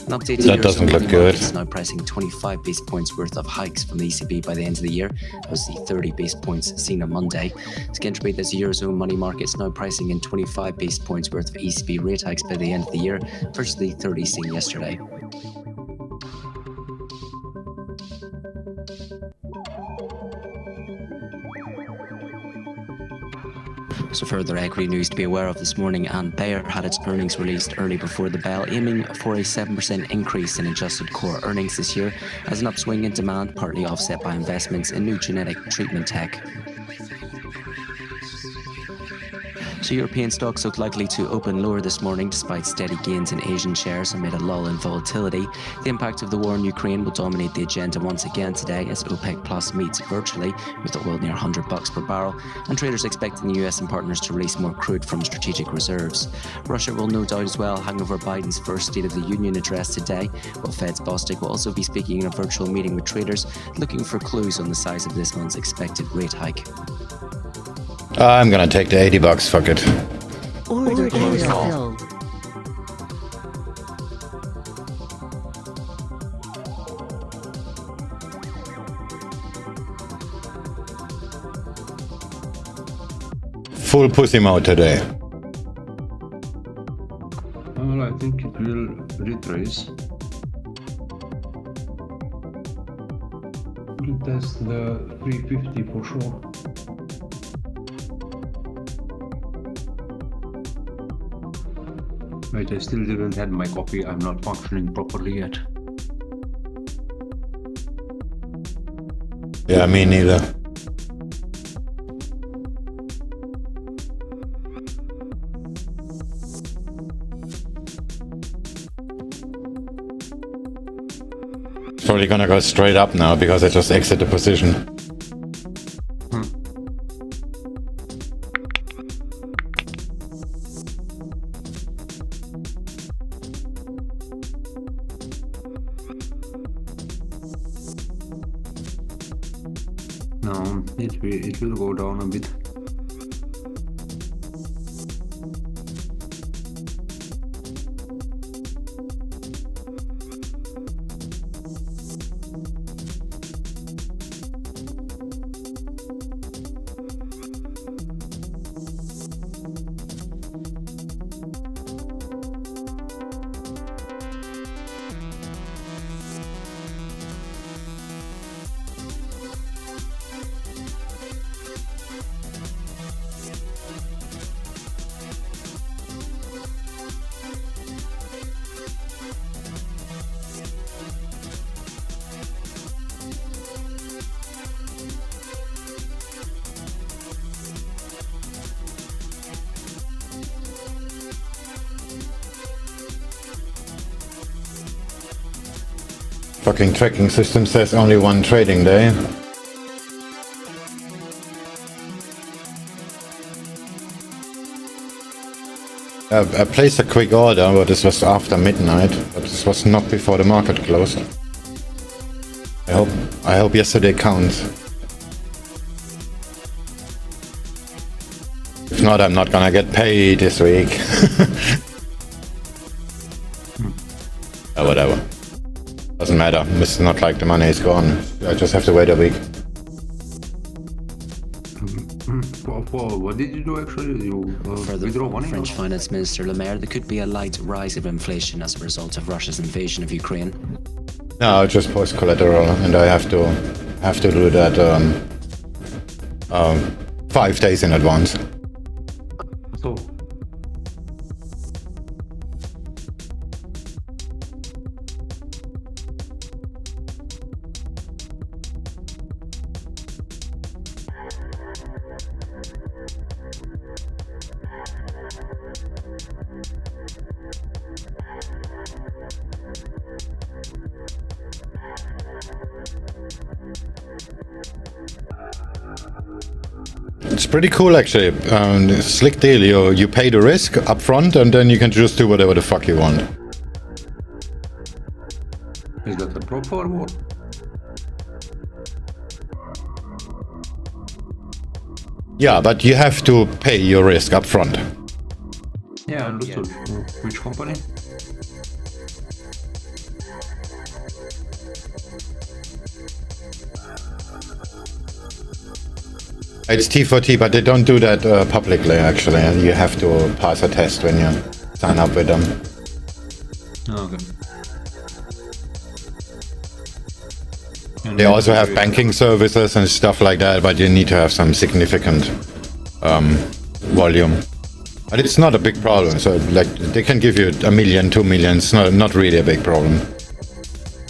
An update to that doesn't look good. It's now pricing 25 basis points worth of hikes from the ECB by the end of the year. That was the 30 basis points seen on Monday. Scantropay, this Eurozone money market's now pricing in 25 basis points worth of ECB rate hikes by the end of the year, versus the 30 seen yesterday. So further equity news to be aware of this morning, and Bayer had its earnings released early before the bell, aiming for a 7% increase in adjusted core earnings this year, as an upswing in demand partly offset by investments in new genetic treatment tech. So European stocks look likely to open lower this morning despite steady gains in Asian shares amid a lull in volatility. The impact of the war in Ukraine will dominate the agenda once again today as OPEC Plus meets virtually, with oil near $100 per barrel, and traders expecting the US and partners to release more crude from strategic reserves. Russia will no doubt as well hang over Biden's first State of the Union address today, while Fed's Bostic will also be speaking in a virtual meeting with traders looking for clues on the size of this month's expected rate hike. I'm gonna take the $80, fuck it. Order filled. Full pussy mode today. Well, I think it will retrace. We'll test the 350 for sure. Wait, I still didn't have my coffee. I'm not functioning properly yet. Yeah, me neither. It's probably gonna go straight up now because I just exit the position. No, it will go down a bit. Fucking tracking system says only one trading day. I placed a quick order, but this was after midnight. But this was not before the market closed. I hope yesterday counts. If not, I'm not gonna get paid this week. Whatever. Doesn't matter. It's not like the money is gone. I just have to wait a week. What did you do actually? You For the withdraw money? French Finance Minister Le Maire, there could be a light rise of inflation as a result of Russia's invasion of Ukraine. No, I'll just post collateral, and I have to do that 5 days in advance. So, It's pretty cool actually. Slick deal. You pay the risk up front, and then you can just do whatever the fuck you want. is that a prop or what? Yeah, but you have to pay your risk up front. Yeah, understood. Which company? It's T4T, but they don't do that publicly actually. You have to pass a test when you sign up with them. Okay. They also have banking services and stuff like that, but you need to have some significant volume. But it's not a big problem. So like they can give you $1 million, $2 million. It's not really a big problem.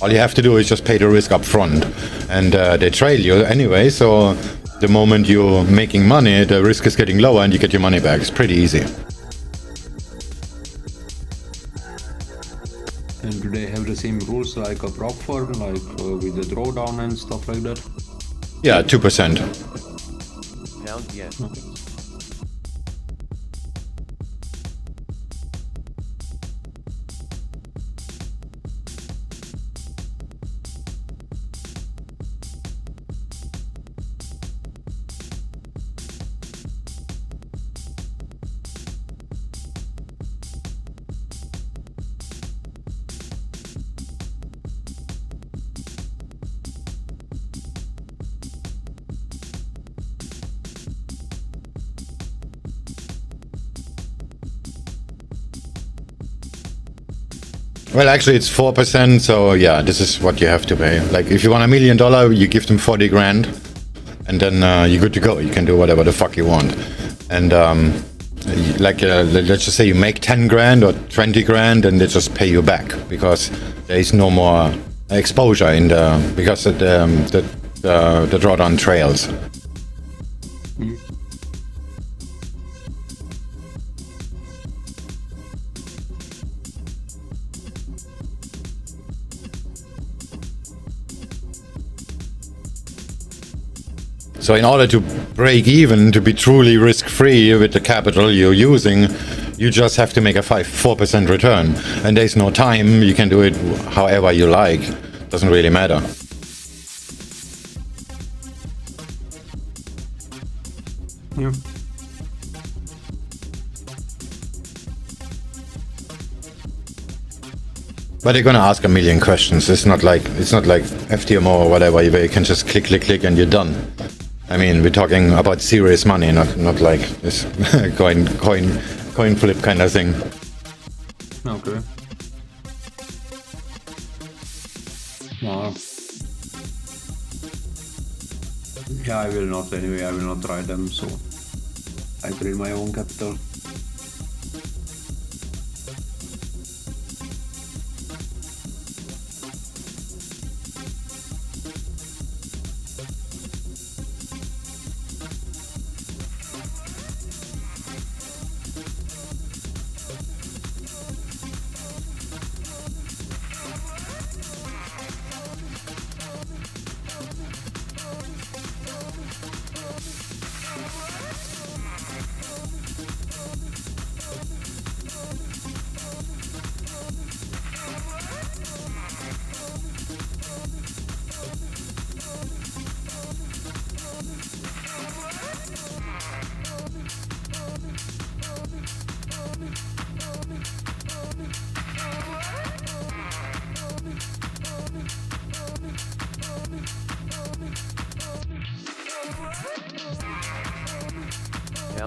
All you have to do is just pay the risk up front, and they trail you anyway. So the moment you're making money, the risk is getting lower, and you get your money back. It's pretty easy. And do they have the same rules like a prop firm, like with the drawdown and stuff like that? Yeah, 2%. Pound yen. Okay. Well, actually, it's 4%. So yeah, this is what you have to pay. Like, if you want $1 million, you give them 40 grand, and then you're good to go. You can do whatever the fuck you want. And like, let's just say you make 10 grand or 20 grand, and they just pay you back because there is no more exposure in because the drawdown trails. So in order to break even, to be truly risk-free with the capital you're using, you just have to make a 4% return. And there's no time. You can do it however you like. Doesn't really matter. Yeah. But they're gonna ask a million questions. It's not like FTMO or whatever, where you can just click and you're done. I mean, we're talking about serious money, not like this coin flip kind of thing. Okay. Wow. Yeah, I will not anyway. I will not try them, so I trade my own capital.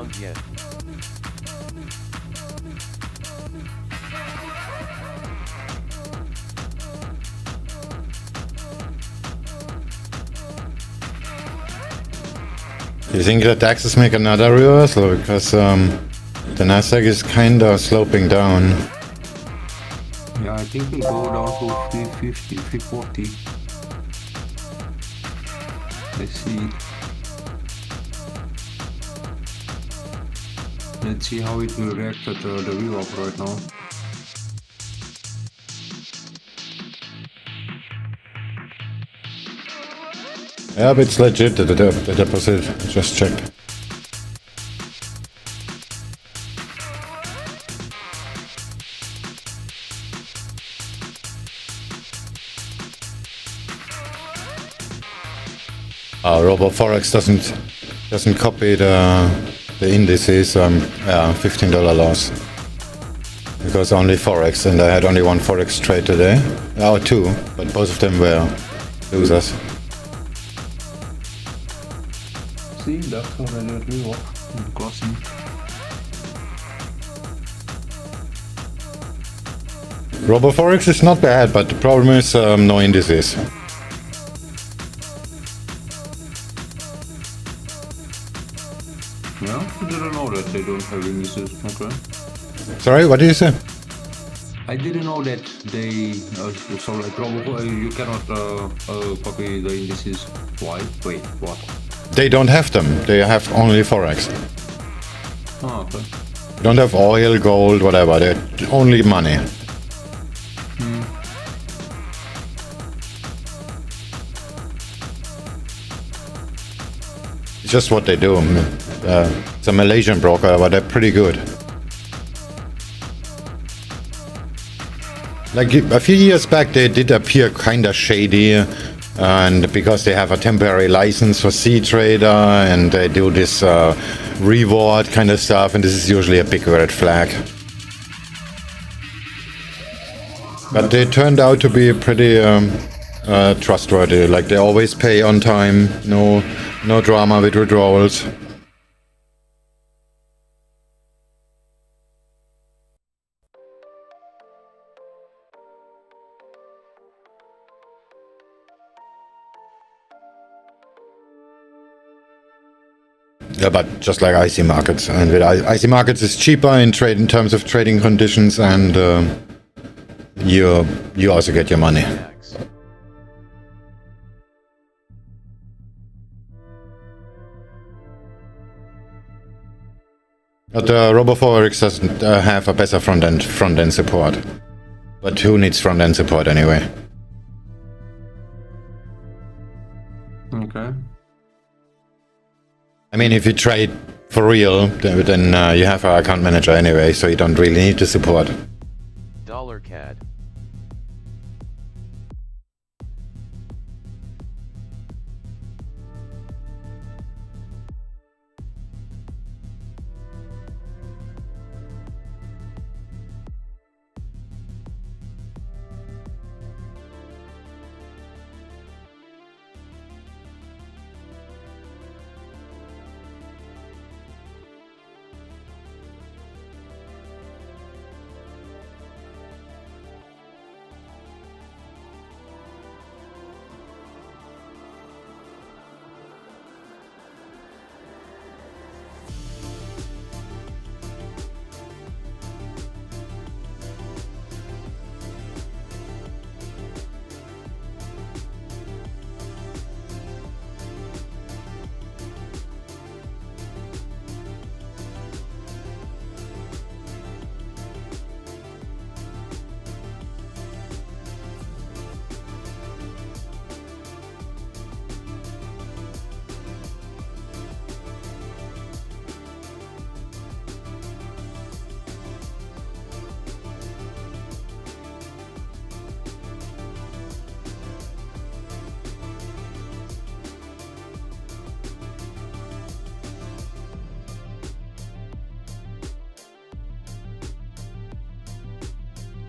Pound yen. You think the DAXs make another reversal? Because the NASDAQ is kinda sloping down. Yeah, I think we'll go down to 350, 340. Let's see. Let's see how it will react at the VWAP right now. Yeah, but it's legit, the deposit. Just check. Forex doesn't copy the indices. Yeah, $15 loss. Because only Forex, and I had only one Forex trade today. Oh, two, but both of them were losers. See, that's already at VWAP. Crossing. Forex is not bad, but the problem is no indices. Yeah, I didn't know that they don't have indices. Okay. Sorry, what did you say? I didn't know that they so like you cannot copy the indices. Why? Wait, what? They don't have them. They have only Forex. Oh, okay. They don't have oil, gold, whatever. They're only money. It's just what they do. It's a Malaysian broker, but they're pretty good. Like a few years back, they did appear kinda shady, and because they have a temporary license for C-Trader, and they do this reward kind of stuff, and this is usually a big red flag. But they turned out to be pretty trustworthy. Like they always pay on time, no drama with withdrawals. Yeah, but just like IC markets, and with IC markets is cheaper in terms of trading conditions, and you also get your money. But Forex doesn't have a better front end support. But who needs front end support anyway? Okay. I mean, if you trade for real, then you have an account manager anyway, so you don't really need the support. Dollar CAD.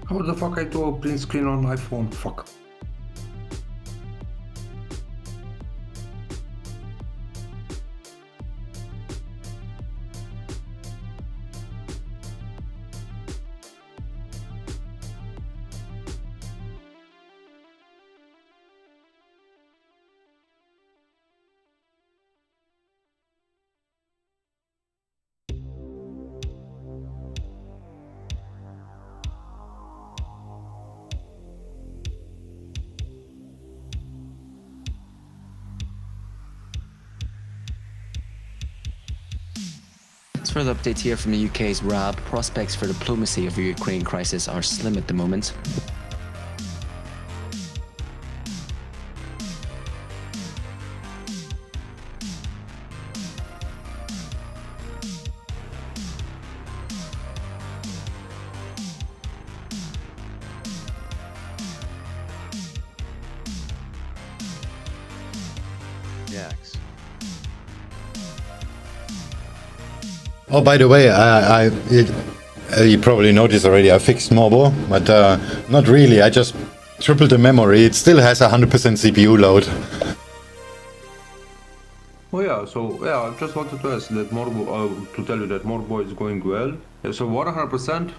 How the fuck I do a print screen on iPhone? Fuck. further update here from the UK's RAB. Prospects for diplomacy of the Ukraine crisis are slim at the moment. DAX. Oh, by the way, you probably noticed already, I fixed Morbo, but not really. I just tripled the memory. It still has 100% CPU load. Oh yeah, so yeah, I just wanted to ask that Morbo, to tell you that Morbo is going well. Yeah, so 100%,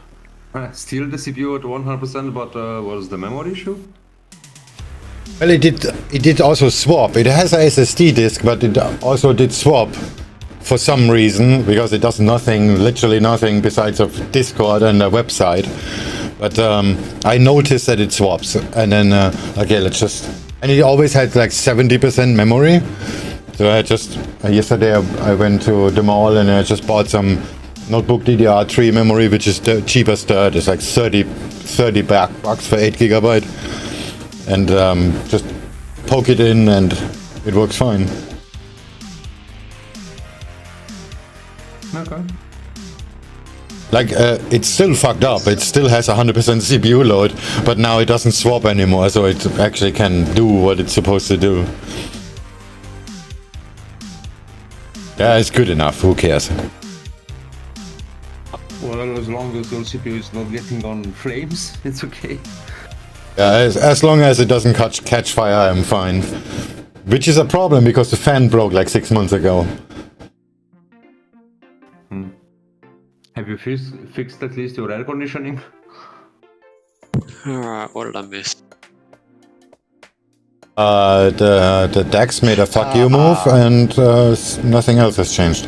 still the CPU at 100%, but was the memory issue? Well, it did also swap. It has a SSD disk, but it also did swap for some reason, because it does nothing, literally nothing besides of Discord and a website. But I noticed that it swaps, and then okay, let's just, and it always had like 70% memory. So I just yesterday I went to the mall and I just bought some notebook DDR3 memory, which is the cheapest. It's like 30 bucks for 8 GB, and just poke it in and it works fine. Okay. Like, it's still fucked up. It still has 100% CPU load, but now it doesn't swap anymore, so it actually can do what it's supposed to do. Yeah, it's good enough. Who cares? Well, as long as your CPU is not getting on flames, it's okay. Yeah, as long as it doesn't catch fire, I'm fine. Which is a problem, because the fan broke like 6 months ago. Have you fixed at least your air conditioning? Alright, what did I miss? The DAX made a fuck you move, and nothing else has changed.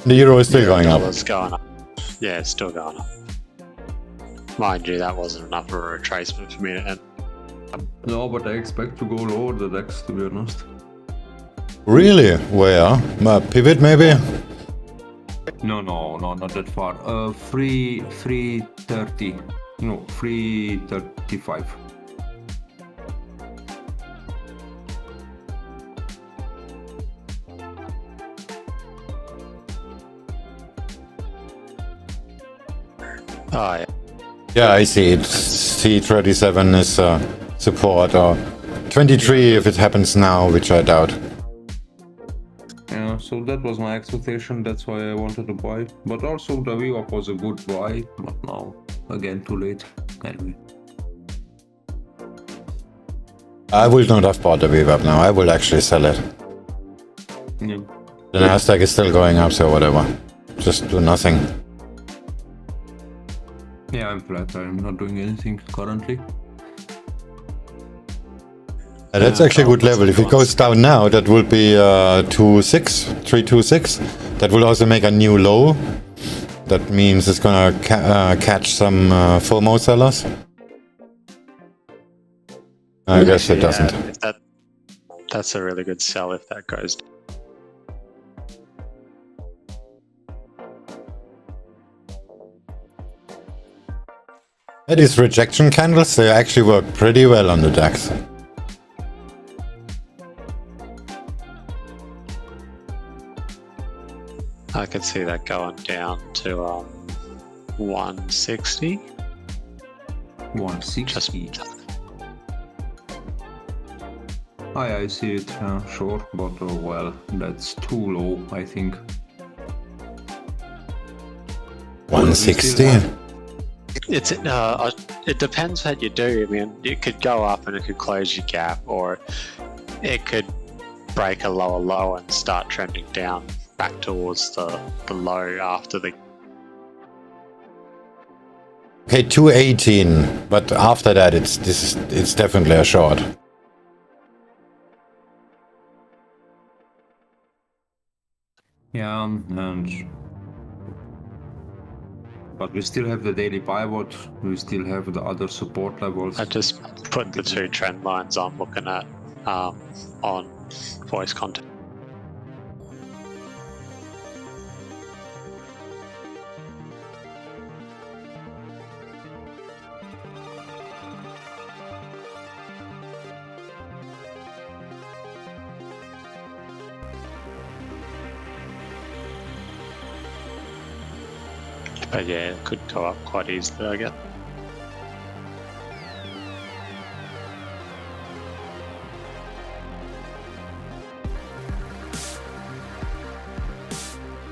The euro is still going up. It's going up. Yeah, it's still going up. Mind you, that wasn't enough of a retracement for me to end. No, but I expect to go lower the DAX, to be honest. Really? Where? Pivot maybe? No, not that far. 330. No, 335. Oh, yeah. Yeah, I see it. C37 is support, or 23 if it happens now, which I doubt. Yeah, so that was my expectation, that's why I wanted to buy. But also the VWAP was a good buy, but now, again, too late. Anyway. I will not have bought the VWAP now, I will actually sell it. Yeah. The NASDAQ is still going up, so whatever. Just do nothing. Yeah, I'm flat, I'm not doing anything currently. That's actually a good level. If it goes down now, that will be 326. That will also make a new low. That means it's gonna catch some FOMO sellers. I guess it doesn't. That's a really good sell if that goes down. These rejection candles, they actually work pretty well on the DAX. I could see that going down to 160. 160. I see it, sure, but well, that's too low, I think. 160? It depends what you do. I mean, it could go up and it could close your gap, or it could break a lower low and start trending down back towards the low after the. Okay, 218, but after that it's definitely a short. Yeah, but we still have the daily pivot, we still have the other support levels. I just put the two trend lines I'm looking at on voice content. But yeah, it could go up quite easily, I guess.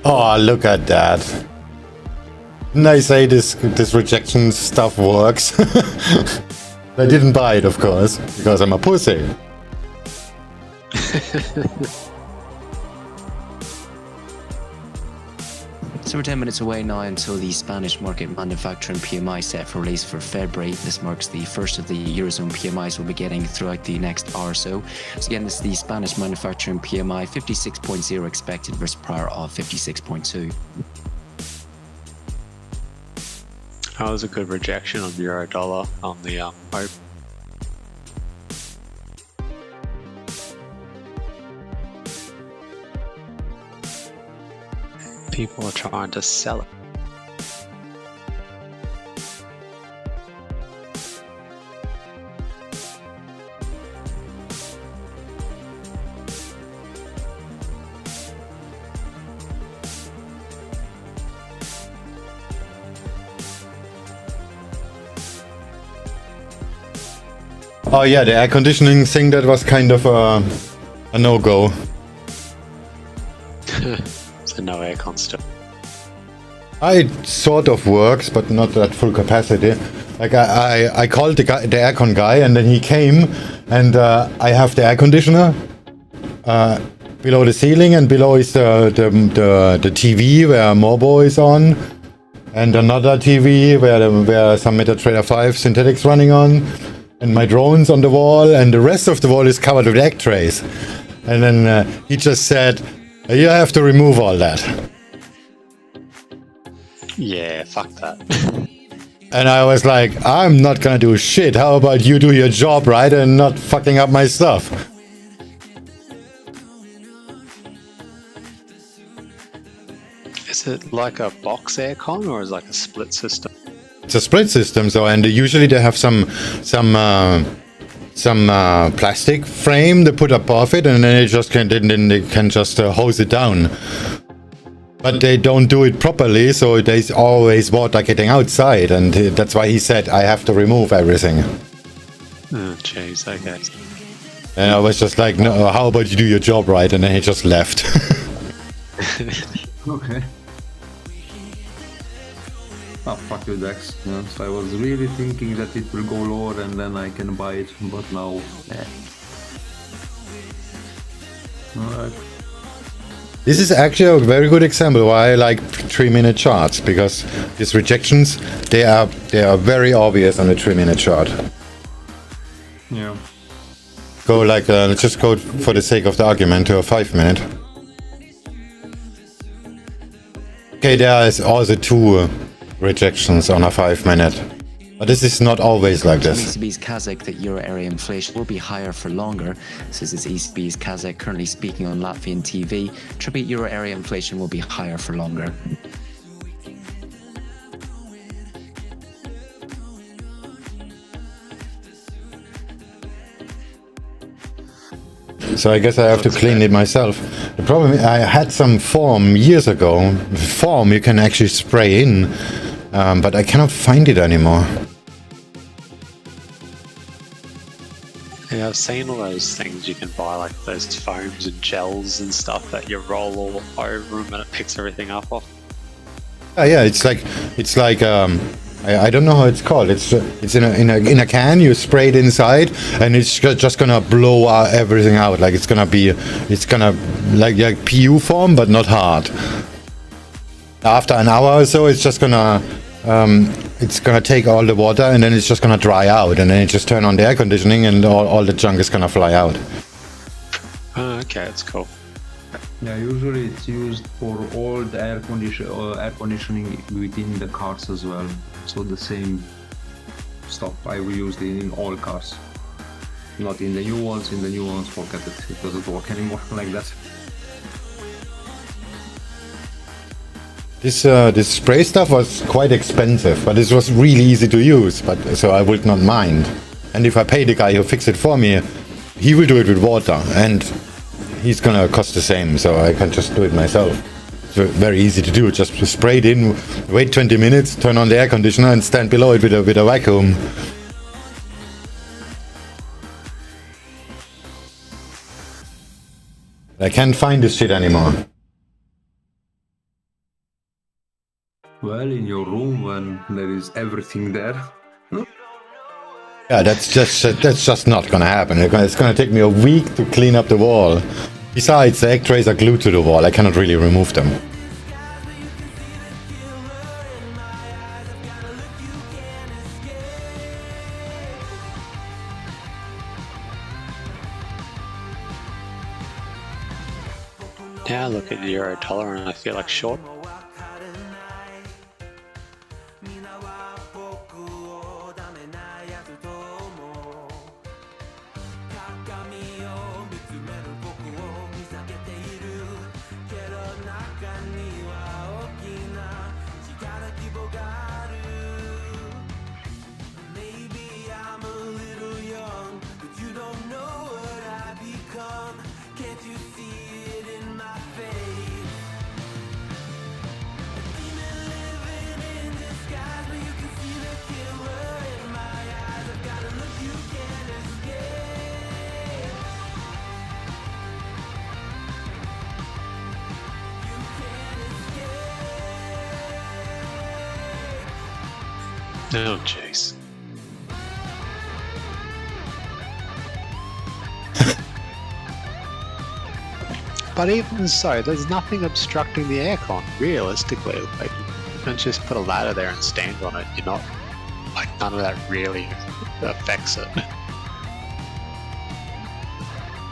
Oh, look at that. Didn't I say this rejection stuff works? I didn't buy it, of course, because I'm a pussy. So we're 10 minutes away now until the Spanish market manufacturing PMI set for release for February. This marks the first of the Eurozone PMIs we'll be getting throughout the next hour or so. So again, this is the Spanish manufacturing PMI, 56.0 expected versus prior of 56.2. That was a good rejection on euro dollar on the open. People are trying to sell it. Oh yeah, the air conditioning thing, that was kind of a no-go. So no aircon stuff. It sort of works, but not at full capacity. Like I called the aircon guy, and then he came, and I have the air conditioner below the ceiling, and below is the TV where Morbo is on, and another TV where some MetaTrader 5 synthetics running on, and my drones on the wall, and the rest of the wall is covered with egg trays. And then he just said, "You have to remove all that." Yeah, fuck that. And I was like, I'm not gonna do shit. How about you do your job right and not fucking up my stuff? Is it like a box aircon or is it like a split system? It's a split system, so, and usually they have some plastic frame they put above it, and then they can just hose it down. But they don't do it properly, so there's always water getting outside, and that's why he said I have to remove everything. Oh, jeez, okay. And I was just like, no, how about you do your job right? And then he just left. Okay. Oh, fuck you, Dex. Yeah, so I was really thinking that it will go lower and then I can buy it, but now, Alright. This is actually a very good example why I like 3-minute charts, because these rejections, they are very obvious on the 3-minute chart. Yeah. Go like, let's just go for the sake of the argument to a 5-minute. Okay, there is also 2 rejections on a 5-minute. But this is not always like this. ECB's Kazakh that euro area inflation will be higher for longer. This is ECB's Kazakh currently speaking on Latvian TV. Triple euro area inflation will be higher for longer. So I guess I have to clean it myself. The problem is I had some foam years ago. Foam you can actually spray in, but I cannot find it anymore. Yeah, I've seen all those things you can buy, like those foams and gels and stuff that you roll all over them and it picks everything up off. Yeah, it's like I don't know how it's called. It's in a can. You spray it inside, and it's just gonna blow everything out. Like it's gonna like PU form, but not hard. After an hour or so, it's just gonna take all the water, and then it's just gonna dry out, and then it just turn on the air conditioning, and all the junk is gonna fly out. Oh, okay, that's cool. Yeah, usually it's used for all the air conditioning within the cars as well. So the same stuff I will use in all cars. Not in the new ones. In the new ones, forget it. It doesn't work anymore like that. This spray stuff was quite expensive, but it was really easy to use. So I would not mind. And if I pay the guy who fixed it for me, he will do it with water, and he's gonna cost the same. So I can just do it myself. very easy to do. Just spray it in, wait 20 minutes, turn on the air conditioner, and stand below it with a vacuum. I can't find this shit anymore. Well, in your room when there is everything there. Yeah, that's just not gonna happen. It's gonna take me a week to clean up the wall. Besides, the egg trays are glued to the wall. I cannot really remove them. Now I look at euro dollar and I feel like short. Oh, jeez. But even so, there's nothing obstructing the aircon, realistically. Like, you can just put a ladder there and stand on it. You're not, like, none of that really affects it.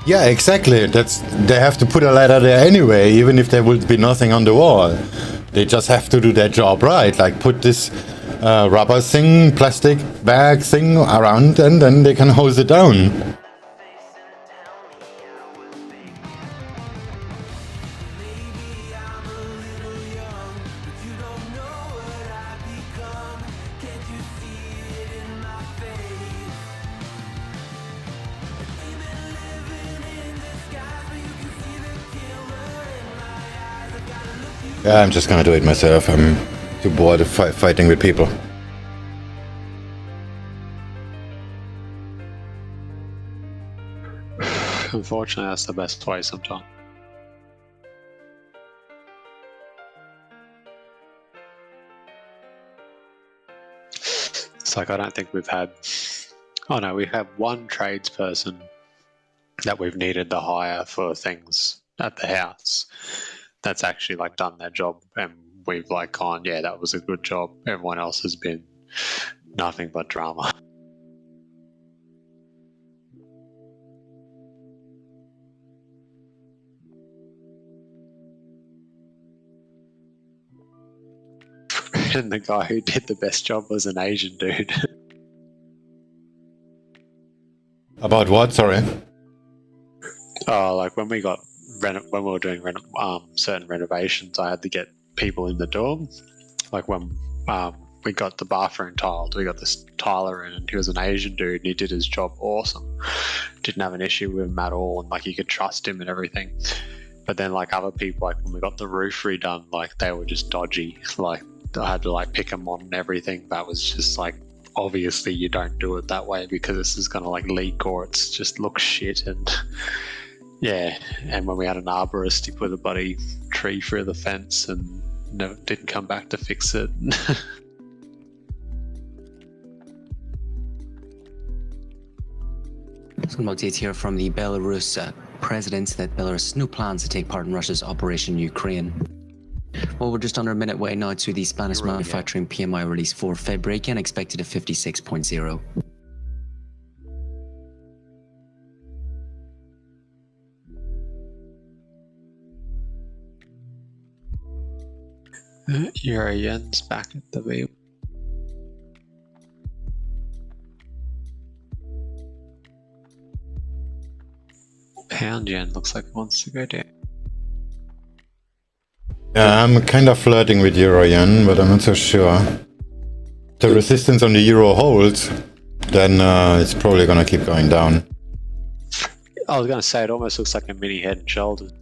Yeah, exactly. They have to put a ladder there anyway, even if there would be nothing on the wall. They just have to do their job right, like put this rubber thing, plastic bag thing around, and then they can hose it down. Yeah, I'm just gonna do it myself. I'm too bored of fighting with people. Unfortunately, that's the best way sometimes. It's like, I don't think we've had... Oh no, we have one tradesperson that we've needed to hire for things at the house that's actually like done their job, and we've like gone, yeah, that was a good job. Everyone else has been nothing but drama. And the guy who did the best job was an Asian dude. About what? Sorry. Oh, like when we got when we were doing certain renovations, I had to get people in the door. Like when we got the bathroom tiled, we got this tiler in, and he was an Asian dude, and he did his job awesome. Didn't have an issue with him at all, and like you could trust him and everything. But then like other people, like when we got the roof redone, like they were just dodgy. Like I had to like pick them on and everything. That was just like, obviously you don't do it that way because this is gonna like leak or it's just looks shit. And yeah, and when we had an arborist, he put a bloody tree through the fence and didn't come back to fix it. Some updates here from the Belarus president that Belarus has no plans to take part in Russia's Operation Ukraine. Well, we're just under a minute away now to the Spanish manufacturing PMI release for February, again expected at 56.0. Euro yen's back at the wheel. Pound yen looks like it wants to go down. Yeah, I'm kind of flirting with euro yen, but I'm not so sure. If the resistance on the euro holds, then it's probably gonna keep going down. I was gonna say, it almost looks like a mini head and shoulders.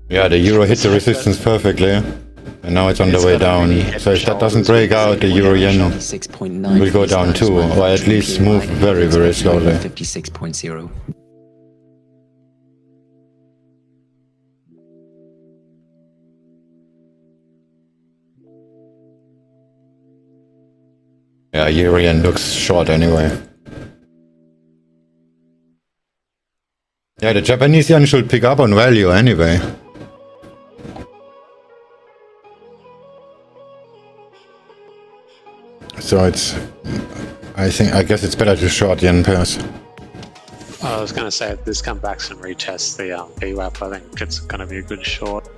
Yeah, the euro hit the resistance perfectly, and now it's on the way down. So if that doesn't break out, the euro yen will go down too, or at least move very, very slowly. 56.0. Yeah, euro yen looks short anyway. Yeah, the Japanese yen should pick up on value anyway. So I guess it's better to short yen pairs. I was going to say if this comes back and retests the VWAP, I think it's going to be a good short.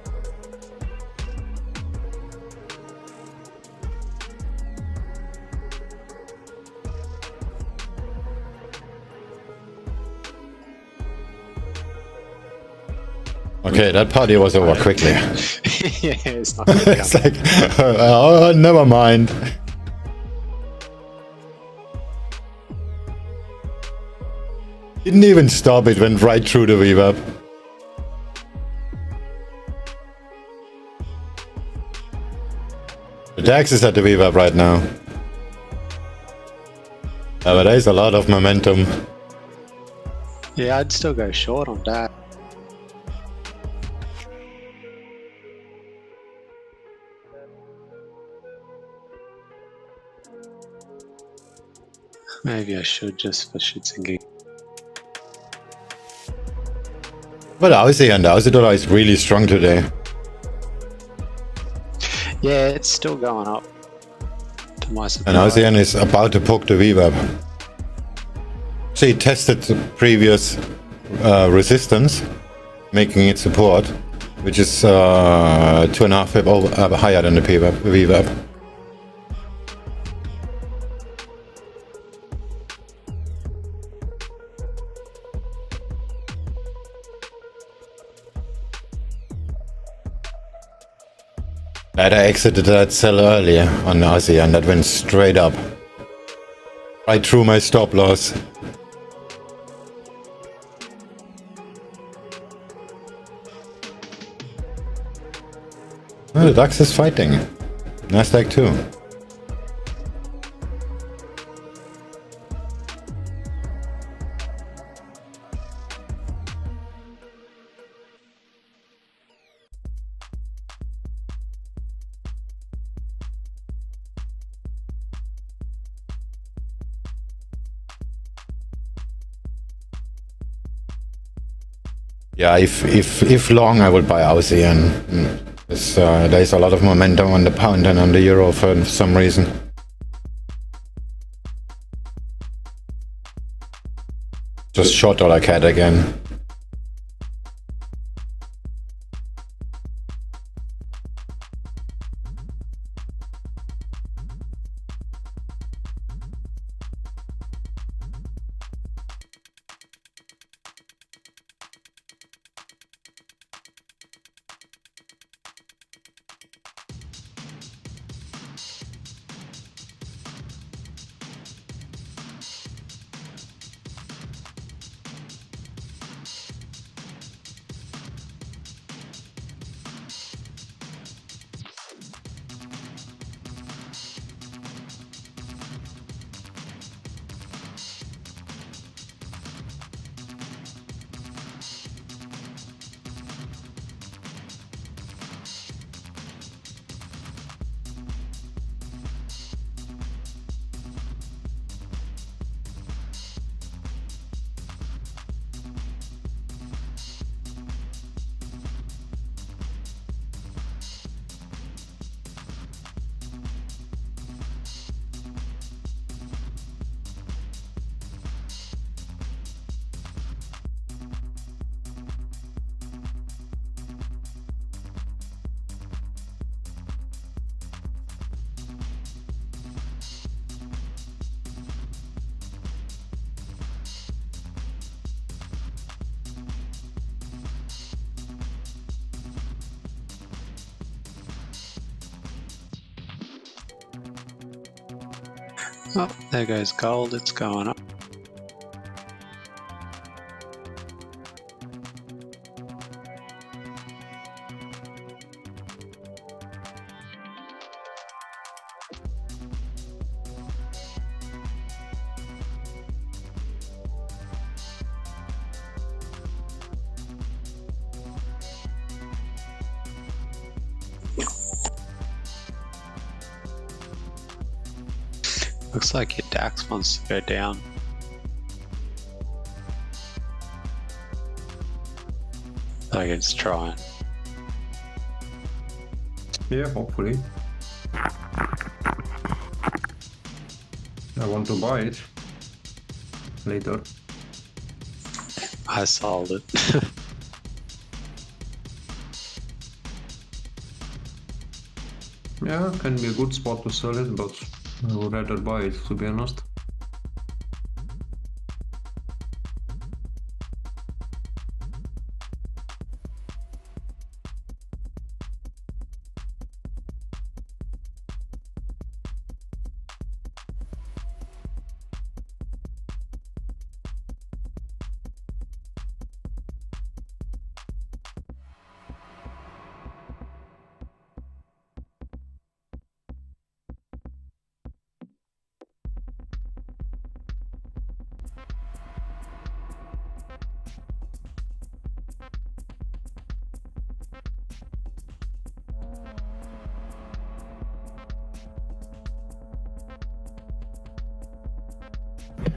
Okay, that party was over quickly. Yeah, it's not gonna It's like, oh, never mind. Didn't even stop, it went right through the VWAP. The DAX is at the VWAP right now. But there's a lot of momentum. Yeah, I'd still go short on that. Maybe I should just for shits and gigs. But Aussie and the Aussie dollar is really strong today. Yeah, it's still going up. To my surprise. And ASEAN is about to poke the VWAP. So it tested the previous resistance, making it support, which is 2.5 pip over, higher than the VWAP. I exited that sell earlier on Aussie and that went straight up. Right through my stop loss. Oh, the DAX is fighting. NASDAQ too. Yeah, if long, I would buy Aussie, and there's a lot of momentum on the pound and on the euro for some reason. Just short dollar CAD again. Oh, there goes gold, it's going up. Looks like your DAX wants to go down. Like it's trying. Yeah, hopefully. I want to buy it later. I sold it. Yeah, can be a good spot to sell it, but I would rather buy it, to be honest.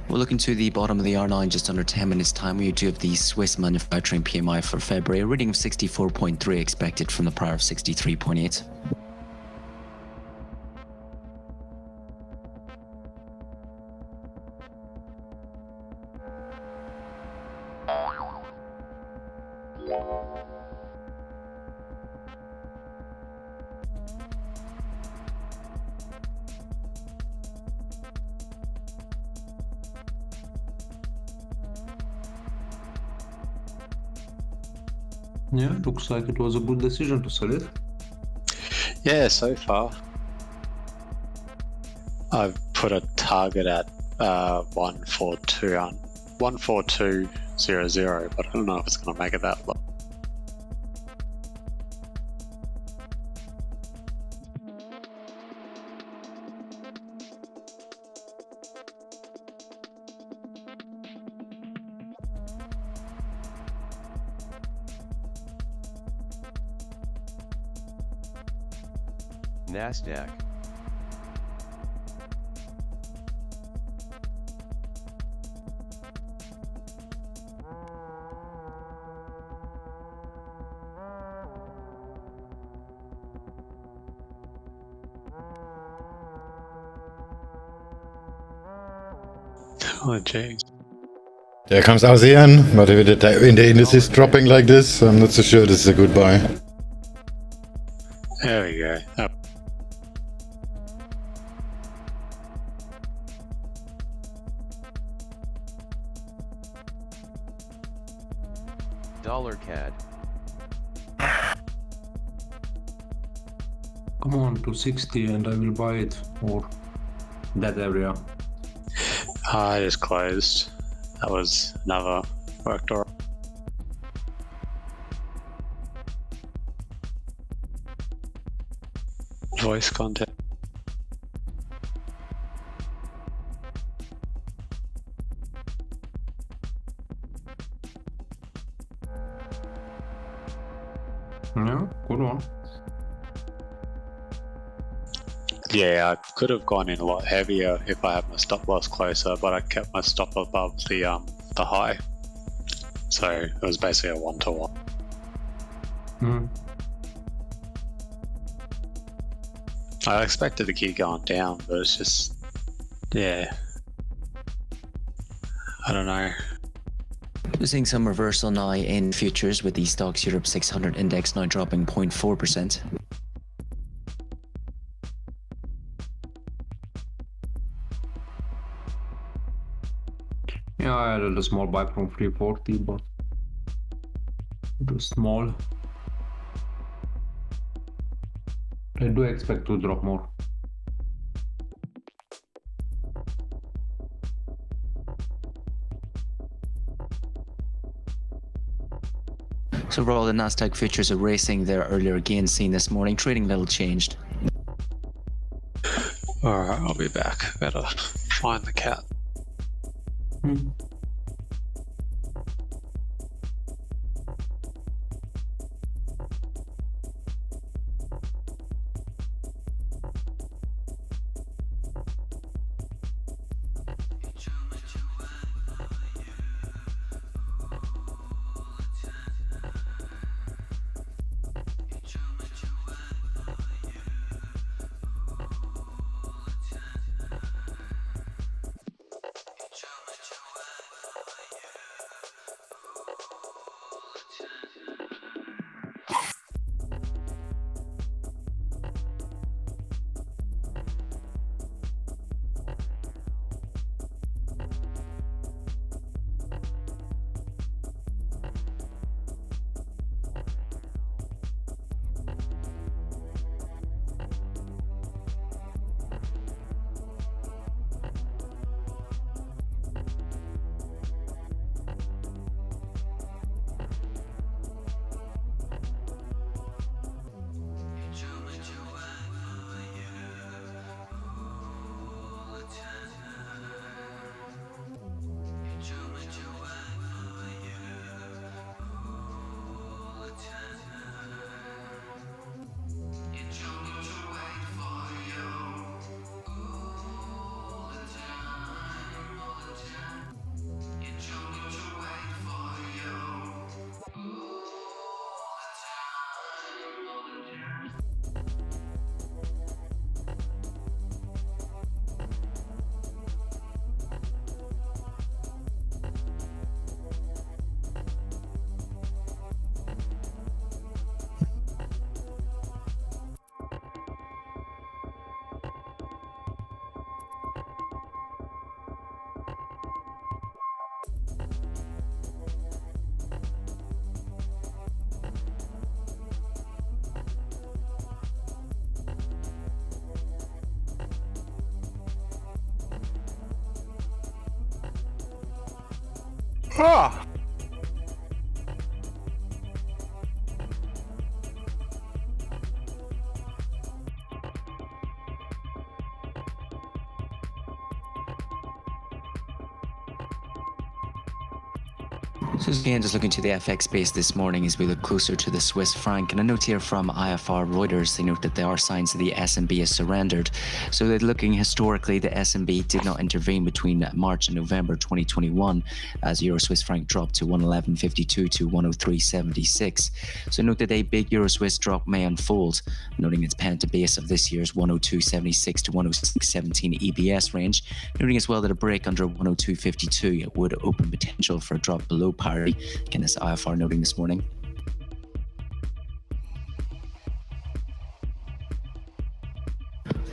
We're looking to the bottom of the R9 just under 10 minutes time. We do have the Swiss manufacturing PMI for February, a reading of 64.3 expected from the prior of 63.8. Yeah, looks like it was a good decision to sell it. Yeah, so far. I've put a target at 14200, but I don't know if it's going to make it that low. NASDAQ. Oh, jeez. There comes ASEAN, but if the index is dropping like this, I'm not so sure this is a good buy. There we go. Oh. Dollar CAD. Come on, to 60 and I will buy it, or that area. I just closed. That was another worked alright. Voice content. Yeah, good one. Yeah, I could have gone in a lot heavier if I had my stop loss closer, but I kept my stop above the high. So it was basically a 1-to-1. I expected to keep going down, but it's just, yeah. I don't know. We're seeing some reversal now in futures with the Stocks Europe 600 index now dropping 0.4%. Yeah, I added a small buy from 340, but it was small. I do expect to drop more. So overall, the NASDAQ futures are racing their earlier gains seen this morning, trading little changed. Alright, I'll be back. Better find the cat. Ah! So again, just looking to the FX space this morning as we look closer to the Swiss franc. And a note here from IFR Reuters, they note that there are signs that the S&B has surrendered. So they're looking historically, the S&B did not intervene between March and November 2021 as Euro Swiss franc dropped to 111.52 to 103.76. So note that a big Euro Swiss drop may unfold, noting its pen to base of this year's 102.76 to 106.17 EBS range, noting as well that a break under 102.52 would open potential for a drop below parity. Again, this IFR noting this morning.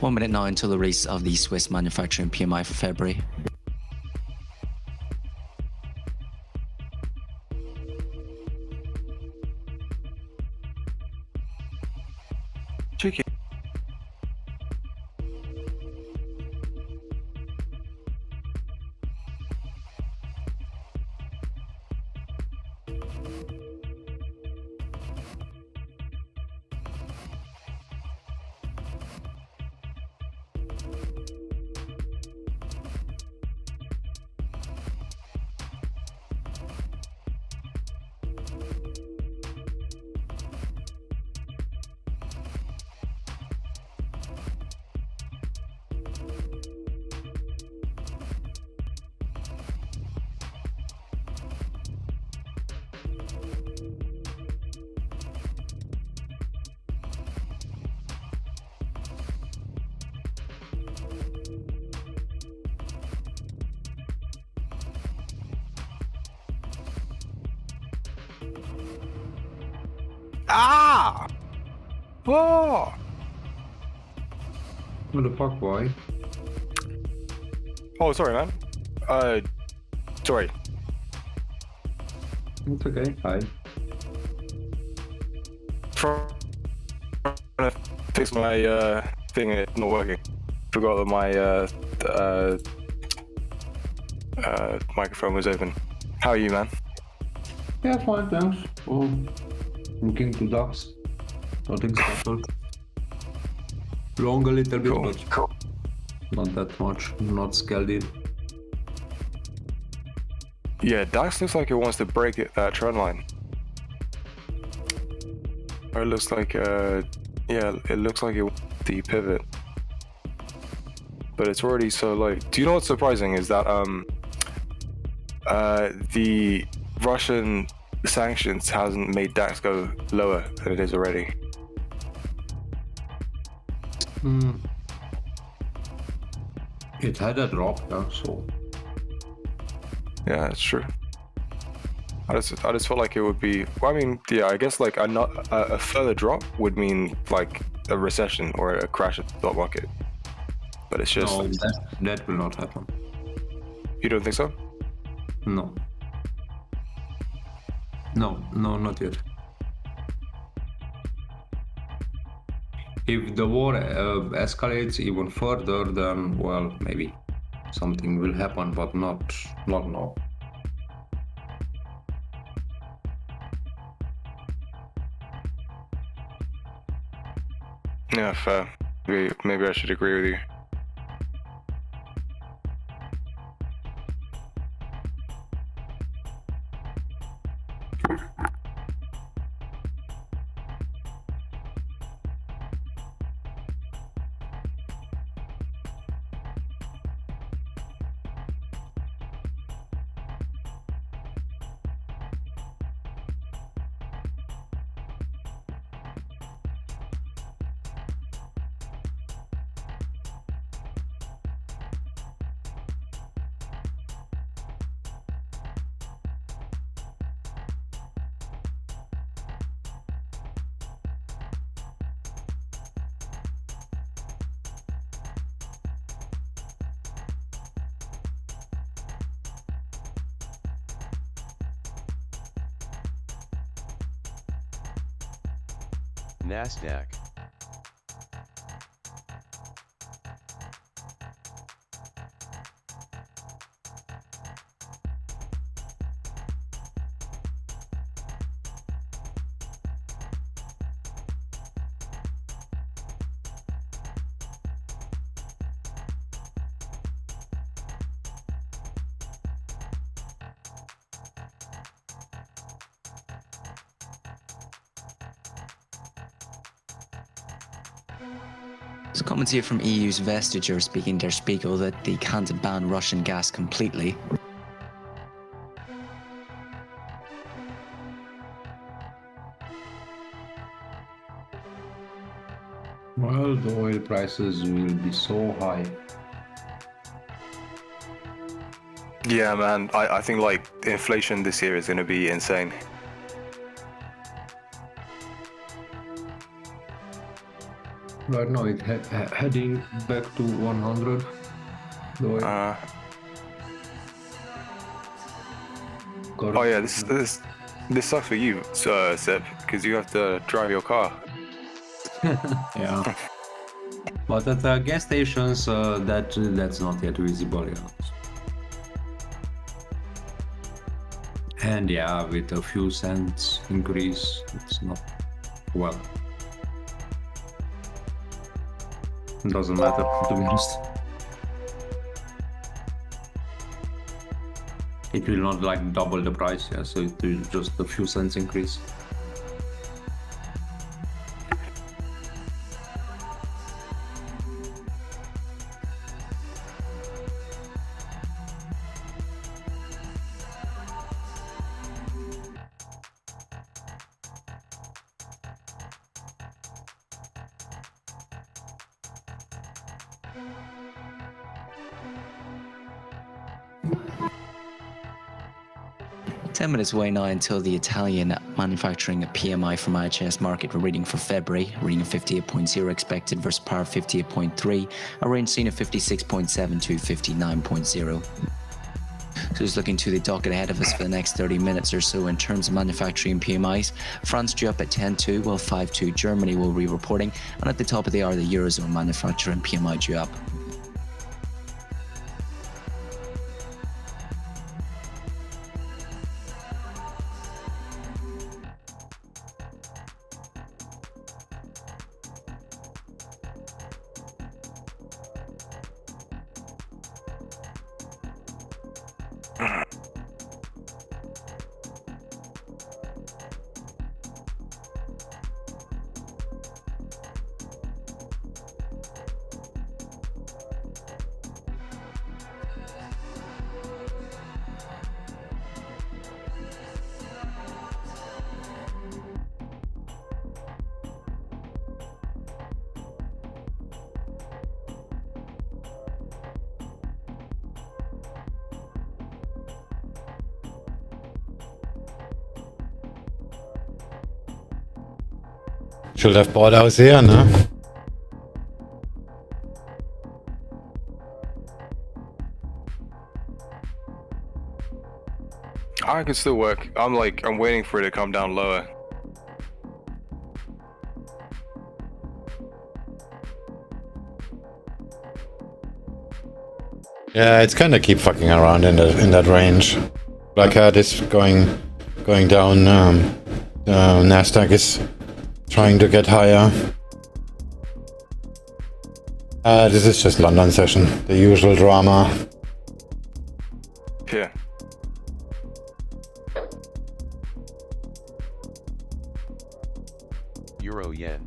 One minute now until the release of the Swiss manufacturing PMI for February. Cheeky. Ah! Oh! What the fuck, boy? Oh, sorry, man. Sorry. It's okay. Hi. Trying to fix my thing and it's not working. Forgot that my microphone was open. How are you, man? Yeah, fine, thanks. Oh, looking to ducks. Nothing special. Long a little bit, but not that much. Not scalded. Yeah, DAX looks like it wants to break that trend line. Or it looks like, yeah, it looks like it wants the pivot. But it's already so low. Do you know what's surprising is that the Russian sanctions hasn't made DAX go lower than it is already. It had a drop, yeah, so. Yeah, that's true. I just felt like it would be. Well, I mean, yeah, I guess like a further drop would mean like a recession or a crash in the stock market. But it's just No, that will not happen. You don't think so? No. No, not yet. If the war escalates even further, then, well, maybe something will happen, but not now. Yeah, fair. Maybe I should agree with you. NASDAQ. So comments here from EU's Vestager speaking Der Spiegel that they can't ban Russian gas completely. Well, the oil prices will be so high. Yeah, man. I think like inflation this year is going to be insane. Right now it's heading back to 100. The oil. Oh yeah, this sucks for you, Seb, because you have to drive your car. Yeah. But at gas stations, that's not yet visible. Yeah. And yeah, with a few cents increase, it's not well. It doesn't matter, to be honest. It will not like double the price, yeah, so it will just a few cents increase. Ten minutes away now until the Italian manufacturing PMI from IHS Market reading for February, reading of 58.0 expected versus par 58.3, a range seen of 56.7 to 59.0. So just looking to the docket ahead of us for the next 30 minutes or so in terms of manufacturing PMIs. France due up at 10.2, while 5.2 Germany will be reporting, and at the top of the hour the Eurozone manufacturing PMI due up. Should have bought out here, no? I can still work. I'm waiting for it to come down lower. Yeah, it's kind of keep fucking around in that range. Like this going down. NASDAQ is trying to get higher. This is just London session, the usual drama. Yeah. Euro yen.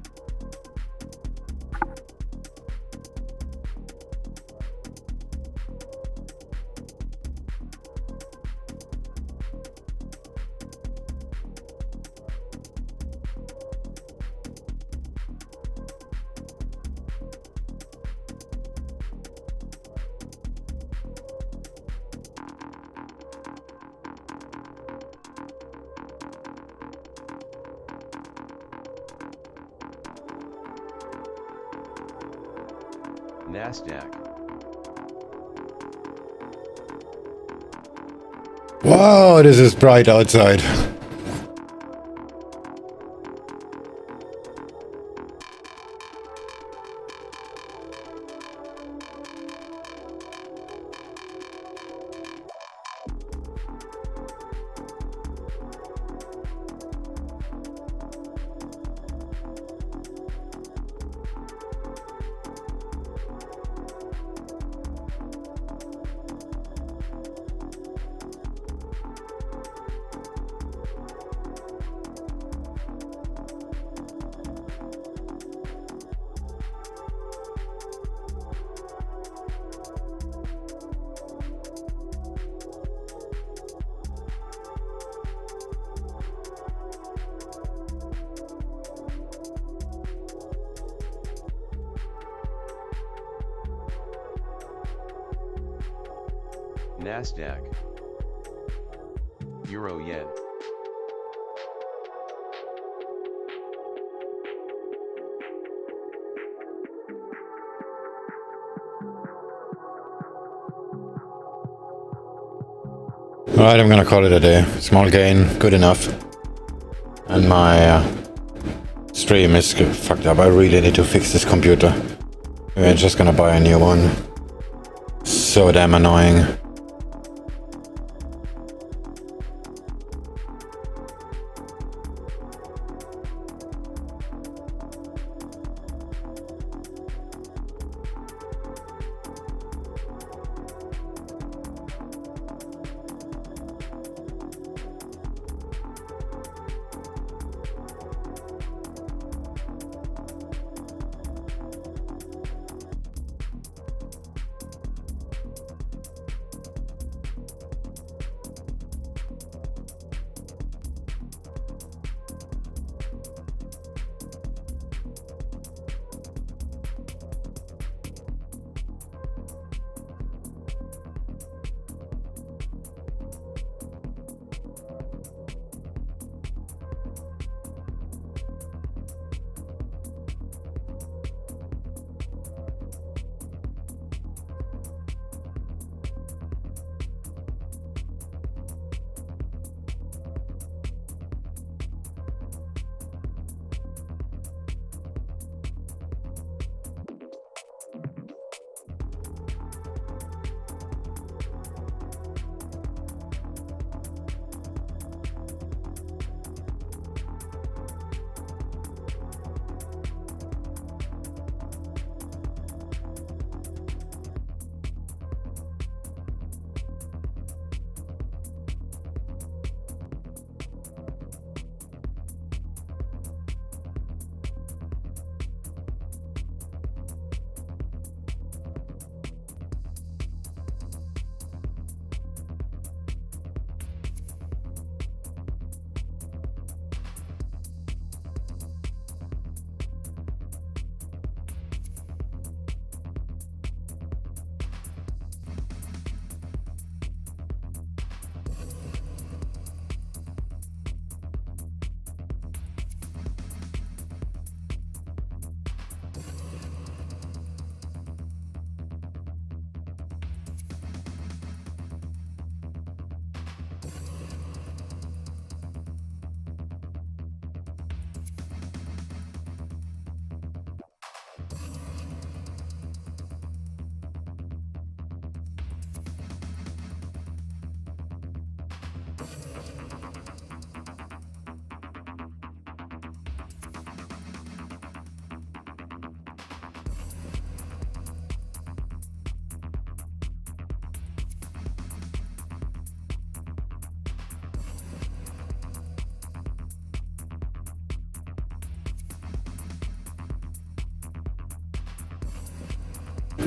NASDAQ. Wow, this is bright outside. NASDAQ, Euro Yen. Alright, I'm gonna call it a day. Small gain, good enough. And my stream is fucked up. I really need to fix this computer. We're just gonna buy a new one. So damn annoying.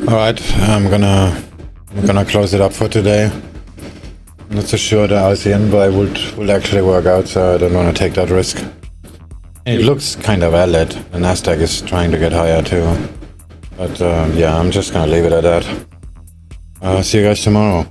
Alright, I'm gonna close it up for today. Not so sure the RCN buy would actually work out, so I don't want to take that risk. It looks kind of valid. The NASDAQ is trying to get higher too. But yeah, I'm just gonna leave it at that. See you guys tomorrow.